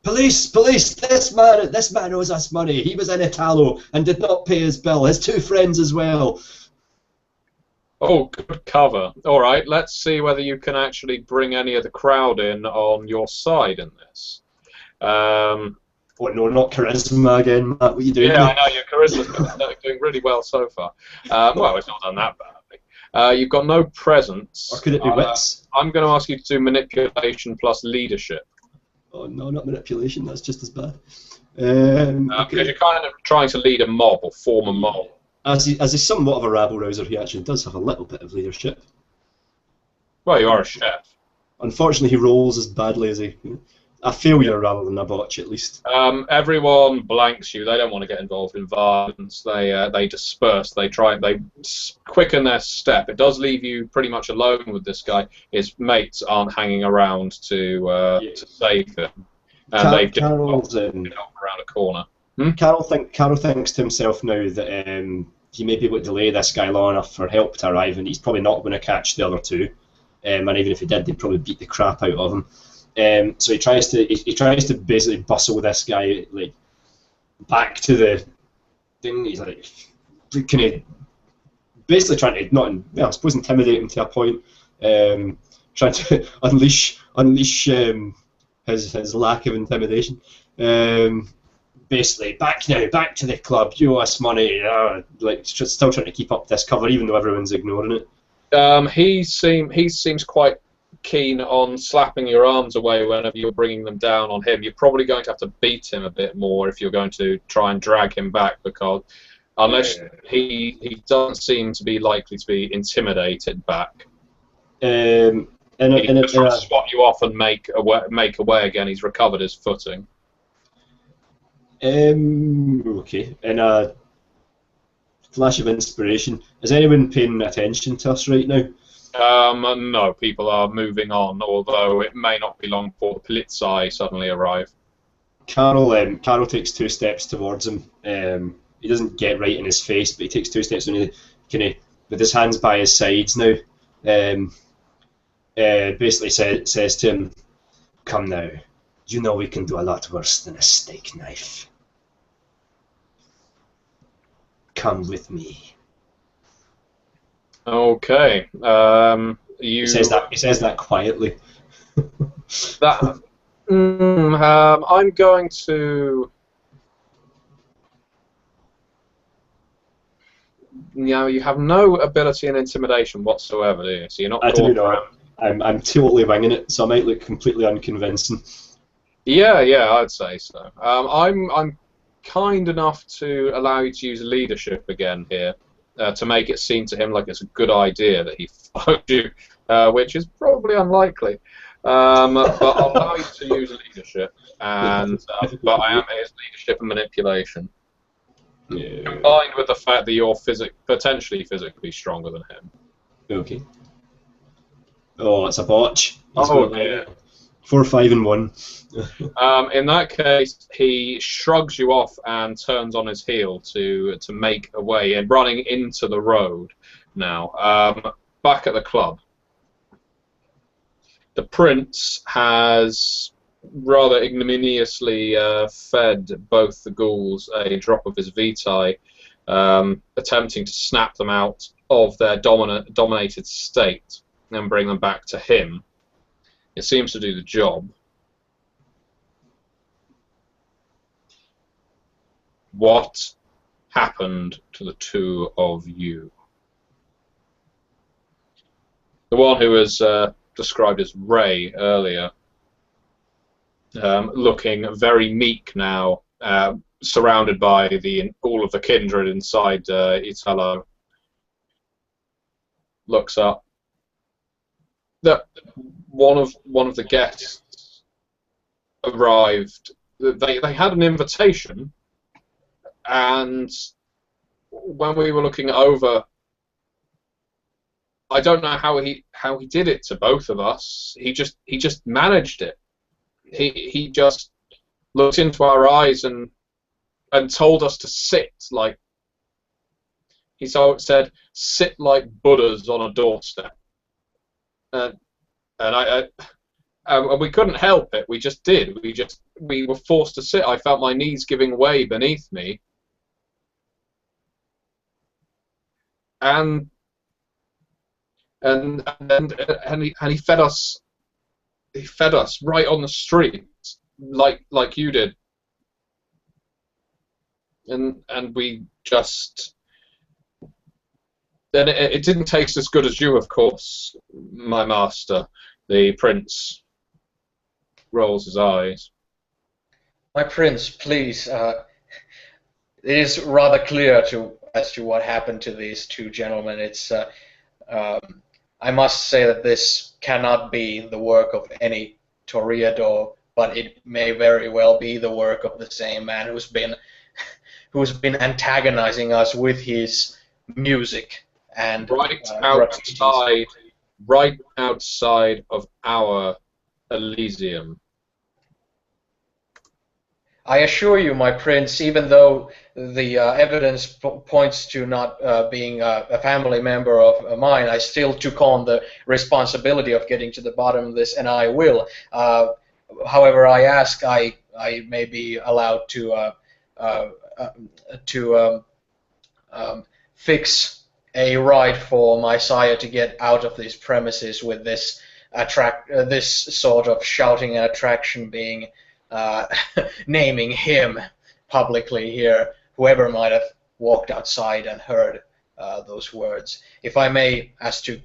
[SPEAKER 3] Police! Police! This man owes us money. He was in Italo and did not pay his bill. His two friends as well.
[SPEAKER 1] Oh, good cover. All right, let's see whether you can actually bring any of the crowd in on your side in this.
[SPEAKER 3] Oh no, not charisma again, Matt. What are you doing?
[SPEAKER 1] Yeah, I know, your charisma's doing really well so far. Well, it's not done that badly. You've got no presence.
[SPEAKER 3] Or could it be wits?
[SPEAKER 1] I'm going to ask you to do manipulation plus leadership.
[SPEAKER 3] Oh no, not manipulation. That's just as bad.
[SPEAKER 1] Because you're kind of trying to lead a mob or form a mob.
[SPEAKER 3] As he's somewhat of a rabble-rouser, he actually does have a little bit of leadership.
[SPEAKER 1] Well, you are a chef.
[SPEAKER 3] Unfortunately, he rolls as badly as a failure rather than a botch, at least.
[SPEAKER 1] Everyone blanks you. They don't want to get involved in violence. They disperse. They quicken their step. It does leave you pretty much alone with this guy. His mates aren't hanging around to save him, and they've just around a corner.
[SPEAKER 3] Carol thinks to himself now that he may be able to delay this guy long enough for help to arrive, and he's probably not going to catch the other two. And even if he did, they'd probably beat the crap out of him. So he tries to basically bustle this guy like back to the thing. He's like, basically trying to I suppose intimidate him to a point. Trying to unleash his lack of intimidation. Basically, back to the club. You owe us money. Still trying to keep up this cover, even though everyone's ignoring it.
[SPEAKER 1] He seems quite keen on slapping your arms away whenever you're bringing them down on him. You're probably going to have to beat him a bit more if you're going to try and drag him back, because unless he doesn't seem to be likely to be intimidated back. He can swat you off and make away again. He's recovered his footing.
[SPEAKER 3] Okay. In a flash of inspiration, is anyone paying attention to us right now?
[SPEAKER 1] No, people are moving on, although it may not be long before the Polizei suddenly arrive.
[SPEAKER 3] Carol takes 2 steps towards him. He doesn't get right in his face, but he takes 2 steps and he with his hands by his sides now. Basically says to him, "Come now. You know we can do a lot worse than a steak knife. Come with me."
[SPEAKER 1] Okay.
[SPEAKER 3] He says that quietly.
[SPEAKER 1] I'm going to. You have no ability in intimidation whatsoever, do you? So you're not.
[SPEAKER 3] I do not. I'm totally winging it, so I might look completely unconvincing.
[SPEAKER 1] Yeah, I'd say so. I'm kind enough to allow you to use leadership again here, to make it seem to him like it's a good idea that he followed you, which is probably unlikely. But I'll allow you to use leadership, and but it is leadership and manipulation. Yeah. Combined with the fact that you're potentially physically stronger than him.
[SPEAKER 3] Okay. Oh, it's a botch.
[SPEAKER 1] Yeah.
[SPEAKER 3] 4, 5, and 1.
[SPEAKER 1] In that case, he shrugs you off and turns on his heel to make a way, and running into the road now. Back at the club, the prince has rather ignominiously fed both the ghouls a drop of his vitae, attempting to snap them out of their dominated state and bring them back to him. It seems to do the job. What happened to the two of you? The one who was described as Ray earlier, looking very meek now, surrounded by all of the kindred inside Italo, looks up. That one of the guests arrived. They had an invitation, And when we were looking over, I don't know how he did it to both of us. He just managed it. He just looked into our eyes and told us to sit like he said, sit like Buddhas on a doorstep. And and we couldn't help it. We just did. We were forced to sit. I felt my knees giving way beneath me, and he fed us. He fed us right on the street, like you did, and we just. Then it didn't taste as good as you, of course, my master. The prince rolls his eyes.
[SPEAKER 2] My prince, please. It is rather clear as to what happened to these two gentlemen. It's. I must say that this cannot be the work of any Toreador, but it may very well be the work of the same man who's been antagonizing us with his music and
[SPEAKER 1] right outside of our Elysium.
[SPEAKER 2] I assure you, my prince, even though the evidence points to not being a family member of mine, I still took on the responsibility of getting to the bottom of this, and I will. However, I ask I may be allowed to fix a ride for my sire to get out of these premises with this this sort of shouting and attraction being. Naming him publicly here, whoever might have walked outside and heard those words. If I may ask to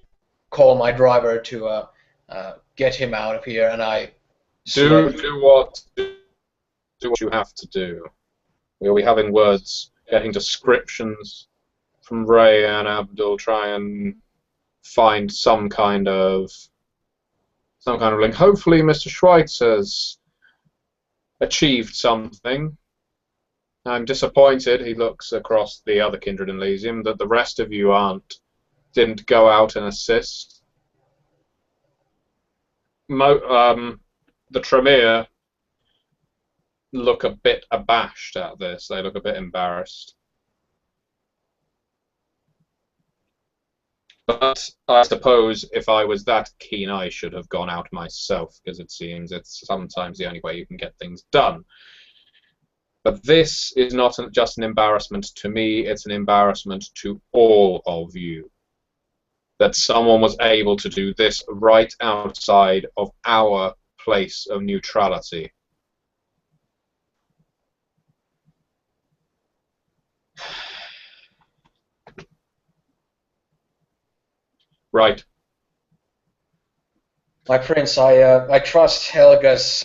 [SPEAKER 2] call my driver to get him out of here, and I
[SPEAKER 1] do what you have to do. We'll be having words, getting descriptions from Ray and Abdul. Try and find some kind of link. Hopefully, Mr. Schweitzer's achieved something. I'm disappointed, he looks across the other kindred in Elysium, that the rest of you didn't go out and assist. The Tremere look a bit abashed at this. They look a bit embarrassed. But I suppose if I was that keen, I should have gone out myself, because it seems it's sometimes the only way you can get things done. But this is not just an embarrassment to me, it's an embarrassment to all of you. That someone was able to do this right outside of our place of neutrality. Right.
[SPEAKER 2] My prince, I trust Helga's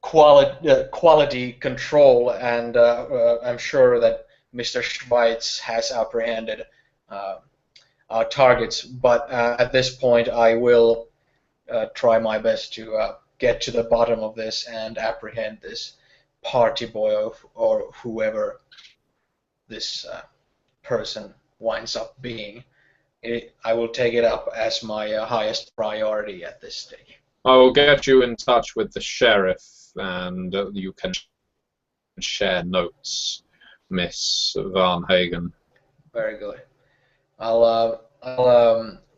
[SPEAKER 2] quality control, and I'm sure that Mr. Schweitz has apprehended our targets. But at this point, I will try my best to get to the bottom of this and apprehend this party boy or whoever this person winds up being. I will take it up as my highest priority at this stage.
[SPEAKER 1] I will get you in touch with the sheriff, and you can share notes, Miss Van Hagen.
[SPEAKER 2] Very good. I'll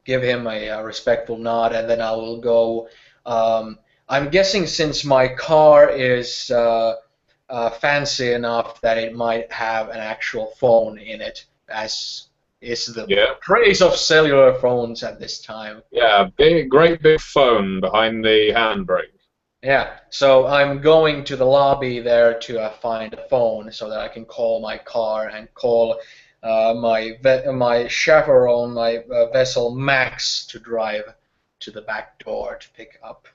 [SPEAKER 2] give him a respectful nod, and then I will go. I'm guessing since my car is fancy enough that it might have an actual phone in it, as is the praise of cellular phones at this time.
[SPEAKER 1] Yeah, great big phone behind the handbrake.
[SPEAKER 2] Yeah, so I'm going to the lobby there to find a phone so that I can call my car and call my chaperone, my vessel Max, to drive to the back door to pick up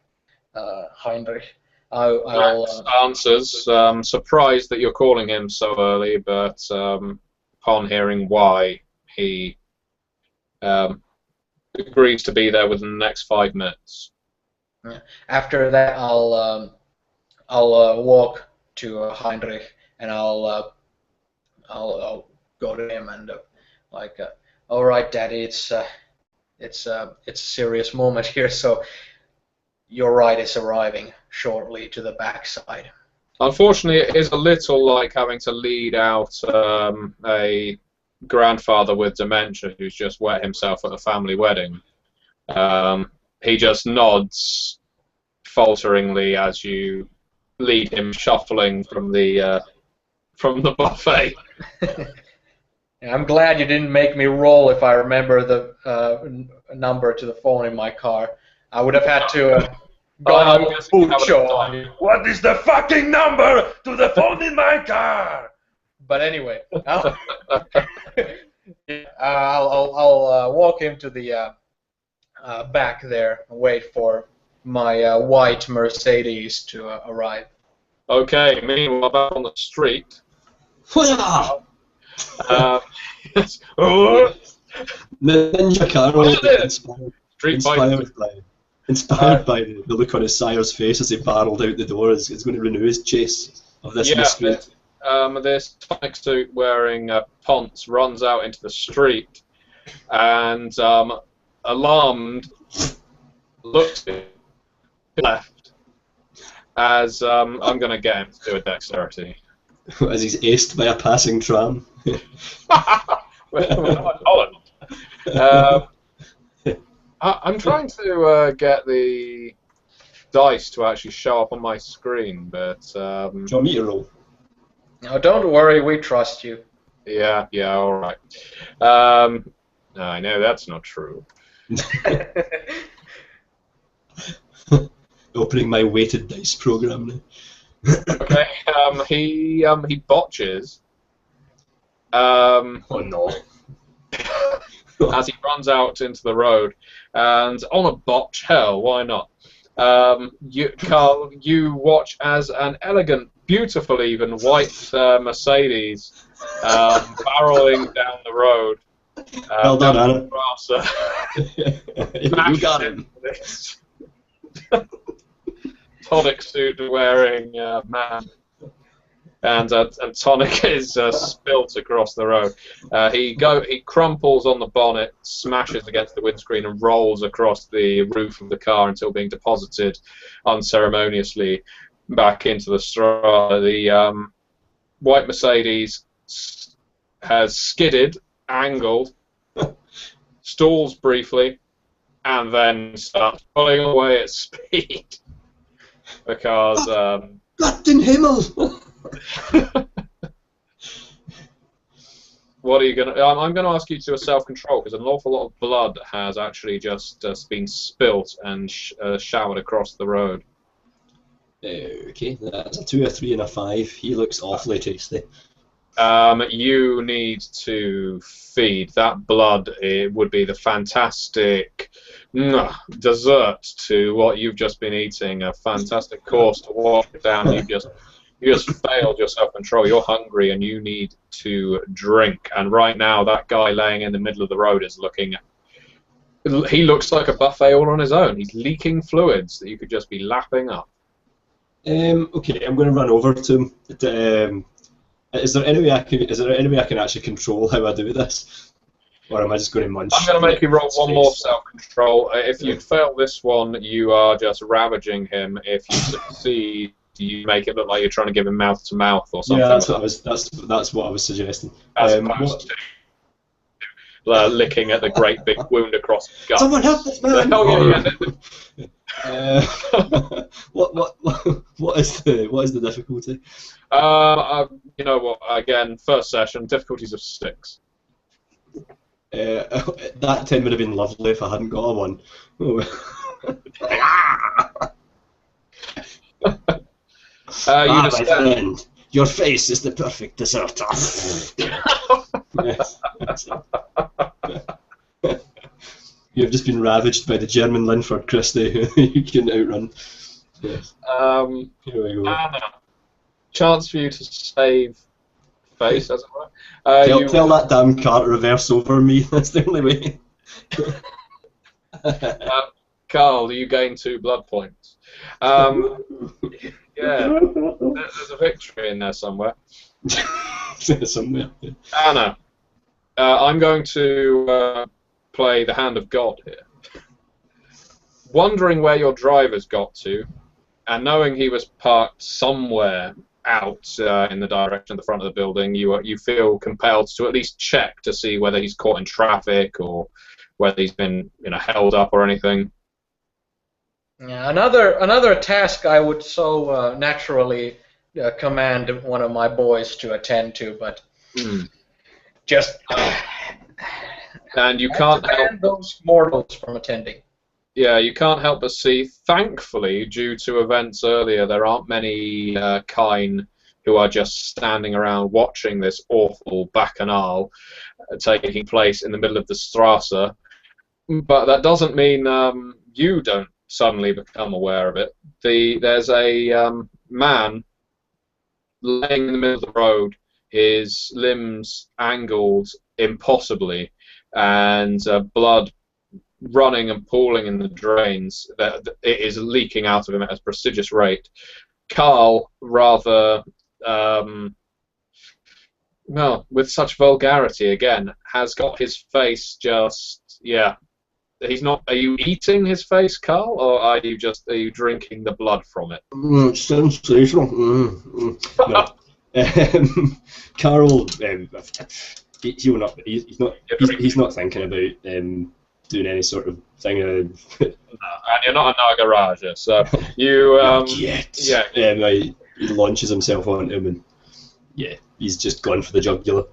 [SPEAKER 2] Heinrich.
[SPEAKER 1] Max answers, surprised that you're calling him so early, but upon hearing why, he agrees to be there within the next 5 minutes.
[SPEAKER 2] Yeah. After that, I'll walk to Heinrich, and I'll I'll go to him and all right, Daddy, it's a serious moment here, so your ride is arriving shortly to the backside.
[SPEAKER 1] Unfortunately, it is a little like having to lead out a grandfather with dementia who's just wet himself at a family wedding. He just nods falteringly as you lead him shuffling from the buffet.
[SPEAKER 2] I'm glad you didn't make me roll if I remember the number to the phone in my car. I would have had to go on boot show on you.
[SPEAKER 4] What is the fucking number to the phone in my car?
[SPEAKER 2] But anyway, I'll walk him to the back there and wait for my white Mercedes to arrive.
[SPEAKER 1] Okay, meanwhile, back on the street.
[SPEAKER 3] Ninja Carol inspired by the look on his sire's face as he barreled out the door, is going to renew his chase of this Masquerade.
[SPEAKER 1] This tonic suit wearing Ponce runs out into the street and, alarmed, looks to the left as I'm going to get him to do a dexterity.
[SPEAKER 3] As he's aced by a passing tram.
[SPEAKER 1] We're not in Holland. I'm trying to get the dice to actually show up on my screen, but...
[SPEAKER 3] Do you want me to roll?
[SPEAKER 2] No, don't worry, we trust you.
[SPEAKER 1] Yeah, alright. I know that's not true.
[SPEAKER 3] Opening my weighted dice program now.
[SPEAKER 1] Okay, he botches.
[SPEAKER 3] Oh no.
[SPEAKER 1] As he runs out into the road, and on a botch, hell, why not? Carl, you watch as an elegant, beautiful even, white Mercedes barreling down the road.
[SPEAKER 3] Well done, Anna. You got him.
[SPEAKER 1] Tonic suit wearing man, and tonic is spilt across the road. He crumples on the bonnet, smashes against the windscreen, and rolls across the roof of the car until being deposited unceremoniously back into the straw. The white Mercedes has skidded, angled, stalls briefly, and then starts pulling away at speed. Because
[SPEAKER 3] Gott in Himmel!
[SPEAKER 1] What are you gonna? I'm gonna ask you to a self-control because an awful lot of blood has actually just been spilt and showered across the road.
[SPEAKER 3] Okay, that's a 2, a 3, and a 5. He looks awfully tasty.
[SPEAKER 1] You need to feed that blood. It would be the fantastic dessert to what you've just been eating. A fantastic course to wash it down. You just failed your self-control. You're hungry and you need to drink. And right now, that guy laying in the middle of the road is looking. He looks like a buffet all on his own. He's leaking fluids that you could just be lapping up.
[SPEAKER 3] Okay, I'm going to run over to him. Is there any way I can actually control how I do this, or am I just going to munch?
[SPEAKER 1] I'm going to make you roll one more self-control. If you fail this one, you are just ravaging him. If you succeed, you make it look like you're trying to give him mouth-to-mouth or something.
[SPEAKER 3] Yeah, that's what I was suggesting.
[SPEAKER 1] As opposed to licking at the great big wound across his gut.
[SPEAKER 3] Someone help this man! What is the difficulty?
[SPEAKER 1] You know what? Again, first session, difficulties of 6.
[SPEAKER 3] That 10 would have been lovely if I hadn't got a 1.
[SPEAKER 1] My
[SPEAKER 3] friend, your face is the perfect dessert. Yes. You've just been ravaged by the German Linford Christie, who you can outrun. Yes. Here we go.
[SPEAKER 1] Anna, chance for you to save face, as it were.
[SPEAKER 3] Tell that damn car to reverse over me. That's the only way.
[SPEAKER 1] Carl, you gain 2 blood points. Yeah, there's a victory in there somewhere.
[SPEAKER 3] somewhere.
[SPEAKER 1] Anna, I'm going to play the hand of God here. Wondering where your driver's got to, and knowing he was parked somewhere out in the direction of the front of the building, you feel compelled to at least check to see whether he's caught in traffic or whether he's been held up or anything.
[SPEAKER 2] Yeah, another task I would so naturally command one of my boys to attend to, but just
[SPEAKER 1] and you
[SPEAKER 2] I
[SPEAKER 1] can't
[SPEAKER 2] ban
[SPEAKER 1] help
[SPEAKER 2] those mortals from attending.
[SPEAKER 1] Yeah, you can't help but see, thankfully, due to events earlier, there aren't many kine who are just standing around watching this awful bacchanal taking place in the middle of the Strasse. But that doesn't mean you don't suddenly become aware of it. There's a man laying in the middle of the road, his limbs angled impossibly, and blood running and pooling in the drains. That it is leaking out of him at a prodigious rate. Carl, rather, well, with such vulgarity again, has got his face just, yeah. He's not. Are you eating his face, Carl, or are you drinking the blood from it?
[SPEAKER 3] Sensational. No. Carl, he'll not. He's not. He's not thinking about doing any sort of thing.
[SPEAKER 1] And you're not a Nagaraja, so you.
[SPEAKER 3] Yet.
[SPEAKER 1] Yeah.
[SPEAKER 3] He launches himself onto him, and yeah, he's just gone for the jugular.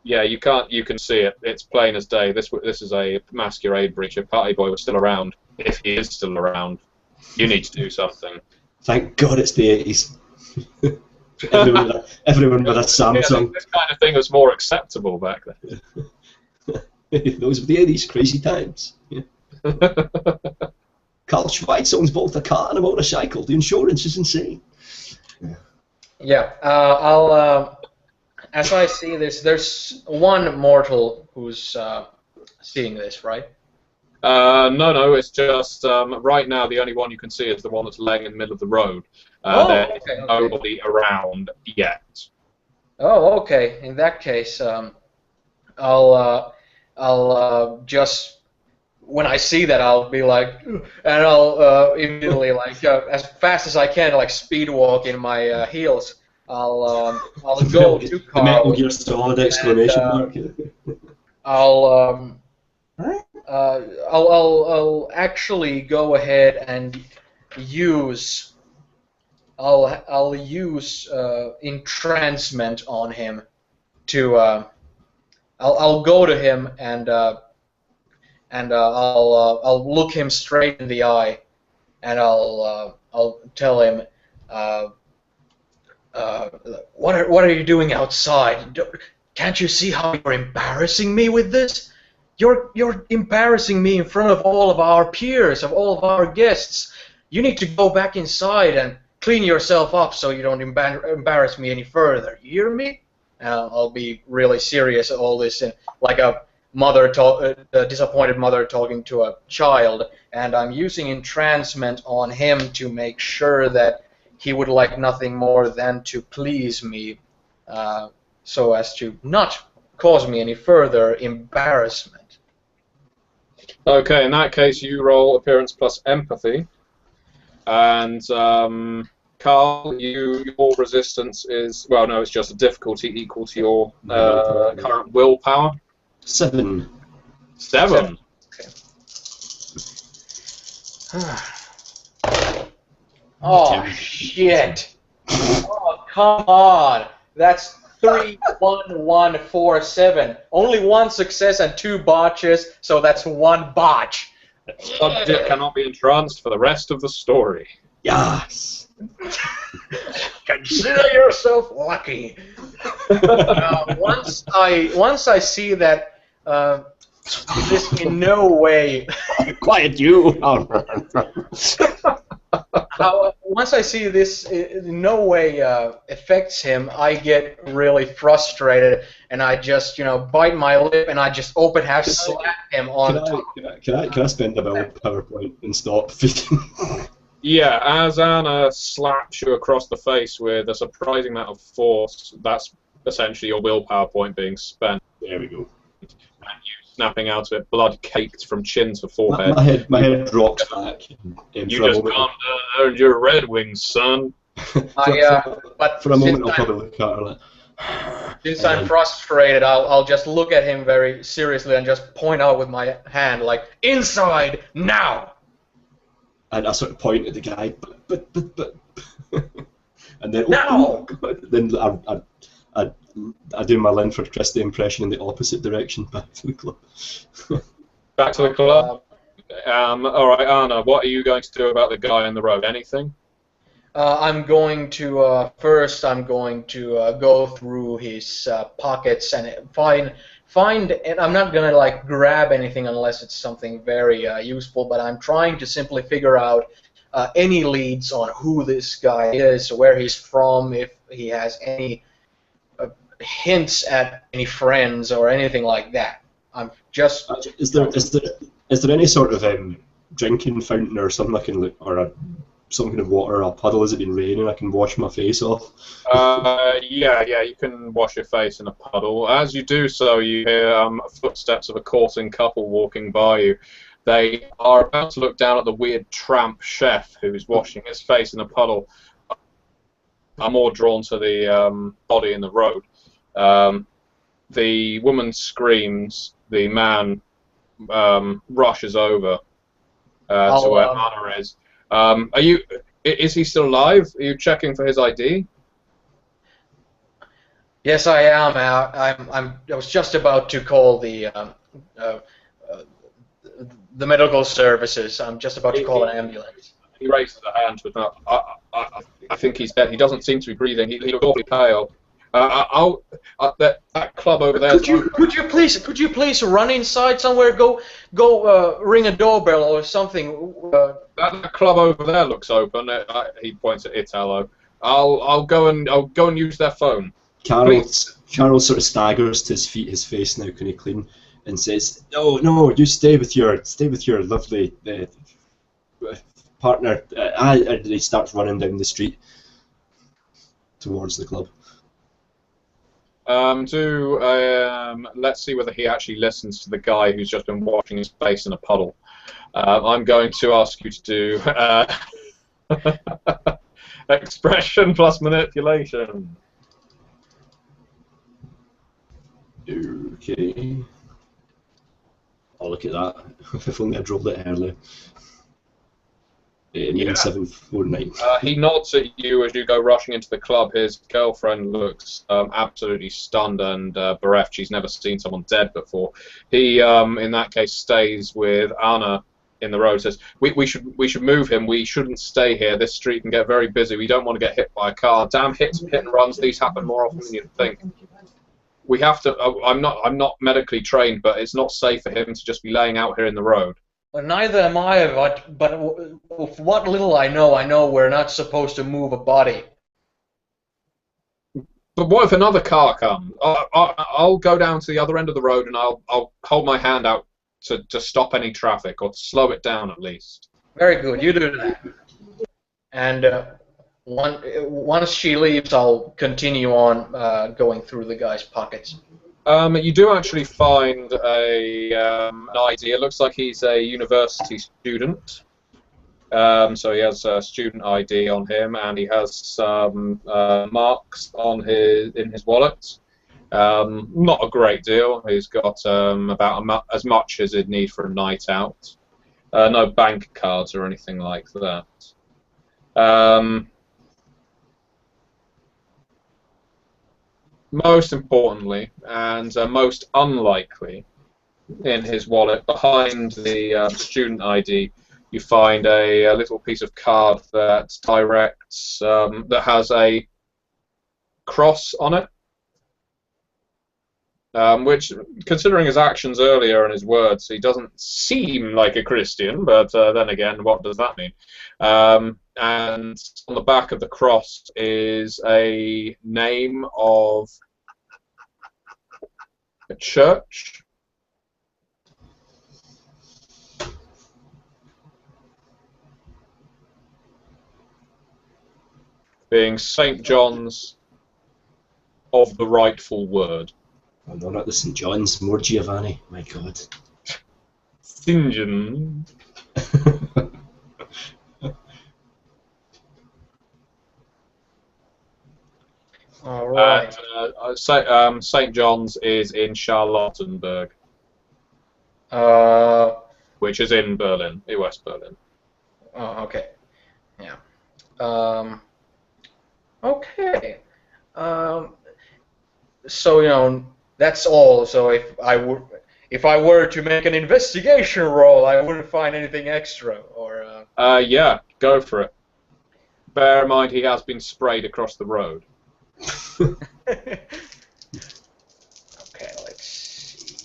[SPEAKER 1] Yeah, you can't. You can see it. It's plain as day. This is a masquerade breach. If Party Boy was still around, if he is still around, you need to do something.
[SPEAKER 3] Thank God it's the 80s. everyone with a Samsung.
[SPEAKER 1] Yeah, this kind of thing was more acceptable back then.
[SPEAKER 3] Those were the 80s, crazy times. Yeah. Carl Schweitz owns both a car and a motorcycle. The insurance is insane.
[SPEAKER 2] Yeah, I'll. As I see this, there's one mortal who's seeing this, right?
[SPEAKER 1] No, it's just right now the only one you can see is the one that's laying in the middle of the road. There's nobody around yet.
[SPEAKER 2] Oh, okay. In that case, I'll just when I see that, I'll be like, and I'll immediately as fast as I can, speed walk in my heels. I'll go to Carl.
[SPEAKER 3] The Metal Gear Solid exclamation mark.
[SPEAKER 2] I'll actually go ahead and use. I'll use entrancement on him to. I'll go to him and I'll look him straight in the eye, and I'll tell him. What are you doing outside? Can't you see how you're embarrassing me with this? You're embarrassing me in front of all of our peers, of all of our guests. You need to go back inside and clean yourself up so you don't embarrass me any further. You hear me? I'll be really serious at all this, like a a disappointed mother talking to a child, and I'm using entrancement on him to make sure that he would like nothing more than to please me, so as to not cause me any further embarrassment.
[SPEAKER 1] Okay, in that case, you roll appearance plus empathy, and Carl, your resistance is it's just a difficulty equal to your current willpower.
[SPEAKER 3] 7.
[SPEAKER 1] 7.
[SPEAKER 2] Okay. Oh, shit. Oh, come on. That's 3-1-1-4-7. Only one success and 2 botches, so that's 1 botch.
[SPEAKER 1] Subject cannot be entranced for the rest of the story.
[SPEAKER 3] Yes.
[SPEAKER 2] Consider yourself lucky. Once I see that this in no way...
[SPEAKER 3] Quiet you!
[SPEAKER 2] Once I see this in no way affects him, I get really frustrated, and I just, bite my lip, and I just open half slap him on top.
[SPEAKER 3] Can I spend a bit of PowerPoint and stop?
[SPEAKER 1] Yeah, as Anna slaps you across the face with a surprising amount of force, that's essentially your willpower point being spent,
[SPEAKER 3] There we go.
[SPEAKER 1] and you snapping out of it, blood caked from chin to
[SPEAKER 3] My,
[SPEAKER 1] forehead.
[SPEAKER 3] my head drops back
[SPEAKER 1] You
[SPEAKER 3] for a
[SPEAKER 1] just
[SPEAKER 3] moment.
[SPEAKER 1] earned your Red Wings, son.
[SPEAKER 2] But
[SPEAKER 3] For a moment, I'll
[SPEAKER 2] since
[SPEAKER 3] probably look at her like.
[SPEAKER 2] since
[SPEAKER 3] and
[SPEAKER 2] I'm
[SPEAKER 3] then-
[SPEAKER 2] frustrated, I'll just look at him very seriously and just point out with my hand, like, inside, now!
[SPEAKER 3] And I sort of point at the guy, but. And then,
[SPEAKER 2] No!
[SPEAKER 3] oh God! Then I do my Linford Christie impression in the opposite direction, back to the club.
[SPEAKER 1] Back to the club. All right, Anna, what are you going to do about the guy on the road? Anything?
[SPEAKER 2] I'm going to, first I'm going to go through his pockets and find, and I'm not going to, like, grab anything unless it's something very useful, but I'm trying to simply figure out any leads on who this guy is, where he's from, if he has any hints at any friends or anything like that. I'm just...
[SPEAKER 3] Is there any sort of drinking fountain or something I can look, or some kind of water or a puddle? Has it been raining? I can wash my face off.
[SPEAKER 1] Yeah, you can wash your face in a puddle. As you do so, you hear footsteps of a courting couple walking by you. They are about to look down at the weird tramp chef who's washing his face in a puddle. Are more drawn to the body in the road. The woman screams. The man rushes over to where Anna is. Is he still alive? Are you checking for his ID?
[SPEAKER 2] Yes, I am. I was just about to call the medical services. I'm just about to call an ambulance.
[SPEAKER 1] He raises a hand, but no, I think he's dead. He doesn't seem to be breathing. He looks awfully pale. That club over there.
[SPEAKER 2] Could you please run inside somewhere? Go ring a doorbell or something.
[SPEAKER 1] That club over there looks open. He points at Italo. I'll go and use their phone.
[SPEAKER 3] Carol sort of staggers to his feet, his face now kind of clean, and says, "No, you stay with your lovely partner." And he starts running down the street towards the club.
[SPEAKER 1] Let's see whether he actually listens to the guy who's just been washing his face in a puddle. I'm going to ask you to do expression plus manipulation.
[SPEAKER 3] Okay. Oh, look at that. If only I rolled it earlier. 9749.
[SPEAKER 1] He nods at you as you go rushing into the club. His girlfriend looks absolutely stunned and bereft. She's never seen someone dead before. He, in that case, stays with Anna in the road. Says, "We should move him. We shouldn't stay here. This street can get very busy. We don't want to get hit by a car. Damn hit and runs. These happen more often than you'd think. We have to. I'm not medically trained, but it's not safe for him to just be laying out here in the road."
[SPEAKER 2] Well, neither am I, but with what little I know we're not supposed to move a body.
[SPEAKER 1] But what if another car comes? I'll go down to the other end of the road and I'll hold my hand out to stop any traffic or to slow it down at least.
[SPEAKER 2] Very good, you do that. And once she leaves, I'll continue on going through the guy's pockets.
[SPEAKER 1] You do actually find an ID. It looks like he's a university student. So he has a student ID on him, and he has some marks on in his wallet. Not a great deal. He's got about as much as he'd need for a night out. No bank cards or anything like that. Most importantly, and most unlikely, in his wallet, behind the student ID, you find a little piece of card that directs, that has a cross on it, which, considering his actions earlier and his words, he doesn't seem like a Christian, but then again, what does that mean? And on the back of the cross is a name of a church. Being St. John's of the rightful word.
[SPEAKER 3] Oh, no, not the St. John's. More Giovanni. My God.
[SPEAKER 1] St. John.
[SPEAKER 2] All right.
[SPEAKER 1] And St. John's is in Charlottenburg, which is in Berlin, West Berlin.
[SPEAKER 2] Oh, okay. Yeah. Okay. So that's all. So if I were to make an investigation roll, I wouldn't find anything extra. Or.
[SPEAKER 1] Yeah, go for it. Bear in mind he has been sprayed across the road.
[SPEAKER 2] Okay, let's see.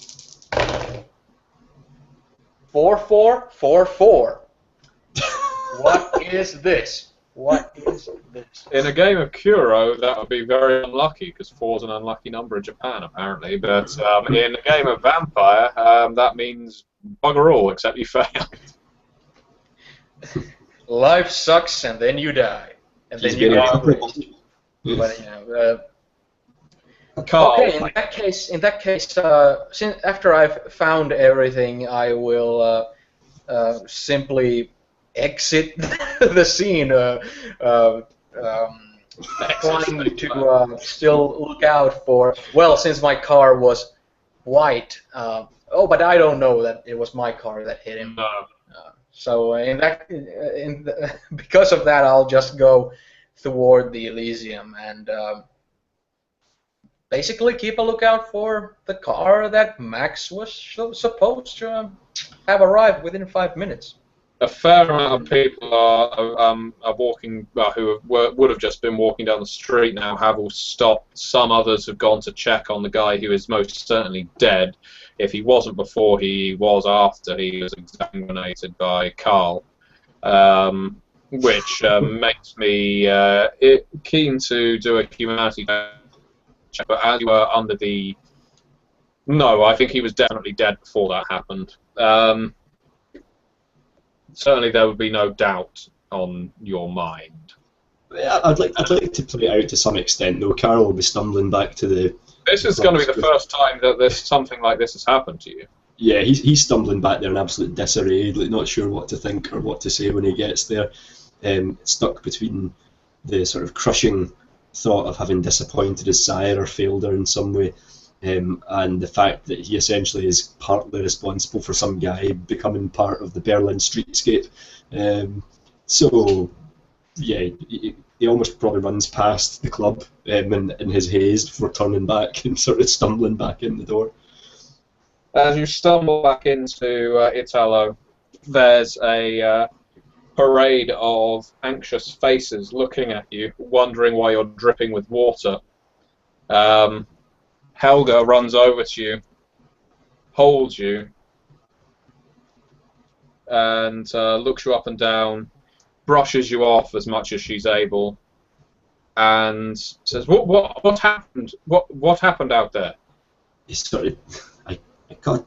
[SPEAKER 2] 4-4-4-4. What is this? What is this?
[SPEAKER 1] In a game of Kuro, that would be very unlucky, because 4 is an unlucky number in Japan, apparently. But in a game of Vampire, that means bugger all, except you fail.
[SPEAKER 2] Life sucks, and then you die, and then you get rich. But
[SPEAKER 1] Carl,
[SPEAKER 2] okay. In that case, since after I've found everything, I will simply exit the scene. Trying to still look out for. Well, since my car was white. But I don't know that it was my car that hit him.
[SPEAKER 1] No.
[SPEAKER 2] So because of that, I'll just go toward the Elysium and basically keep a lookout for the car that Max was supposed to have arrived within 5 minutes.
[SPEAKER 1] A fair amount of people are walking, who would have just been walking down the street now, have all stopped. Some others have gone to check on the guy who is most certainly dead. If he wasn't before, he was after he was examinated by Carl, which makes me keen to do a humanity check. But as you were under the... No, I think he was definitely dead before that happened. Certainly there would be no doubt on your mind.
[SPEAKER 3] Yeah, I'd like to play it out to some extent, though. Carol will be stumbling back to the...
[SPEAKER 1] This is going to be the first time that something like this has happened to you.
[SPEAKER 3] Yeah, he's stumbling back there in absolute disarray, like not sure what to think or what to say when he gets there. Stuck between the sort of crushing thought of having disappointed his sire or failed her in some way, and the fact that he essentially is partly responsible for some guy becoming part of the Berlin streetscape. So, yeah, he almost probably runs past the club in his haze before turning back and sort of stumbling back in the door.
[SPEAKER 1] As you stumble back into Italo, there's a parade of anxious faces looking at you, wondering why you're dripping with water. Helga runs over to you, holds you, and looks you up and down, brushes you off as much as she's able, and says, "What happened? What happened out there?"
[SPEAKER 3] Sorry, I caught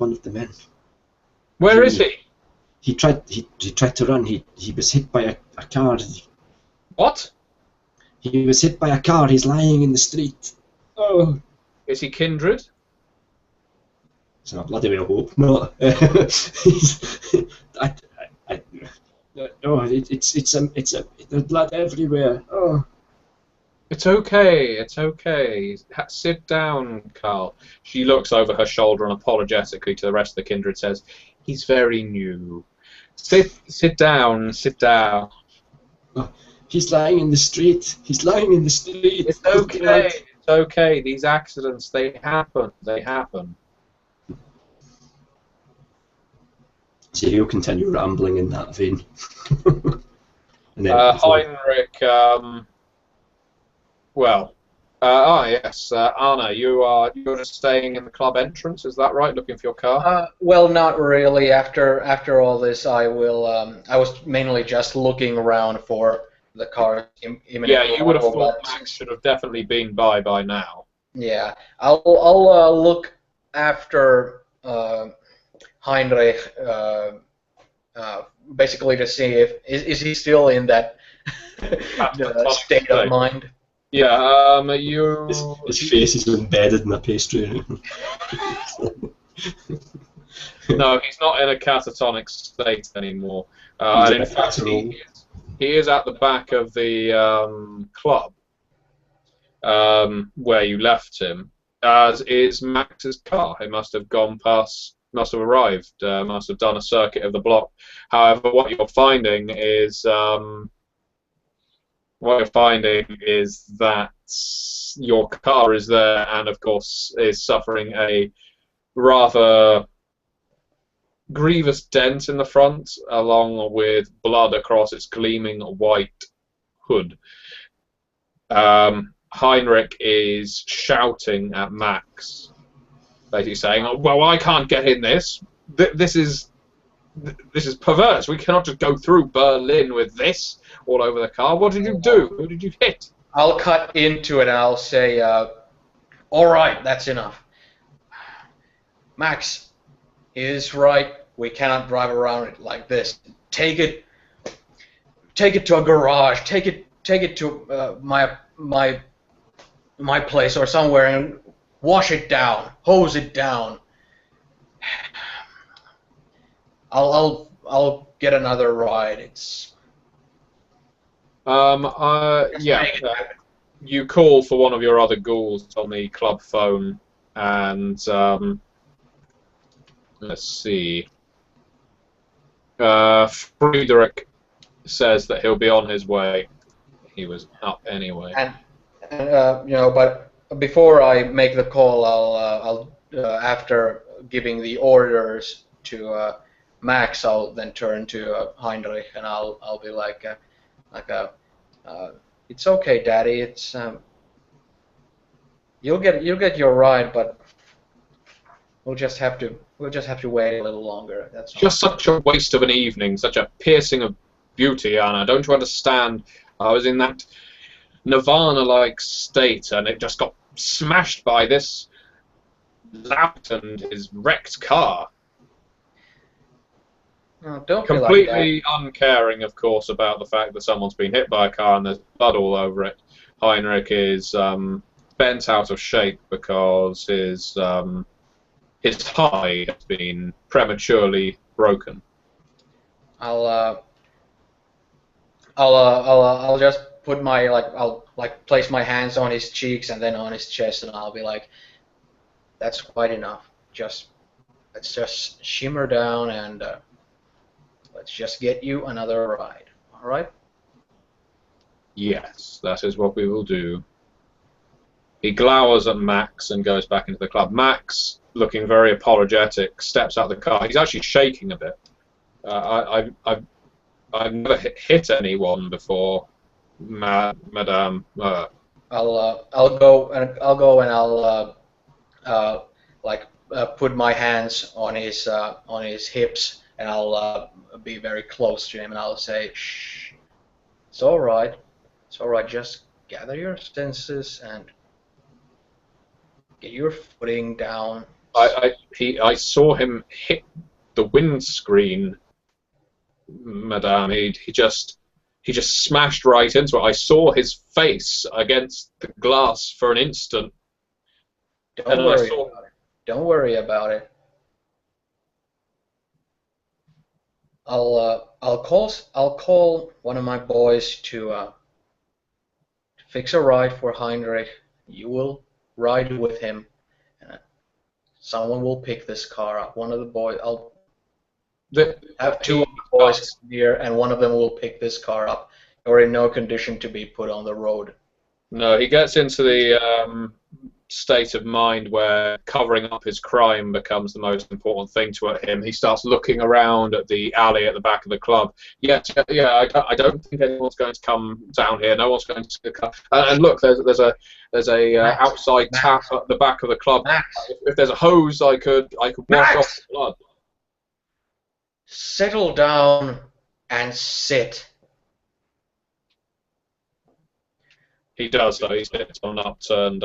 [SPEAKER 3] one of the men.
[SPEAKER 1] Where is he?
[SPEAKER 3] He tried to run. He was hit by a car.
[SPEAKER 1] What?
[SPEAKER 3] He was hit by a car. He's lying in the street. Oh.
[SPEAKER 1] Is he kindred?
[SPEAKER 3] So I bloody well hope not. No, there's blood everywhere. Oh.
[SPEAKER 1] It's okay. It's okay. Sit down, Carl. She looks over her shoulder and apologetically to the rest of the kindred says, "He's very new. Sit down. Sit down."
[SPEAKER 3] Oh. He's lying in the street. He's lying in the street.
[SPEAKER 1] It's okay. It's okay. These accidents, they happen. They happen.
[SPEAKER 3] So he'll continue rambling in that vein. And then
[SPEAKER 1] Heinrich, yes, Anna, you're just staying in the club entrance, is that right? Looking for your car?
[SPEAKER 2] Well, not really. After all this, I will. I was mainly just looking around for the car.
[SPEAKER 1] Yeah, you would have thought Max should have definitely been by now.
[SPEAKER 2] Yeah, I'll look after Heinrich, basically to see if is he still in that The state of mind.
[SPEAKER 1] Yeah,
[SPEAKER 3] His face is embedded in a pastry.
[SPEAKER 1] No, he's not in a catatonic state anymore.
[SPEAKER 3] He's
[SPEAKER 1] And
[SPEAKER 3] in
[SPEAKER 1] in
[SPEAKER 3] a
[SPEAKER 1] fact,
[SPEAKER 3] casserole.
[SPEAKER 1] he is at the back of the club where you left him, as is Max's car. He must have gone past, must have arrived, must have done a circuit of the block. However, what you're finding is that your car is there, and of course is suffering a rather grievous dent in the front, along with blood across its gleaming white hood. Heinrich is shouting at Max, basically saying, "Oh, well, I can't get in this. This is perverse. We cannot just go through Berlin with this all over the car. What did you do? Who did you hit?"
[SPEAKER 2] I'll cut into it and I'll say, all right, that's enough. Max is right. We cannot drive around it like this. Take it to a garage. Take it to my place or somewhere and wash it down, hose it down. I'll get another ride.
[SPEAKER 1] Yeah. You call for one of your other ghouls on the club phone, and let's see. Friedrich says that he'll be on his way. He was up anyway.
[SPEAKER 2] And but before I make the call, I'll after giving the orders to Max, I'll then turn to Heinrich and I'll be like it's okay, Daddy. It's you'll get your ride, but we'll just have to wait a little longer. That's all.
[SPEAKER 1] Just such a waste of an evening, such a piercing of beauty, Anna. Don't you understand? I was in that nirvana-like state, and it just got smashed by this lout and his wrecked car.
[SPEAKER 2] Oh, don't
[SPEAKER 1] Completely
[SPEAKER 2] be like
[SPEAKER 1] uncaring, of course, about the fact that someone's been hit by a car and there's blood all over it. Heinrich is bent out of shape because his thigh has been prematurely broken.
[SPEAKER 2] I'll just put my I'll place my hands on his cheeks and then on his chest, and I'll be like, that's quite enough. Let's just shimmer down and let's just get you another ride. All right?
[SPEAKER 1] Yes, that is what we will do. He glowers at Max and goes back into the club. Max, looking very apologetic, steps out of the car. He's actually shaking a bit. I've never hit anyone before, Madame.
[SPEAKER 2] I'll go and I'll put my hands on his hips, and I'll be very close to him, and I'll say, "Shh, it's all right. It's all right. Just gather your senses and get your footing down."
[SPEAKER 1] I saw him hit the windscreen, Madame. He just smashed right into it. I saw his face against the glass for an instant.
[SPEAKER 2] Don't worry about it. Don't worry about it. I'll call one of my boys to fix a ride for Heinrich. You will ride with him, and someone will pick this car up. One of the boys. I'll have two of the boys here, and one of them will pick this car up. You're in no condition to be put on the road.
[SPEAKER 1] No, he gets into the state of mind where covering up his crime becomes the most important thing to him. He starts looking around at the alley at the back of the club. Yeah, I don't think anyone's going to come down here. No one's going to come. And look, there's a Max, outside tap at the back of the club.
[SPEAKER 2] Max.
[SPEAKER 1] If there's a hose, I could wash off the blood.
[SPEAKER 2] Settle down and sit.
[SPEAKER 1] He does, though. He sits on an upturned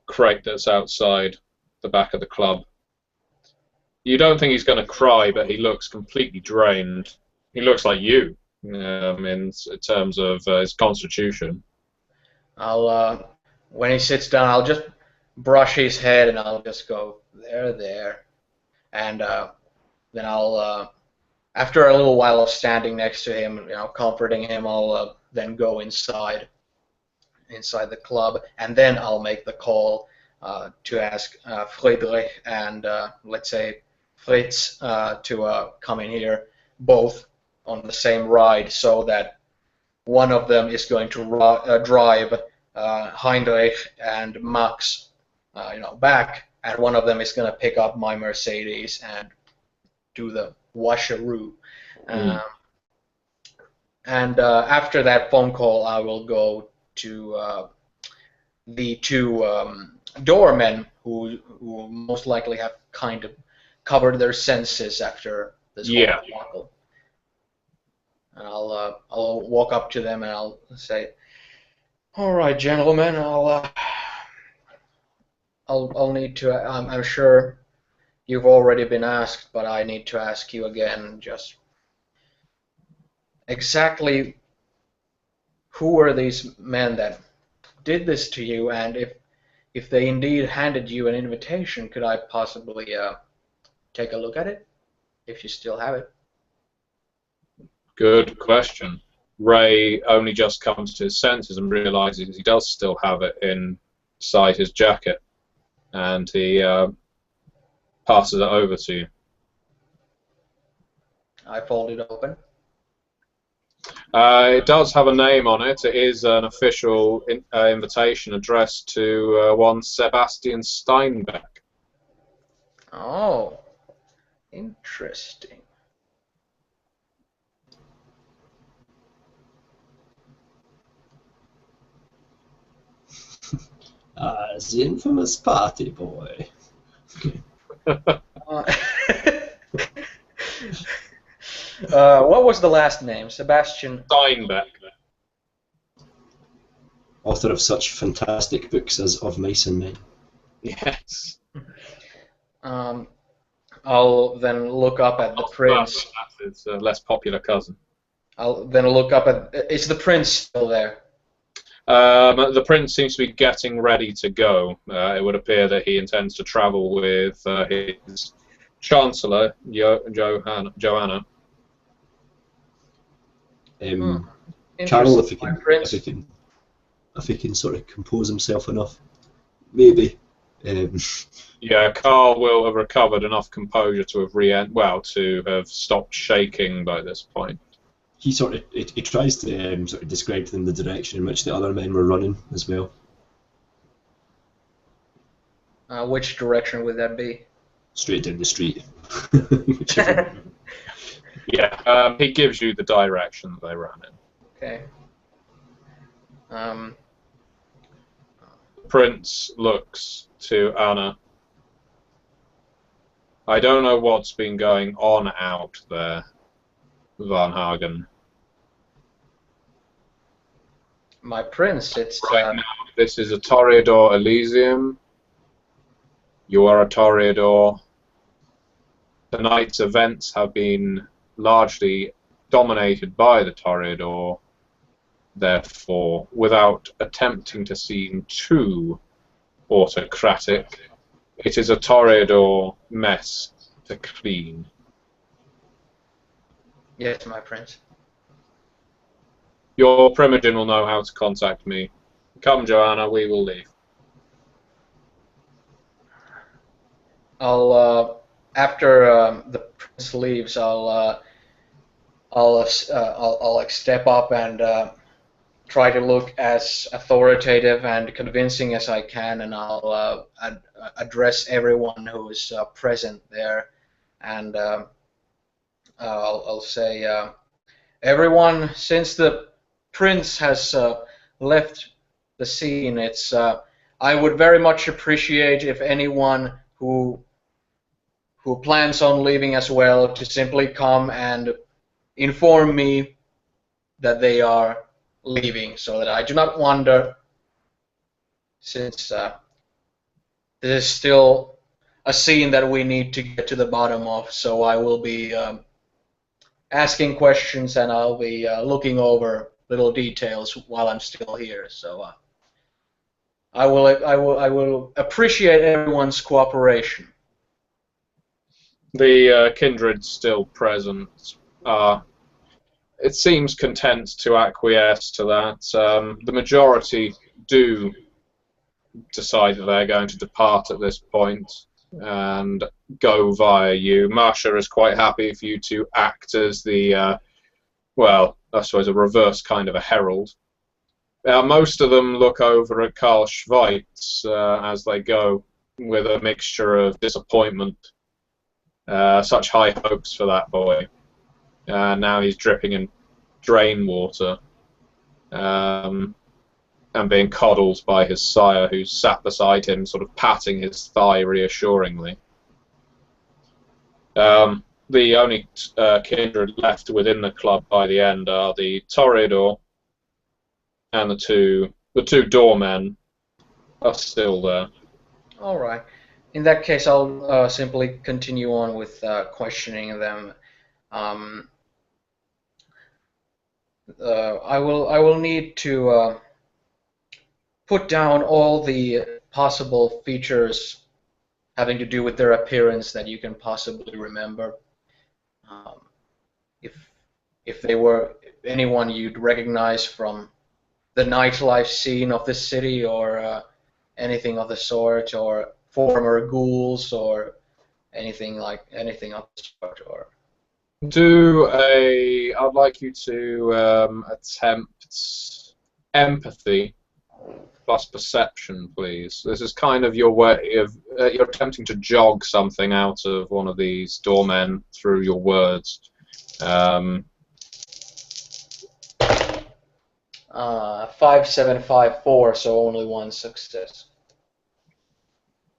[SPEAKER 1] crate that's outside the back of the club. You don't think he's going to cry, but he looks completely drained. He looks like you in terms of his constitution.
[SPEAKER 2] When he sits down, I'll just brush his head and I'll just go, there. And then I'll, after a little while of standing next to him, comforting him, I'll then go inside the club, and then I'll make the call to ask Friedrich and let's say Fritz to come in here, both on the same ride, so that one of them is going to drive Heinrich and Max, back, and one of them is going to pick up my Mercedes and do the washeroo. And after that phone call, I will go to the two doormen who most likely have kind of covered their senses after this whole debacle. And I'll walk up to them and I'll say, "All right, gentlemen, I'll need to. I'm sure you've already been asked, but I need to ask you again. Just exactly who were these men that did this to you, and if they indeed handed you an invitation, could I possibly take a look at it, if you still have it?"
[SPEAKER 1] Good question. Ray only just comes to his senses and realizes he does still have it inside his jacket, and he passes it over to you.
[SPEAKER 2] I fold it open.
[SPEAKER 1] It does have a name on it. It is an official invitation addressed to one Sebastian Steinbeck.
[SPEAKER 2] Oh, interesting.
[SPEAKER 3] The infamous party boy.
[SPEAKER 2] What was the last name? Sebastian
[SPEAKER 1] Steinbeck.
[SPEAKER 3] Author of such fantastic books as Of Mice and Men.
[SPEAKER 1] Yes.
[SPEAKER 2] I'll then look up at the prince.
[SPEAKER 1] That's his less popular cousin.
[SPEAKER 2] I'll then look up at. Is the prince still there?
[SPEAKER 1] The prince seems to be getting ready to go. It would appear that he intends to travel with his chancellor, Joanna.
[SPEAKER 3] Carol, if he can sort of compose himself enough, maybe.
[SPEAKER 1] Yeah, Carl will have recovered enough composure to have stopped shaking by this point.
[SPEAKER 3] He tries to sort of describe to them the direction in which the other men were running as well.
[SPEAKER 2] Which direction would that be?
[SPEAKER 3] Straight down the street.
[SPEAKER 1] Yeah, he gives you the direction they ran in.
[SPEAKER 2] Okay.
[SPEAKER 1] Prince looks to Anna. I don't know what's been going on out there, Van Hagen.
[SPEAKER 2] My prince, it's...
[SPEAKER 1] Right now, this is a Toreador Elysium. You are a Toreador. Tonight's events have been largely dominated by the Toreador. Therefore, without attempting to seem too autocratic, it is a Toreador mess to clean.
[SPEAKER 2] Yes, my prince.
[SPEAKER 1] Your Primogen will know how to contact me. Come, Joanna, we will leave.
[SPEAKER 2] I'll after the prince leaves, I'll like step up and try to look as authoritative and convincing as I can, and I'll address everyone who is present there, and I'll say, everyone, since the prince has left the scene, I would very much appreciate if anyone who plans on leaving as well to simply come and inform me that they are leaving, so that I do not wonder, since this is still a scene that we need to get to the bottom of, so I will be asking questions, and I'll be looking over little details while I'm still here. So I will appreciate everyone's cooperation.
[SPEAKER 1] The kindred still present are, it seems, content to acquiesce to that. The majority do decide that they're going to depart at this point and go via you. Marsha is quite happy for you to act as the, well, I suppose a reverse kind of a herald. Most of them look over at Karl Schweitz as they go with a mixture of disappointment. Such high hopes for that boy. Now he's dripping in drain water and being coddled by his sire, who's sat beside him, sort of patting his thigh reassuringly. The only kindred left within the club by the end are the Toreador and the two doormen are still there.
[SPEAKER 2] All right. In that case, I'll simply continue on with questioning them. I will need to put down all the possible features having to do with their appearance that you can possibly remember. If they were anyone you'd recognize from the nightlife scene of the city, or anything of the sort, or former ghouls, or anything of the sort, or.
[SPEAKER 1] I'd like you to attempt empathy plus perception, please. This is kind of your way of you're attempting to jog something out of one of these doormen through your words.
[SPEAKER 2] 5754, so only one success.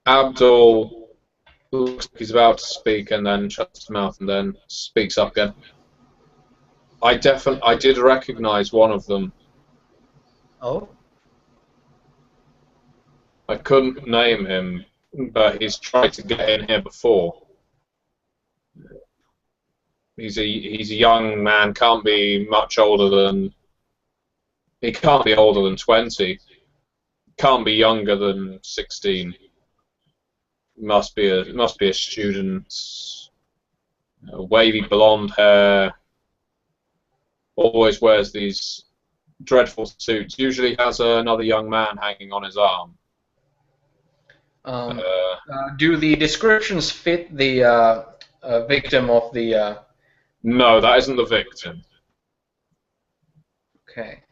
[SPEAKER 1] Abdul looks like he's about to speak and then shuts his mouth and then speaks up again. I did recognize one of them.
[SPEAKER 2] Oh?
[SPEAKER 1] I couldn't name him, but he's tried to get in here before. He's a young man, can't be much older than. He can't be older than 20. Can't be younger than 16. Must be a student. Wavy blonde hair. Always wears these dreadful suits. Usually has another young man hanging on his arm.
[SPEAKER 2] Do the descriptions fit the victim of the?
[SPEAKER 1] No, that isn't the victim.
[SPEAKER 2] Okay.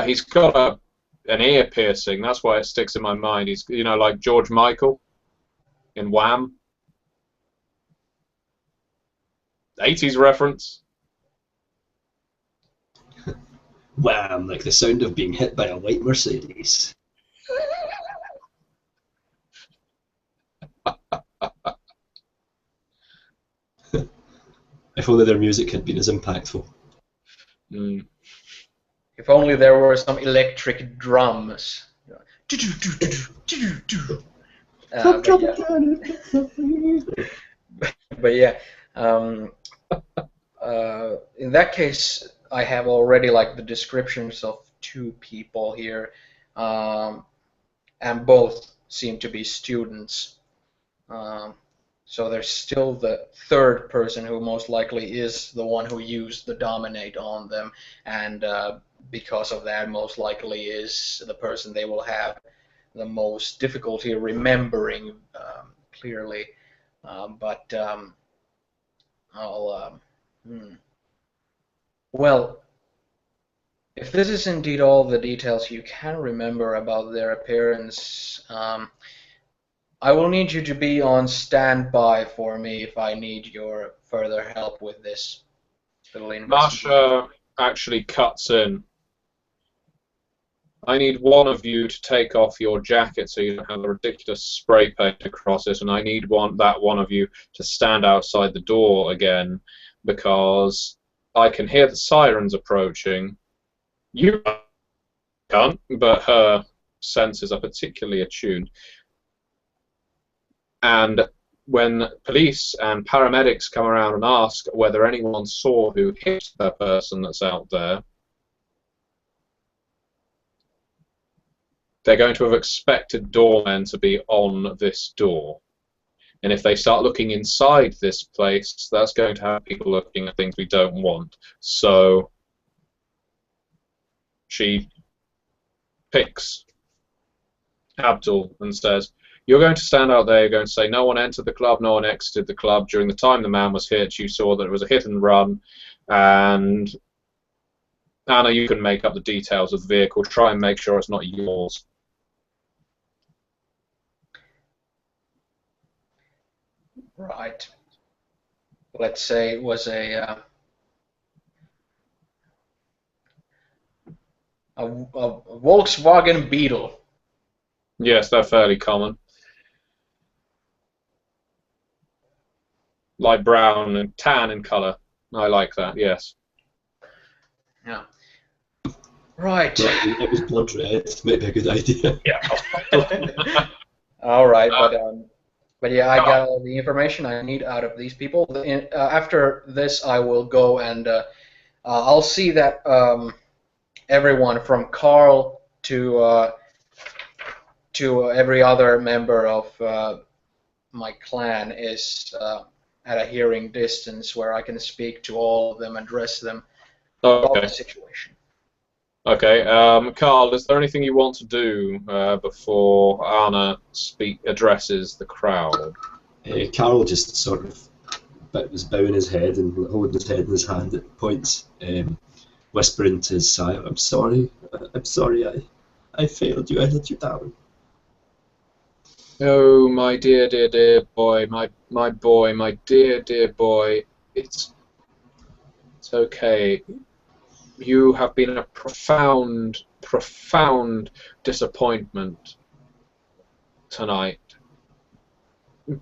[SPEAKER 1] He's got an ear piercing. That's why it sticks in my mind. He's, like George Michael in Wham. 80s reference.
[SPEAKER 3] Wham! Like the sound of being hit by a white Mercedes. If only their music had been as impactful.
[SPEAKER 1] Mm.
[SPEAKER 2] If only there were some electric drums. But yeah, in that case, I have already the descriptions of two people here, and both seem to be students. So there's still the third person who most likely is the one who used the dominate on them, and because of that, most likely is the person they will have the most difficulty remembering clearly. But I'll. Well, if this is indeed all the details you can remember about their appearance, I will need you to be on standby for me if I need your further help with this little investigation.
[SPEAKER 1] Marsha actually cuts in. I need one of you to take off your jacket so you don't have a ridiculous spray paint across it, and I need that one of you to stand outside the door again, because I can hear the sirens approaching. You can't, but her senses are particularly attuned. And when police and paramedics come around and ask whether anyone saw who hit the person that's out there, they're going to have expected doormen to be on this door. And if they start looking inside this place, that's going to have people looking at things we don't want. So she picks Abdul and says, "You're going to stand out there, you're going to say, no one entered the club, no one exited the club. During the time the man was hit, you saw that it was a hit and run. And Anna, you can make up the details of the vehicle. Try and make sure it's not yours."
[SPEAKER 2] Right. Let's say it was a Volkswagen Beetle.
[SPEAKER 1] Yes, they're fairly common. Light brown and tan in colour. I like that, yes.
[SPEAKER 2] Yeah. Right.
[SPEAKER 3] Well, it was blood red. Might be a good idea.
[SPEAKER 1] Yeah.
[SPEAKER 2] All right, but yeah, I got all the information I need out of these people. After this, I will go and I'll see that everyone from Carl to every other member of my clan is at a hearing distance where I can speak to all of them, address them about the situation.
[SPEAKER 1] Okay, Carl, is there anything you want to do before Anna addresses the crowd?
[SPEAKER 3] Carol just sort of was bowing his head and holding his head in his hand at points, whispering to his side, I'm sorry, I failed you, I let you down."
[SPEAKER 1] Oh, my dear, dear, dear boy, my boy, my dear, dear boy, it's okay. You have been a profound, profound disappointment tonight.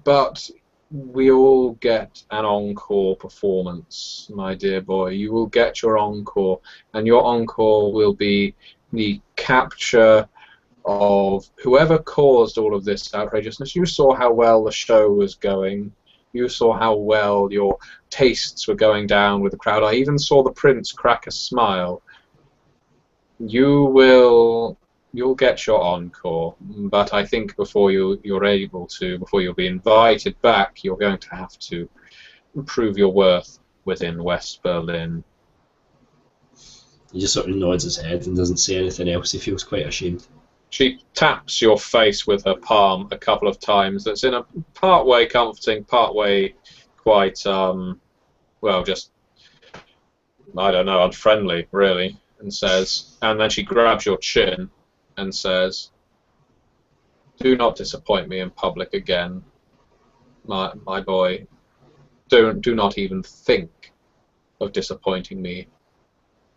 [SPEAKER 1] But we all get an encore performance, my dear boy. You will get your encore, and your encore will be the capture of whoever caused all of this outrageousness. You saw how well the show was going. You saw how well your tastes were going down with the crowd. I even saw the prince crack a smile. You'll get your encore, but I think before you'll be invited back, you're going to have to prove your worth within West Berlin.
[SPEAKER 3] He just sort of nods his head and doesn't say anything else. He feels quite ashamed.
[SPEAKER 1] She taps your face with her palm a couple of times. That's in a part-way comforting, part-way quite, just, I don't know, unfriendly, really, and then she grabs your chin and says, "Do not disappoint me in public again, my boy. Do not even think of disappointing me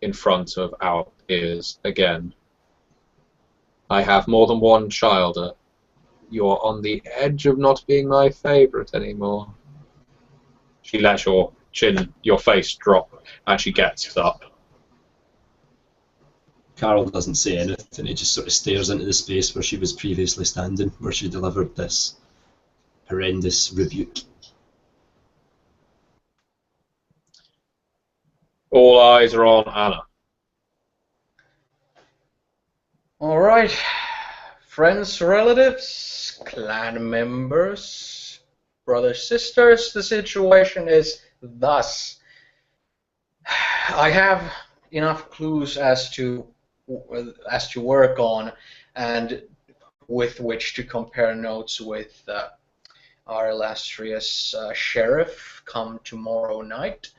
[SPEAKER 1] in front of our peers again. I have more than one child. You're on the edge of not being my favorite anymore." She lets your face drop, and she gets up.
[SPEAKER 3] Carol doesn't say anything. He just sort of stares into the space where she was previously standing, where she delivered this horrendous rebuke.
[SPEAKER 1] All eyes are on Anna.
[SPEAKER 2] All right, friends, relatives, clan members, brothers, sisters, the situation is thus. I have enough clues as to work on and with which to compare notes with our illustrious sheriff come tomorrow night.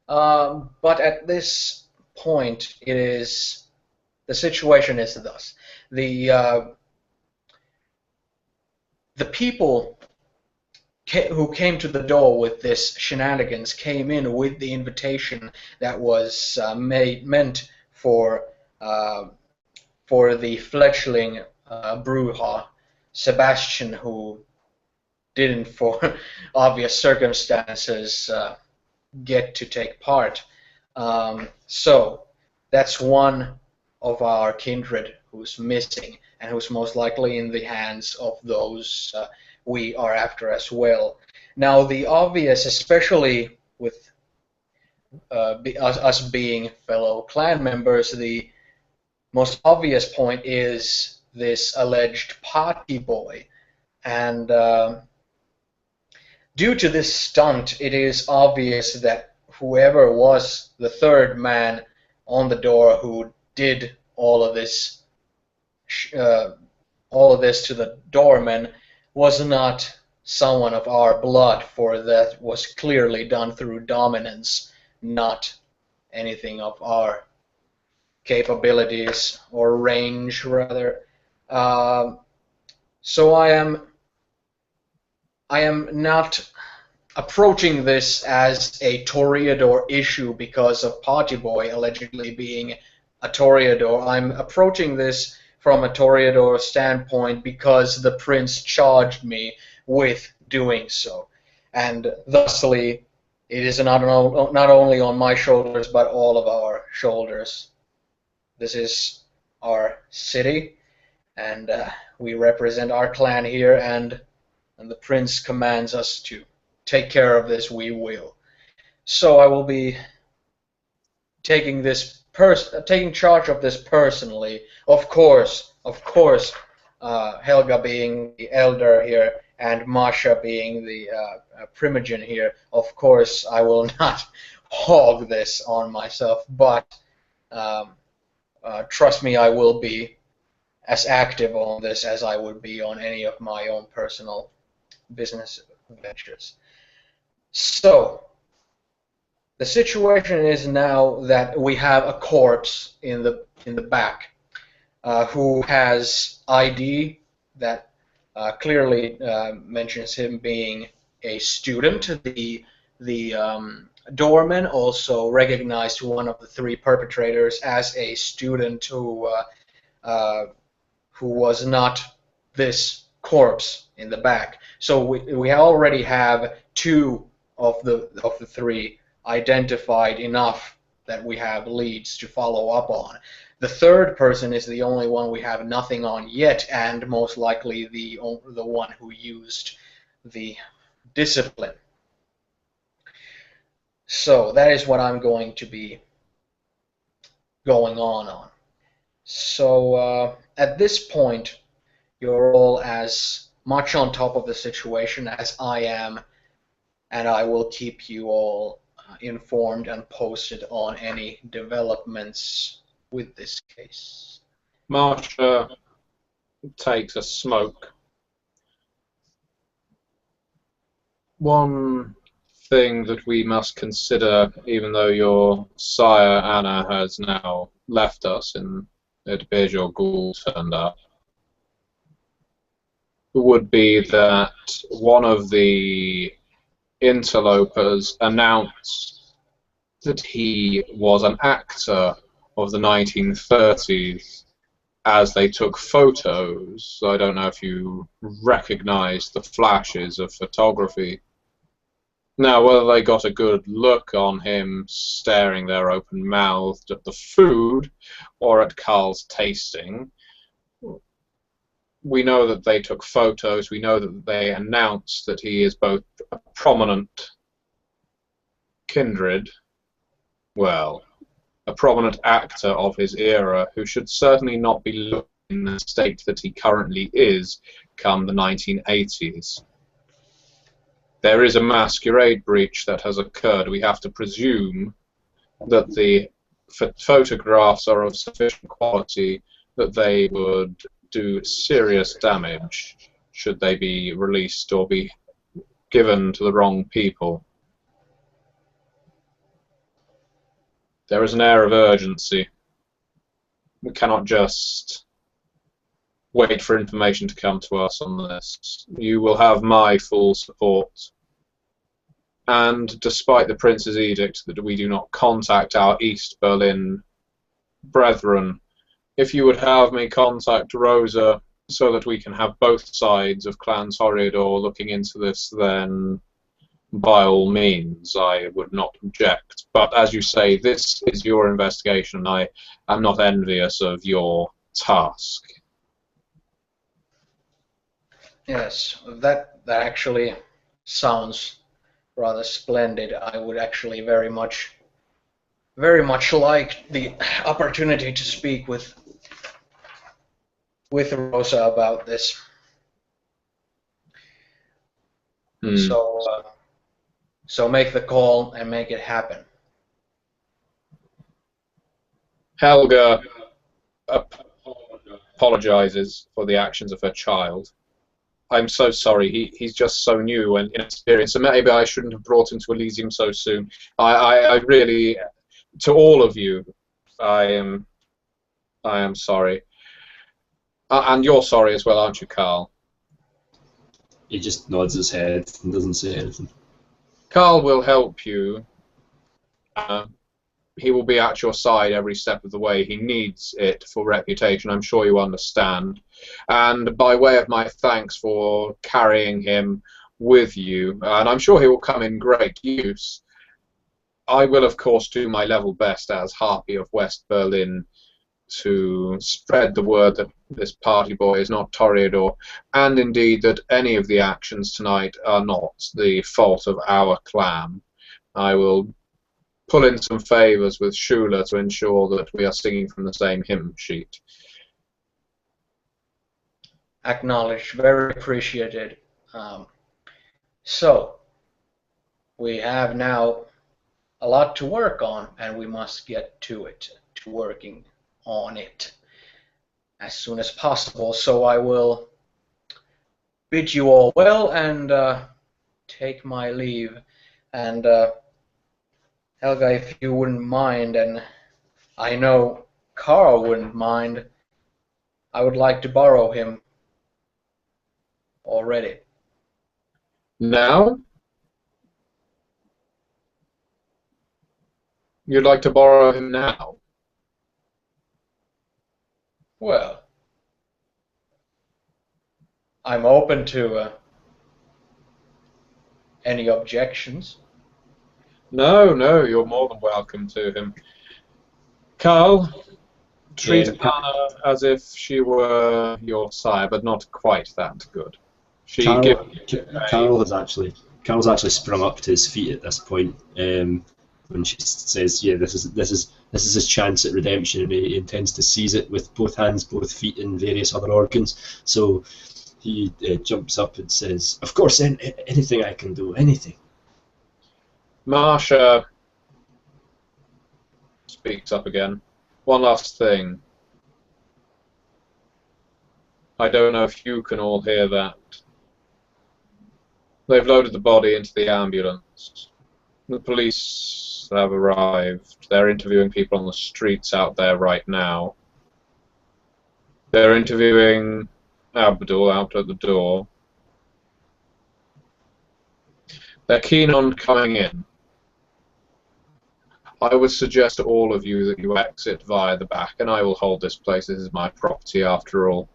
[SPEAKER 2] But at this point, the situation is thus: the people who came to the door with this shenanigans came in with the invitation that was meant for the fledgling Bruja, Sebastian, who didn't, for obvious circumstances, get to take part. So that's one of our kindred who's missing and who's most likely in the hands of those we are after as well. Now, the obvious, especially with us being fellow clan members, the most obvious point is this alleged party boy. And due to this stunt, it is obvious that whoever was the third man on the door who did all of this to the doorman was not someone of our blood, for that was clearly done through dominance, not anything of our capabilities or range, rather. So I am not approaching this as a Toreador issue because of Party Boy allegedly being a Toreador. I'm approaching this from a Toreador standpoint because the prince charged me with doing so, and thusly it is not only on my shoulders but all of our shoulders. This is our city, and we represent our clan here, and the prince commands us to take care of this. We will. So I will be taking charge of this personally. Of course, Helga being the elder here and Masha being the primogen here. Of course, I will not hog this on myself, but trust me, I will be as active on this as I would be on any of my own personal business ventures. So, the situation is now that we have a corpse in the back who has ID that clearly mentions him being a student. The doorman also recognized one of the three perpetrators as a student who was not this corpse in the back. So we already have two of the three identified enough that we have leads to follow up on. The third person is the only one we have nothing on yet, and most likely the one who used the discipline. So that is what I'm going to be going on. So at this point, you're all as much on top of the situation as I am, and I will keep you all informed and posted on any developments with this case.
[SPEAKER 1] Marsha takes a smoke. One thing that we must consider, even though your sire Anna has now left us and it appears your ghoul turned up, would be that one of the interlopers announced that he was an actor of the 1930s as they took photos. So I don't know if you recognize the flashes of photography. Now, whether they got a good look on him staring there open-mouthed at the food or at Carl's tasting, we know that they took photos. We know that they announced that he is both a prominent kindred, well, a prominent actor of his era who should certainly not be looking in the state that he currently is come the 1980s. There is a Masquerade breach that has occurred. We have to presume that the photographs are of sufficient quality that they would do serious damage should they be released or be given to the wrong people. There is an air of urgency. We cannot just wait for information to come to us on this. You will have my full support. And despite the Prince's edict that we do not contact our East Berlin brethren, if you would have me contact Rosa so that we can have both sides of Clan Toreador looking into this, then by all means I would not object. But as you say, this is your investigation, and I am not envious of your task.
[SPEAKER 2] Yes, that actually sounds rather splendid. I would actually very much like the opportunity to speak with Rosa about this. So so make the call and make it happen.
[SPEAKER 1] Helga apologizes for the actions of her child. I'm so sorry. He's just so new and inexperienced, so maybe I shouldn't have brought him to Elysium so soon. I really, to all of you, I am sorry. And you're sorry as well, aren't you, Carl?
[SPEAKER 3] He just nods his head and doesn't say anything.
[SPEAKER 1] Carl will help you. He will be at your side every step of the way. He needs it for reputation, I'm sure you understand. And by way of my thanks for carrying him with you, and I'm sure he will come in great use, I will of course do my level best as Harpy of West Berlin to spread the word that this party boy is not Toreador, and indeed that any of the actions tonight are not the fault of our clan. I will pull in some favours with Shula to ensure that we are singing from the same hymn sheet.
[SPEAKER 2] Acknowledged, very appreciated. So, we have now a lot to work on, and we must get to it, to working on it as soon as possible. So I will bid you all well and take my leave. And Helga, if you wouldn't mind, and I know Carl wouldn't mind, I would like to borrow him already.
[SPEAKER 1] Now? You'd like to borrow him now?
[SPEAKER 2] Well, I'm open to any objections.
[SPEAKER 1] No, no, you're more than welcome to him. Carl, treat Anna as if she were your sire, but not quite that good.
[SPEAKER 3] Carol's actually sprung up to his feet at this point when she says, "Yeah, this is his chance at redemption, and he intends to seize it with both hands, both feet, and various other organs." So he jumps up and says, "Of course, anything I can do, anything."
[SPEAKER 1] Marsha speaks up again. One last thing. I don't know if you can all hear that. They've loaded the body into the ambulance. The police have arrived. They're interviewing people on the streets out there right now. They're interviewing Abdul out at the door. They're keen on coming in. I would suggest to all of you that you exit via the back, and I will hold this place. This is my property after all.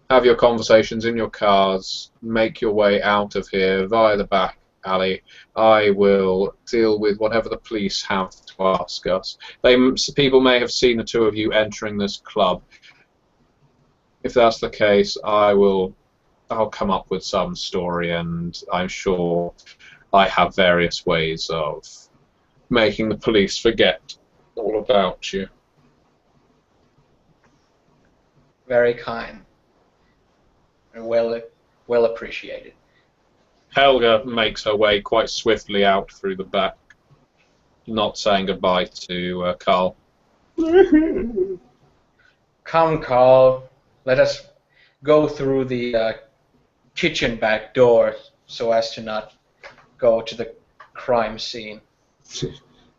[SPEAKER 1] Have your conversations in your cars. Make your way out of here via the back alley. I will deal with whatever the police have to ask us. People may have seen the two of you entering this club. If that's the case, I'll come up with some story, and I'm sure I have various ways of making the police forget all about you.
[SPEAKER 2] Very kind. And well appreciated.
[SPEAKER 1] Helga makes her way quite swiftly out through the back, not saying goodbye to Carl.
[SPEAKER 2] Come, Carl. Let us go through the kitchen back door so as to not go to the crime scene.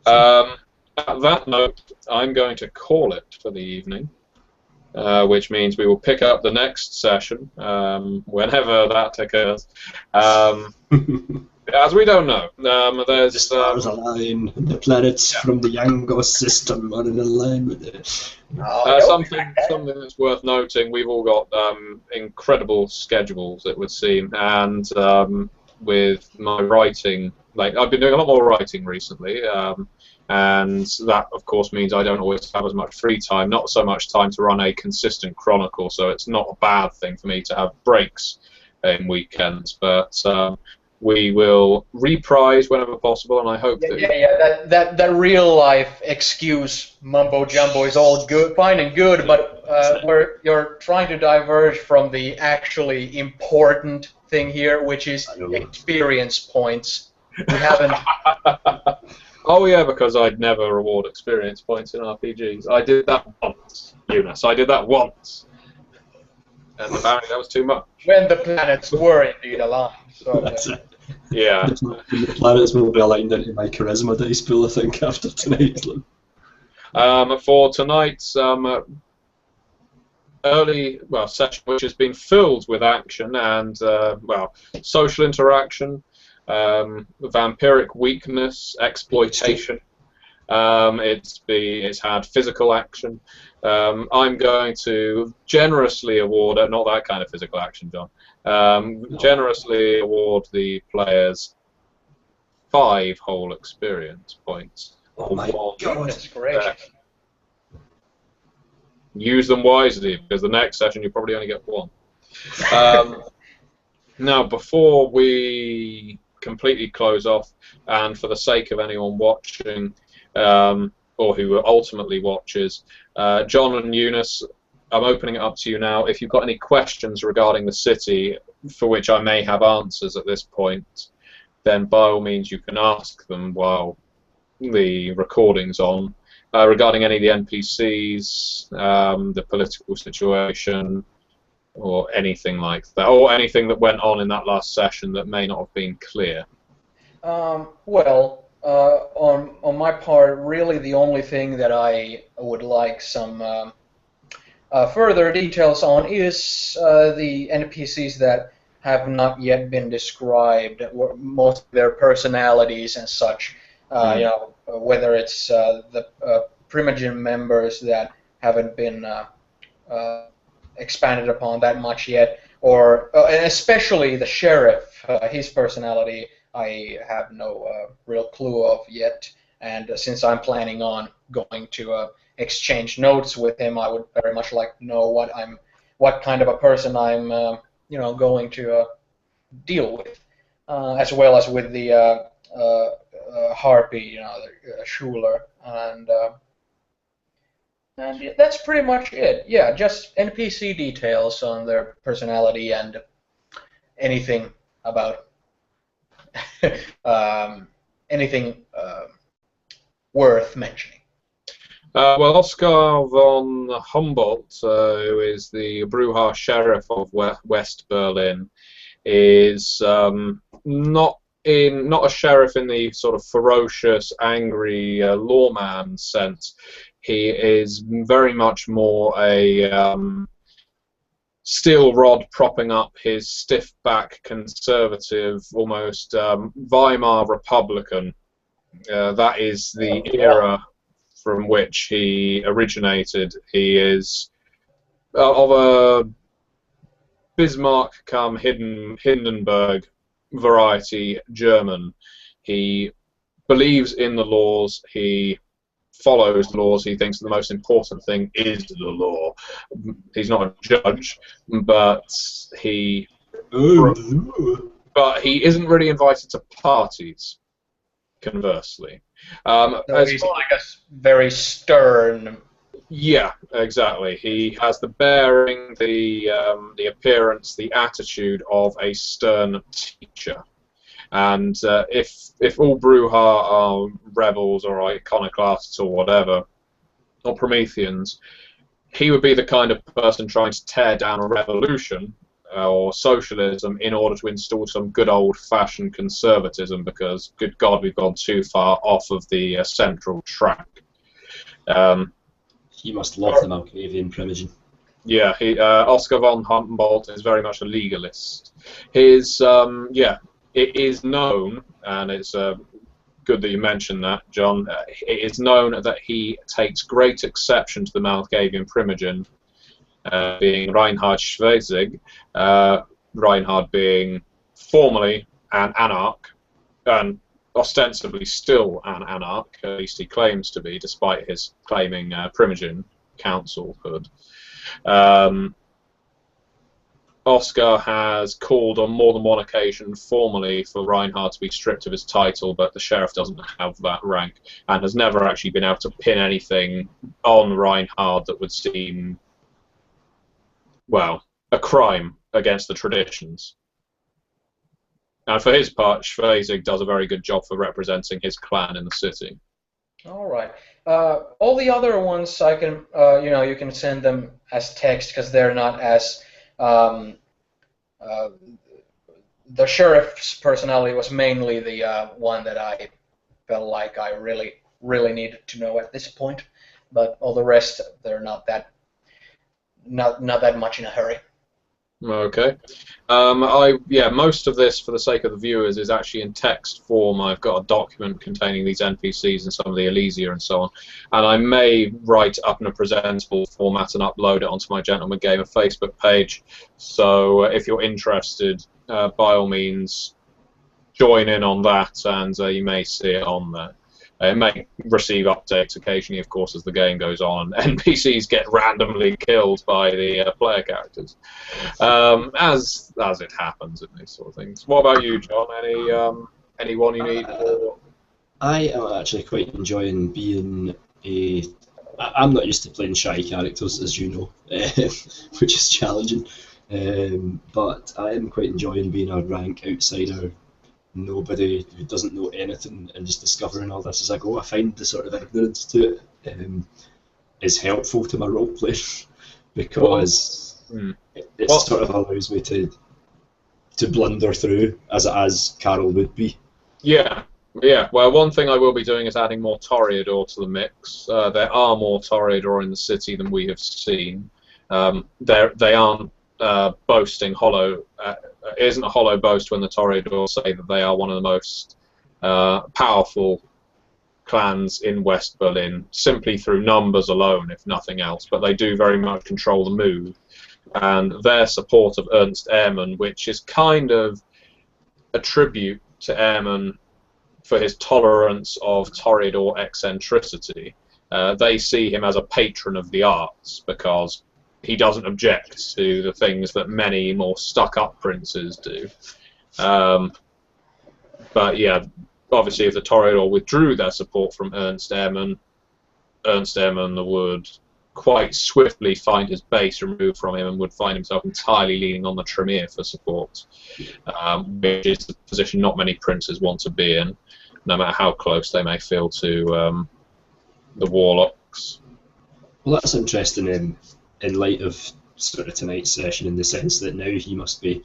[SPEAKER 1] At that note, I'm going to call it for the evening, which means we will pick up the next session whenever that occurs. As we don't know. There's
[SPEAKER 3] the stars align, the planets from the Yangos system are in alignment with it.
[SPEAKER 1] Something that's worth noting, we've all got incredible schedules, it would seem, and with my writing, I've been doing a lot more writing recently, and that of course means I don't always have as much free time, not so much time to run a consistent chronicle, so it's not a bad thing for me to have breaks in weekends, but we will reprise whenever possible, and I hope that.
[SPEAKER 2] Yeah. That real life excuse mumbo jumbo is all good, fine and good, but where you're trying to diverge from the actually important thing here, which is experience points. We haven't.
[SPEAKER 1] Oh yeah, because I'd never reward experience points in RPGs. I did that once, Eunice. I did that once, and apparently that was too much.
[SPEAKER 2] When the planets were indeed aligned. So,
[SPEAKER 3] That's it.
[SPEAKER 1] Yeah.
[SPEAKER 3] The planets will be aligned into my charisma dice pool, I think, after tonight's one.
[SPEAKER 1] For tonight's session, which has been filled with action and social interaction, vampiric weakness, exploitation. It's had physical action. I'm going to generously award, not that kind of physical action, John. Generously award the players 5 whole experience points.
[SPEAKER 3] Oh my
[SPEAKER 2] goodness gracious.
[SPEAKER 1] Use them wisely, because the next session you probably only get 1. Now, before we completely close off, and for the sake of anyone watching, or who ultimately watches, John and Eunice, I'm opening it up to you now. If you've got any questions regarding the city, for which I may have answers at this point, then by all means you can ask them while the recording's on, regarding any of the NPCs, the political situation, or anything like that, or anything that went on in that last session that may not have been clear.
[SPEAKER 2] On my part, really the only thing that I would like some further details on is the NPCs that have not yet been described, most of their personalities and such. Whether it's the Primogen members that haven't been expanded upon that much yet, or especially the sheriff, his personality I have no real clue of yet, and since I'm planning on going to exchange notes with him, I would very much like to know what kind of a person I'm going to deal with, as well as with the Harpy, the Schuler, and that's pretty much it. Yeah, just NPC details on their personality and anything about anything worth mentioning.
[SPEAKER 1] Well, Oscar von Humboldt, who is the Bruja sheriff of West Berlin, is not a sheriff in the sort of ferocious, angry lawman sense. He is very much more a steel rod propping up his stiff-back, conservative, almost Weimar Republican. That is the era from which he originated. He is of a Bismarck come Hindenburg variety German. He believes in the laws, he follows the laws, he thinks the most important thing is the law. He's not a judge, but he isn't really invited to parties, conversely.
[SPEAKER 2] So he's like a very stern.
[SPEAKER 1] Yeah, exactly. He has the bearing, the appearance, the attitude of a stern teacher. And if all Bruja are rebels or iconoclasts or whatever, or Prometheans, he would be the kind of person trying to tear down a revolution or socialism in order to install some good old-fashioned conservatism, because, good God, we've gone too far off of the central track.
[SPEAKER 3] He must love the Malkavian Primogen.
[SPEAKER 1] Yeah, Oscar von Humboldt is very much a legalist. It is known, and it's good that you mentioned that, John. It is known that he takes great exception to the Malkavian Primogen, being Reinhard Schwezig, Reinhard being formerly an anarch, and ostensibly still an anarch, at least he claims to be, despite his claiming Primogen councilhood. Oscar has called on more than one occasion formally for Reinhard to be stripped of his title, but the sheriff doesn't have that rank and has never actually been able to pin anything on Reinhard that would seem, well, a crime against the traditions. And for his part, Schwezig does a very good job for representing his clan in the city.
[SPEAKER 2] All right. All the other ones I can, you can send them as text because they're not as. The sheriff's personality was mainly the one that I felt like I really needed to know at this point, but all the rest they're not that much in a hurry.
[SPEAKER 1] Okay. Most of this, for the sake of the viewers, is actually in text form. I've got a document containing these NPCs and some of the Elysia and so on, and I may write up in a presentable format and upload it onto my Gentleman Gamer Facebook page. So if you're interested, by all means, join in on that, and you may see it on there. It may receive updates occasionally, of course, as the game goes on. NPCs get randomly killed by the player characters, as it happens in these sort of things. What about you, John? Anyone you need?
[SPEAKER 3] I am actually quite enjoying being a. I'm not used to playing shy characters, as you know, which is challenging. But I am quite enjoying being a rank outsider. Nobody who doesn't know anything and just discovering all this as I go. I find the sort of ignorance to it is helpful to my role play because it sort of allows me to blunder through as Carol would be.
[SPEAKER 1] Yeah. Well, one thing I will be doing is adding more Toreador to the mix. There are more Toreador in the city than we have seen. They aren't boasting hollow. It isn't a hollow boast when the Toreador say that they are one of the most powerful clans in West Berlin, simply through numbers alone, if nothing else. But they do very much control the mood, and their support of Ernst Ehrmann, which is kind of a tribute to Ehrmann for his tolerance of Toreador eccentricity. They see him as a patron of the arts because he doesn't object to the things that many more stuck-up princes do. But yeah, obviously if the Toreador withdrew their support from Ernst Ehrmann would quite swiftly find his base removed from him and would find himself entirely leaning on the Tremere for support, which is the position not many princes want to be in, no matter how close they may feel to the warlocks.
[SPEAKER 3] Well, that's interesting in light of sort of tonight's session, in the sense that now he must be,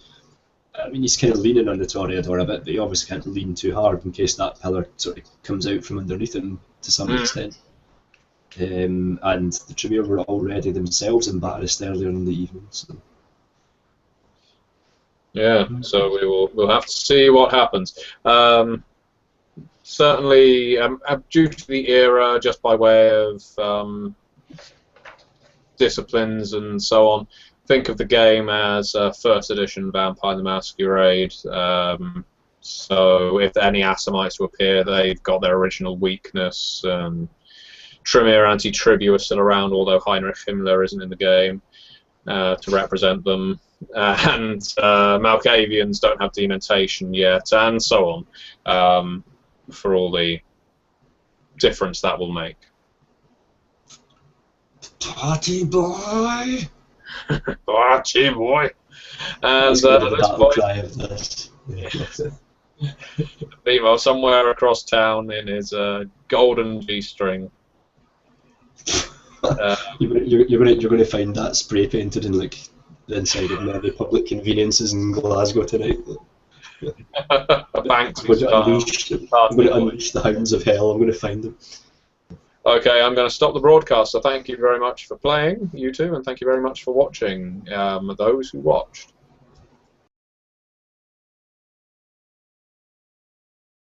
[SPEAKER 3] I mean, he's kind of leaning on the Toreador a bit, but he obviously can't lean too hard in case that pillar sort of comes out from underneath him to some extent. And the Tremere were already themselves embarrassed earlier in the evening. So.
[SPEAKER 1] Yeah, so we'll have to see what happens. Certainly, due to the era, just by way of disciplines and so on, think of the game as first edition Vampire the Masquerade. So if any Assamites to appear, they've got their original weakness. Tremere anti-Tribu are still around, although Heinrich Himmler isn't in the game to represent them. And Malkavians don't have dementation yet, and so on, for all the difference that will make.
[SPEAKER 3] Party boy!
[SPEAKER 1] Party boy! And
[SPEAKER 3] that's going to be the battle cry of this.
[SPEAKER 1] Nemo somewhere across town in his golden G-string.
[SPEAKER 3] You're going to find that spray painted in like the inside of the public conveniences in Glasgow tonight.
[SPEAKER 1] Thanks.
[SPEAKER 3] I'm going to unleash the hounds of hell. I'm going to find them.
[SPEAKER 1] Okay, I'm going to stop the broadcast. So thank you very much for playing, you two, and thank you very much for watching, those who watched.